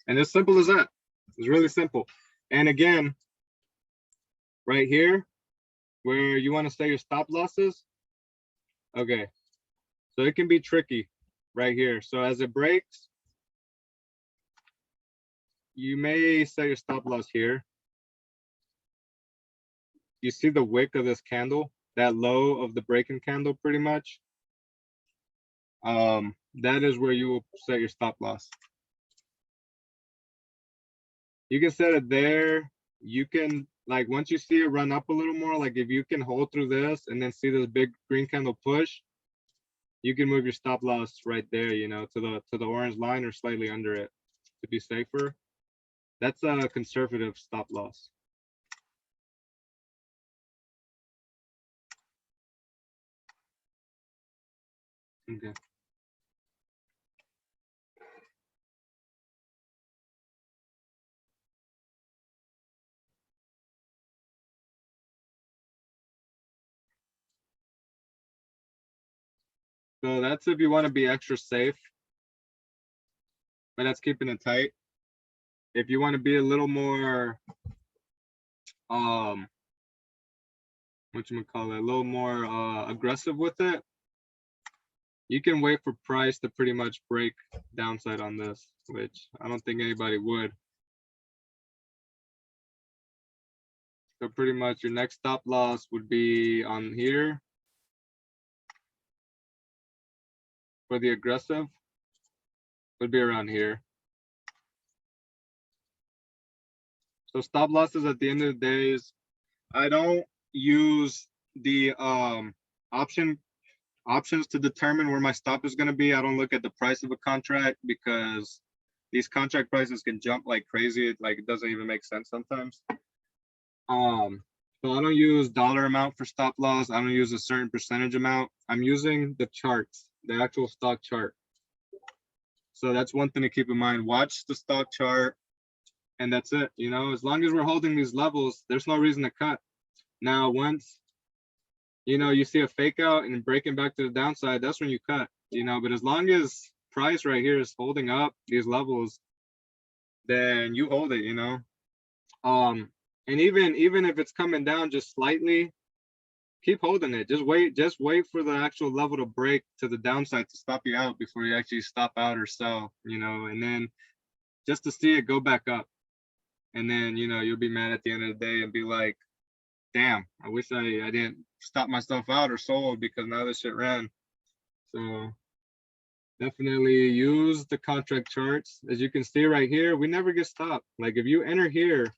And it's simple as that. It's really simple. And again, right here, where you want to set your stop losses. Okay. So it can be tricky right here. So as it breaks, you may set your stop loss here. You see the wick of this candle, that low of the breaking candle pretty much. That is where you will set your stop loss. You can set it there. You can, like, once you see it run up a little more, like if you can hold through this and then see this big green candle push, you can move your stop loss right there, you know, to the orange line or slightly under it to be safer. That's a conservative stop loss. Okay. So that's if you want to be extra safe, but that's keeping it tight. If you want to be a little more, whatchamacallit, a little more aggressive with it, you can wait for price to pretty much break downside on this, which I don't think anybody would. So pretty much your next stop loss would be on here. For the aggressive, would be around here. So stop losses at the end of the day is, I don't use the options to determine where my stop is going to be. I don't look at the price of a contract because these contract prices can jump like crazy. It doesn't even make sense sometimes. So I don't use dollar amount for stop loss. I don't use a certain percentage amount. I'm using the charts, the actual stock chart. So that's one thing to keep in mind. Watch the stock chart, and that's it. You know, as long as we're holding these levels, there's no reason to cut. Now, once, you know, you see a fake out and breaking back to the downside, that's when you cut, you know, but as long as price right here is holding up these levels, then you hold it, you know. And even if it's coming down just slightly, keep holding it. Just wait for the actual level to break to the downside to stop you out before you actually stop out or sell, you know, and then just to see it go back up. And then, you know, you'll be mad at the end of the day and be like, damn, I wish I didn't stop myself out or sold because now this shit ran. So definitely use the contract charts. As you can see right here, we never get stopped. Like if you enter here,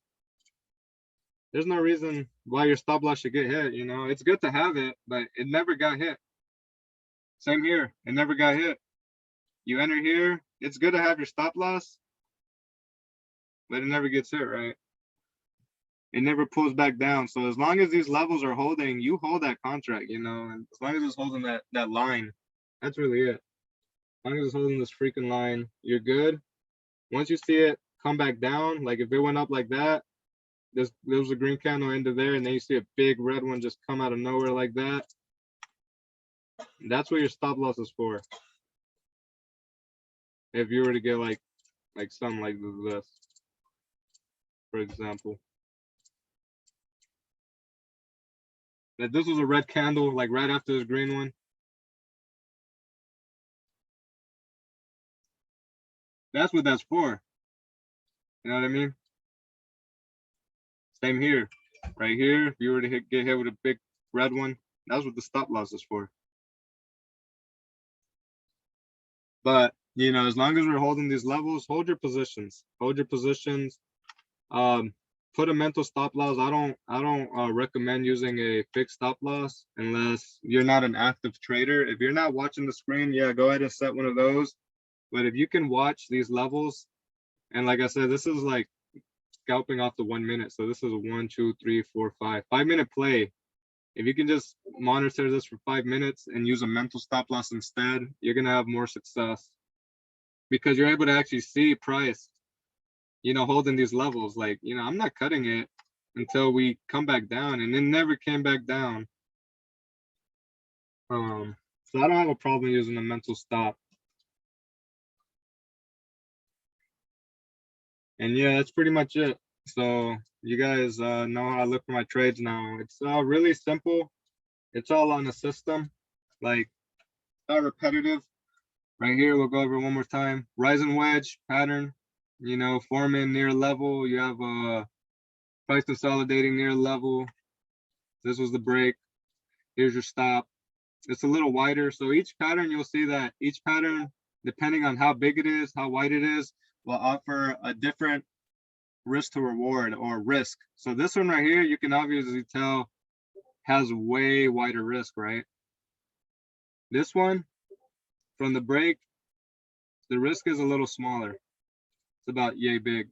there's no reason why your stop loss should get hit. You know, it's good to have it, but it never got hit. Same here, it never got hit. You enter here, it's good to have your stop loss, but it never gets hit, right? It never pulls back down. So as long as these levels are holding, you hold that contract, you know, and as long as it's holding that line, that's really it. As long as it's holding this freaking line, you're good. Once you see it come back down, like if it went up like that, there was a green candle into there, and then you see a big red one just come out of nowhere like that. That's what your stop loss is for. If you were to get like something like this, for example. If this was a red candle, like right after this green one, that's what that's for. You know what I mean? Same here. Right here, if you were to get hit with a big red one, that's what the stop loss is for. But, you know, as long as we're holding these levels, hold your positions. Hold your positions. Put a mental stop loss. I don't recommend using a fixed stop loss unless you're not an active trader. If you're not watching the screen, yeah, go ahead and set one of those. But if you can watch these levels, and like I said, this is like scalping off the 1 minute. So this is a 1, 2, 3, 4, 5 5-minute play. If you can just monitor this for 5 minutes and use a mental stop loss instead, you're gonna have more success because you're able to actually see price, you know, holding these levels. Like, you know, I'm not cutting it until we come back down, and it never came back down. So I don't have a problem using a mental stop. And yeah, that's pretty much it. So you guys know how I look for my trades now. It's really simple. It's all on the system, like not repetitive. Right here, we'll go over one more time. Rise and wedge pattern, you know, forming near level. You have a price consolidating near level. This was the break. Here's your stop. It's a little wider. So each pattern, you'll see that each pattern, depending on how big it is, how wide it is, will offer a different risk to reward or risk. So this one right here, you can obviously tell has way wider risk, right? This one from the break, the risk is a little smaller. It's about yay big.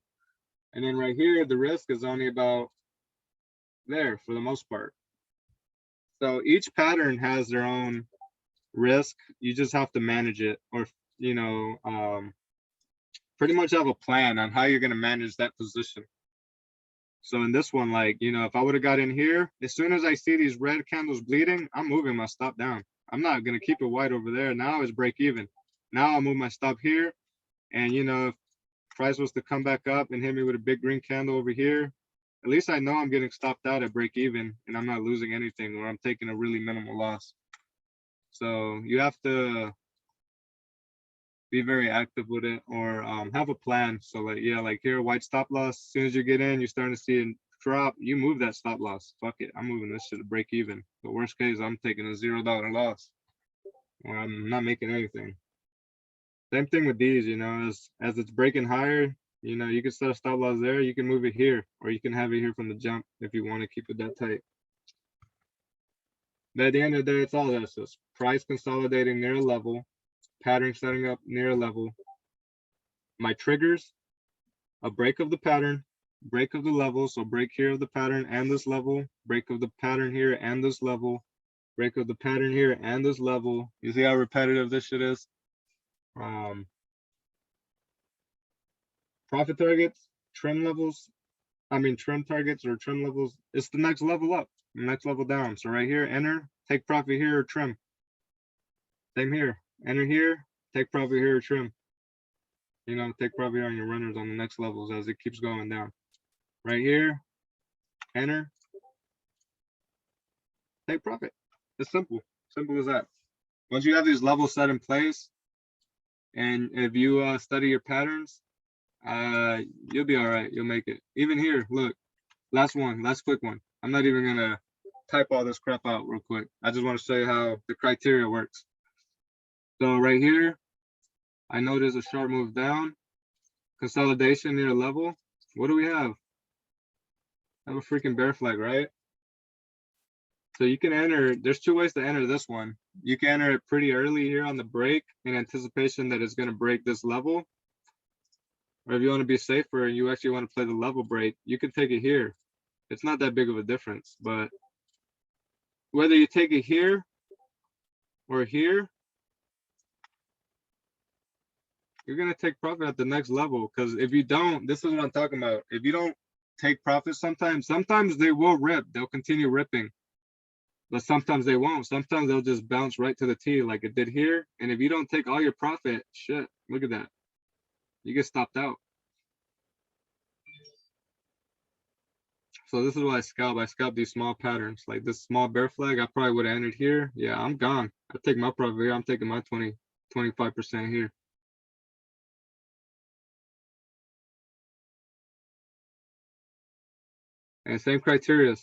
And then right here, the risk is only about there for the most part. So each pattern has their own risk. You just have to manage it, or, you know, pretty much have a plan on how you're going to manage that position. So in this one, like, you know, if I would have got in here, as soon as I see these red candles bleeding, I'm moving my stop down. I'm not going to keep it wide over there. Now it's break even. Now I'll move my stop here. And, you know, if price was to come back up and hit me with a big green candle over here, at least I know I'm getting stopped out at break even and I'm not losing anything, or I'm taking a really minimal loss. So you have to be very active with it, or have a plan. So like, yeah, like here, white stop loss. As soon as you get in, you're starting to see it drop. You move that stop loss. Fuck it, I'm moving this shit to break even. The worst case, I'm taking a $0 loss, or I'm not making anything. Same thing with these, you know, as it's breaking higher, you know, you can set a stop loss there. You can move it here, or you can have it here from the jump if you want to keep it that tight. But at the end of the day, it's all this: is price consolidating near a level, pattern setting up near a level. My triggers: a break of the pattern, break of the level. So break here of the pattern and this level, break of the pattern here and this level, break of the pattern here and this level. You see how repetitive this shit is? Profit targets, trim levels. I mean, trim targets or trim levels. It's the next level up, next level down. So right here, enter, take profit here or trim. Same here, enter here, take profit here or trim. You know, take profit here on your runners on the next levels as it keeps going down. Right here, enter, take profit. It's simple as that. Once you have these levels set in place, and if you study your patterns, you'll be all right. You'll make it. Even here, look, last quick one. I'm not even gonna type all this crap out real quick. I just want to show you how the criteria works. So right here, I notice a sharp move down, consolidation near level. What do we have? I have a freaking bear flag, right? So you can enter, there's two ways to enter this one. You can enter it pretty early here on the break in anticipation that it's gonna break this level. Or if you wanna be safer and you actually wanna play the level break, you can take it here. It's not that big of a difference, but whether you take it here or here, you're gonna take profit at the next level. Because if you don't, this is what I'm talking about. If you don't take profit sometimes they will rip, they'll continue ripping. But sometimes they won't. Sometimes they'll just bounce right to the T like it did here. And if you don't take all your profit, shit, look at that. You get stopped out. So this is why I scalp. I scalp these small patterns. Like this small bear flag, I probably would have entered here. Yeah, I'm gone. I take my profit here. I'm taking my 25% here. And same criteria.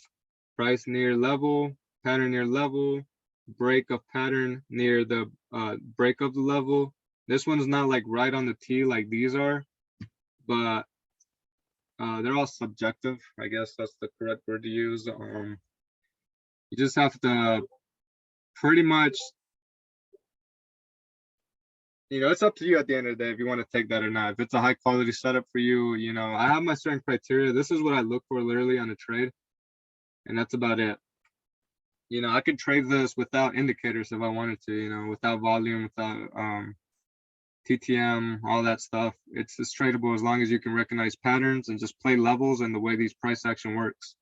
Price near level, pattern near level, break of pattern near the break of the level. This one's not like right on the T like these are, but they're all subjective. I guess that's the correct word to use. You just have to pretty much, you know, it's up to you at the end of the day if you want to take that or not. If it's a high quality setup for you, you know, I have my certain criteria. This is what I look for literally on a trade, and that's about it. You know, I could trade this without indicators if I wanted to, you know, without volume, without TTM, all that stuff. It's just tradable as long as you can recognize patterns and just play levels and the way these price action works.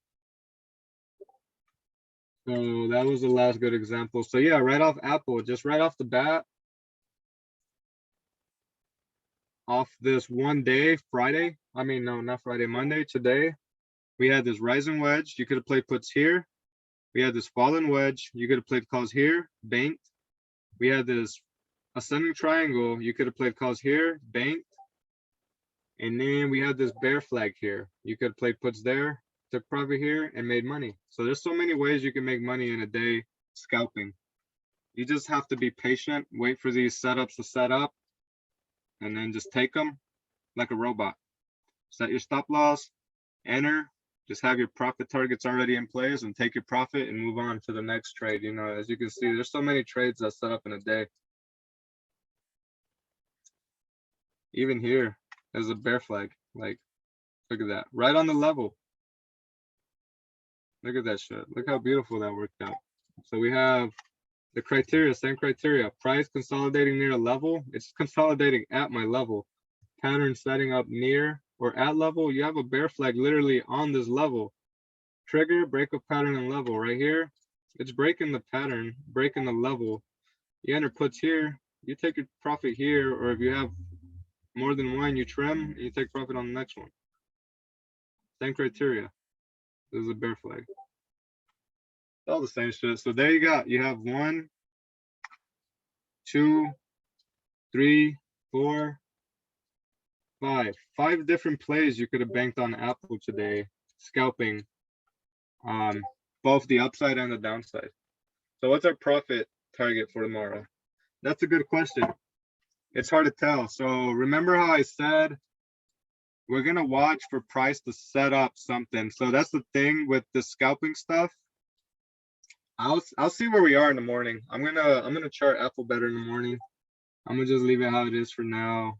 So that was the last good example. So yeah, right off Apple, just right off the bat, off this one day, Friday, I mean, no, not Friday, Monday, today, we had this rising wedge. You could have played puts here. We had this fallen wedge. You could have played calls here, banked. We had this ascending triangle. You could have played calls here, banked. And then we had this bear flag here. You could have played puts there, took profit here, and made money. So there's so many ways you can make money in a day scalping. You just have to be patient, wait for these setups to set up, and then just take them like a robot. Set your stop loss, enter, just have your profit targets already in place and take your profit and move on to the next trade. You know, as you can see, there's so many trades that set up in a day. Even here, there's a bear flag. Like, look at that, right on the level. Look at that shit. Look how beautiful that worked out. So we have the criteria, same criteria. Price consolidating near a level. It's consolidating at my level. Pattern setting up near or at level. You have a bear flag literally on this level. Trigger, break of pattern and level right here. It's breaking the pattern, breaking the level. You enter puts here. You take your profit here, or if you have more than one, you trim and you take profit on the next one. Same criteria. This is a bear flag. All the same shit. So there you go. You have 1, 2, 3, 4, 5. 5 different plays you could have banked on Apple today, scalping both the upside and the downside. So what's our profit target for tomorrow? That's a good question. It's hard to tell. So remember how I said we're gonna watch for price to set up something. So that's the thing with the scalping stuff. I'll see where we are in the morning. I'm gonna chart Apple better in the morning. I'm gonna just leave it how it is for now.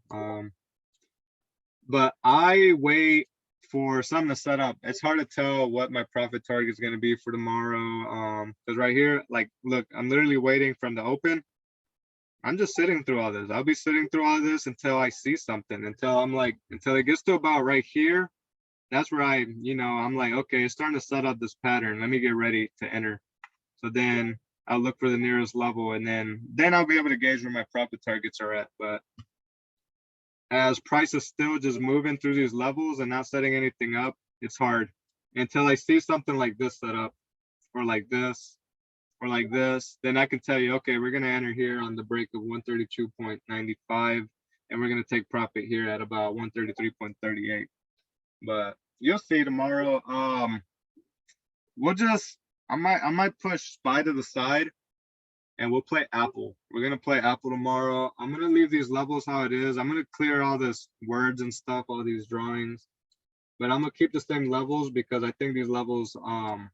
But I wait for something to set up. It's hard to tell what my profit target is gonna be for tomorrow. Because right here, like, look, I'm literally waiting from the open. I'm just sitting through all this. I'll be sitting through all this until I see something, until it gets to about right here. That's where I'm like, okay, it's starting to set up this pattern. Let me get ready to enter. So then I'll look for the nearest level, and then I'll be able to gauge where my profit targets are at. But as price is still just moving through these levels and not setting anything up, it's hard until I see something like this set up, or like this, or like this. Then I can tell you, okay, we're gonna enter here on the break of 132.95, and we're gonna take profit here at about 133.38. But you'll see tomorrow. we'll just, I might push SPY to the side and we'll play Apple. We're gonna play Apple tomorrow. I'm gonna leave these levels how it is. I'm gonna clear all this words and stuff, all these drawings, but I'm gonna keep the same levels because I think these levels are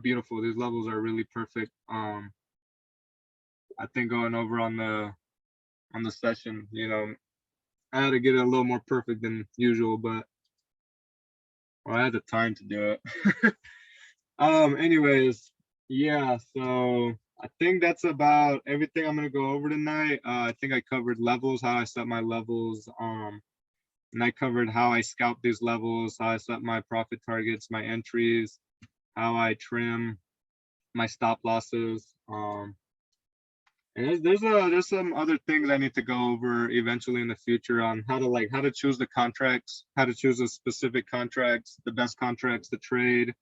beautiful. These levels are really perfect. I think going over on the session, you know, I had to get it a little more perfect than usual, but well, I had the time to do it. Anyways, yeah, so I think that's about everything I'm gonna go over tonight. I think I covered levels, how I set my levels, and I covered how I scalp these levels, how I set my profit targets, my entries, how I trim my stop losses. And there's some other things I need to go over eventually in the future on how to choose the contracts, how to choose the specific contracts, the best contracts to trade,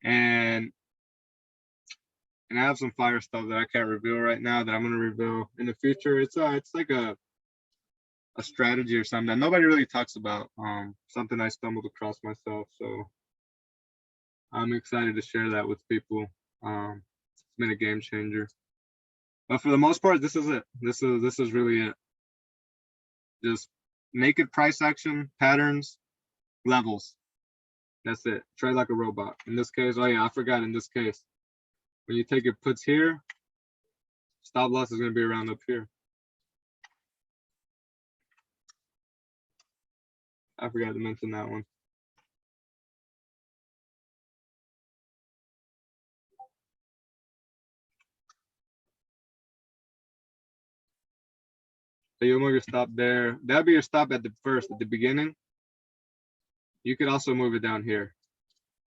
and I have some fire stuff that I can't reveal right now that I'm gonna reveal in the future. It's like a strategy or something that nobody really talks about. Something I stumbled across myself, so I'm excited to share that with people. It's been a game changer. But for the most part, this is it. This is really it. Just naked price action, patterns, levels. That's it. Trade like a robot. In this case, oh yeah, I forgot. In this case, when you take your puts here, stop loss is going to be around up here. I forgot to mention that one. So you'll move your stop there. That'll be your stop at the beginning. You could also move it down here.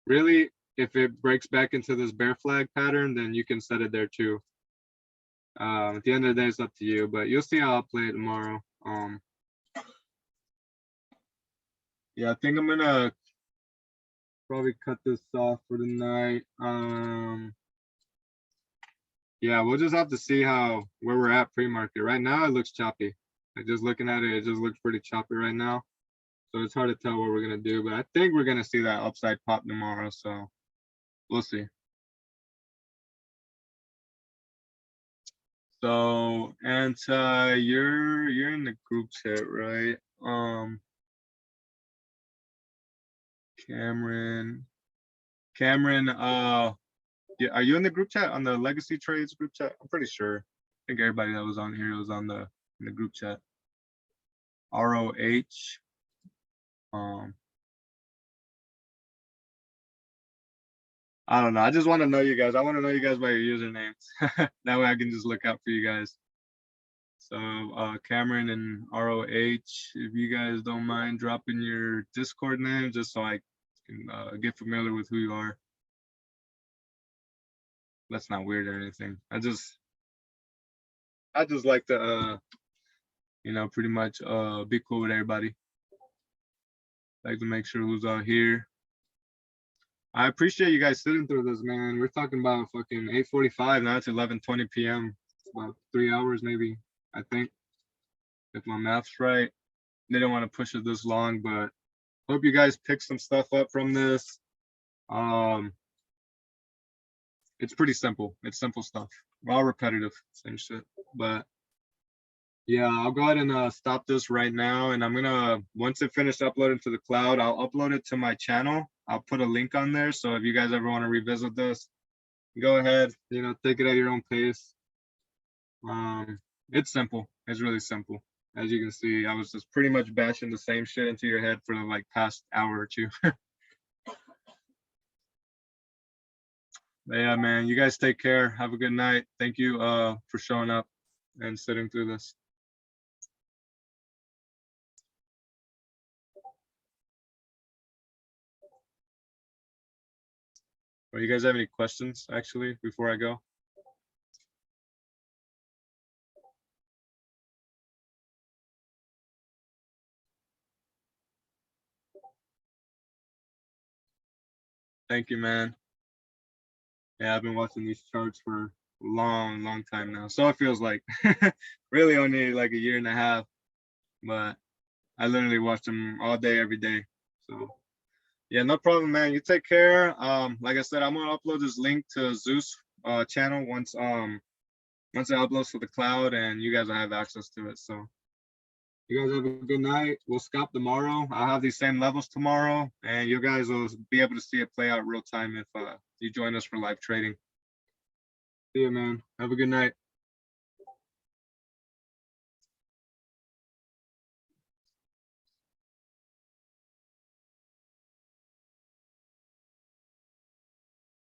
Really, if it breaks back into this bear flag pattern, then you can set it there too. At the end of the day, it's up to you, but you'll see how I'll play it tomorrow. Yeah, I think I'm gonna probably cut this off for tonight. Yeah, we'll just have to see where we're at pre-market. Right now, it looks choppy. Like just looking at it, it just looks pretty choppy right now. So it's hard to tell what we're gonna do, but I think we're gonna see that upside pop tomorrow. So we'll see. So Anta, you're in the group chat, right? Cameron, yeah, are you in the group chat, on the Legacy Trades group chat? I'm pretty sure. I think everybody that was on here was in the group chat. ROH. I don't know. I just want to know you guys. I want to know you guys by your usernames. That way I can just look out for you guys. So Cameron and ROH, if you guys don't mind dropping your Discord name, just so I can get familiar with who you are. That's not weird or anything. I just like to you know, pretty much be cool with everybody. Like to make sure who's out here. I appreciate you guys sitting through this, man. We're talking about fucking 8:45 now. It's 11:20 p.m. It's about 3 hours, maybe. I think, if my math's right. They didn't want to push it this long, but hope you guys pick some stuff up from this. It's pretty simple. It's simple stuff. We're all repetitive, same shit. But yeah, I'll go ahead and stop this right now. And I'm gonna, once it finished uploading to the cloud, I'll upload it to my channel. I'll put a link on there. So if you guys ever want to revisit this, go ahead, you know, take it at your own pace. It's simple. It's really simple. As you can see, I was just pretty much bashing the same shit into your head for the like past hour or two. But yeah, man, you guys take care. Have a good night. Thank you for showing up and sitting through this. Well, you guys have any questions actually before I go? Thank you, man. Yeah, I've been watching these charts for a long time now. So it feels like really only like a year and a half, but I literally watch them all day, every day. So Yeah, no problem, man. You take care. Like I said, I'm gonna upload this link to Zeus channel once it uploads to the cloud, and you guys will have access to it. So you guys have a good night. We'll scalp tomorrow. I'll have these same levels tomorrow, and you guys will be able to see it play out real time if you join us for live trading. See you, man. Have a good night.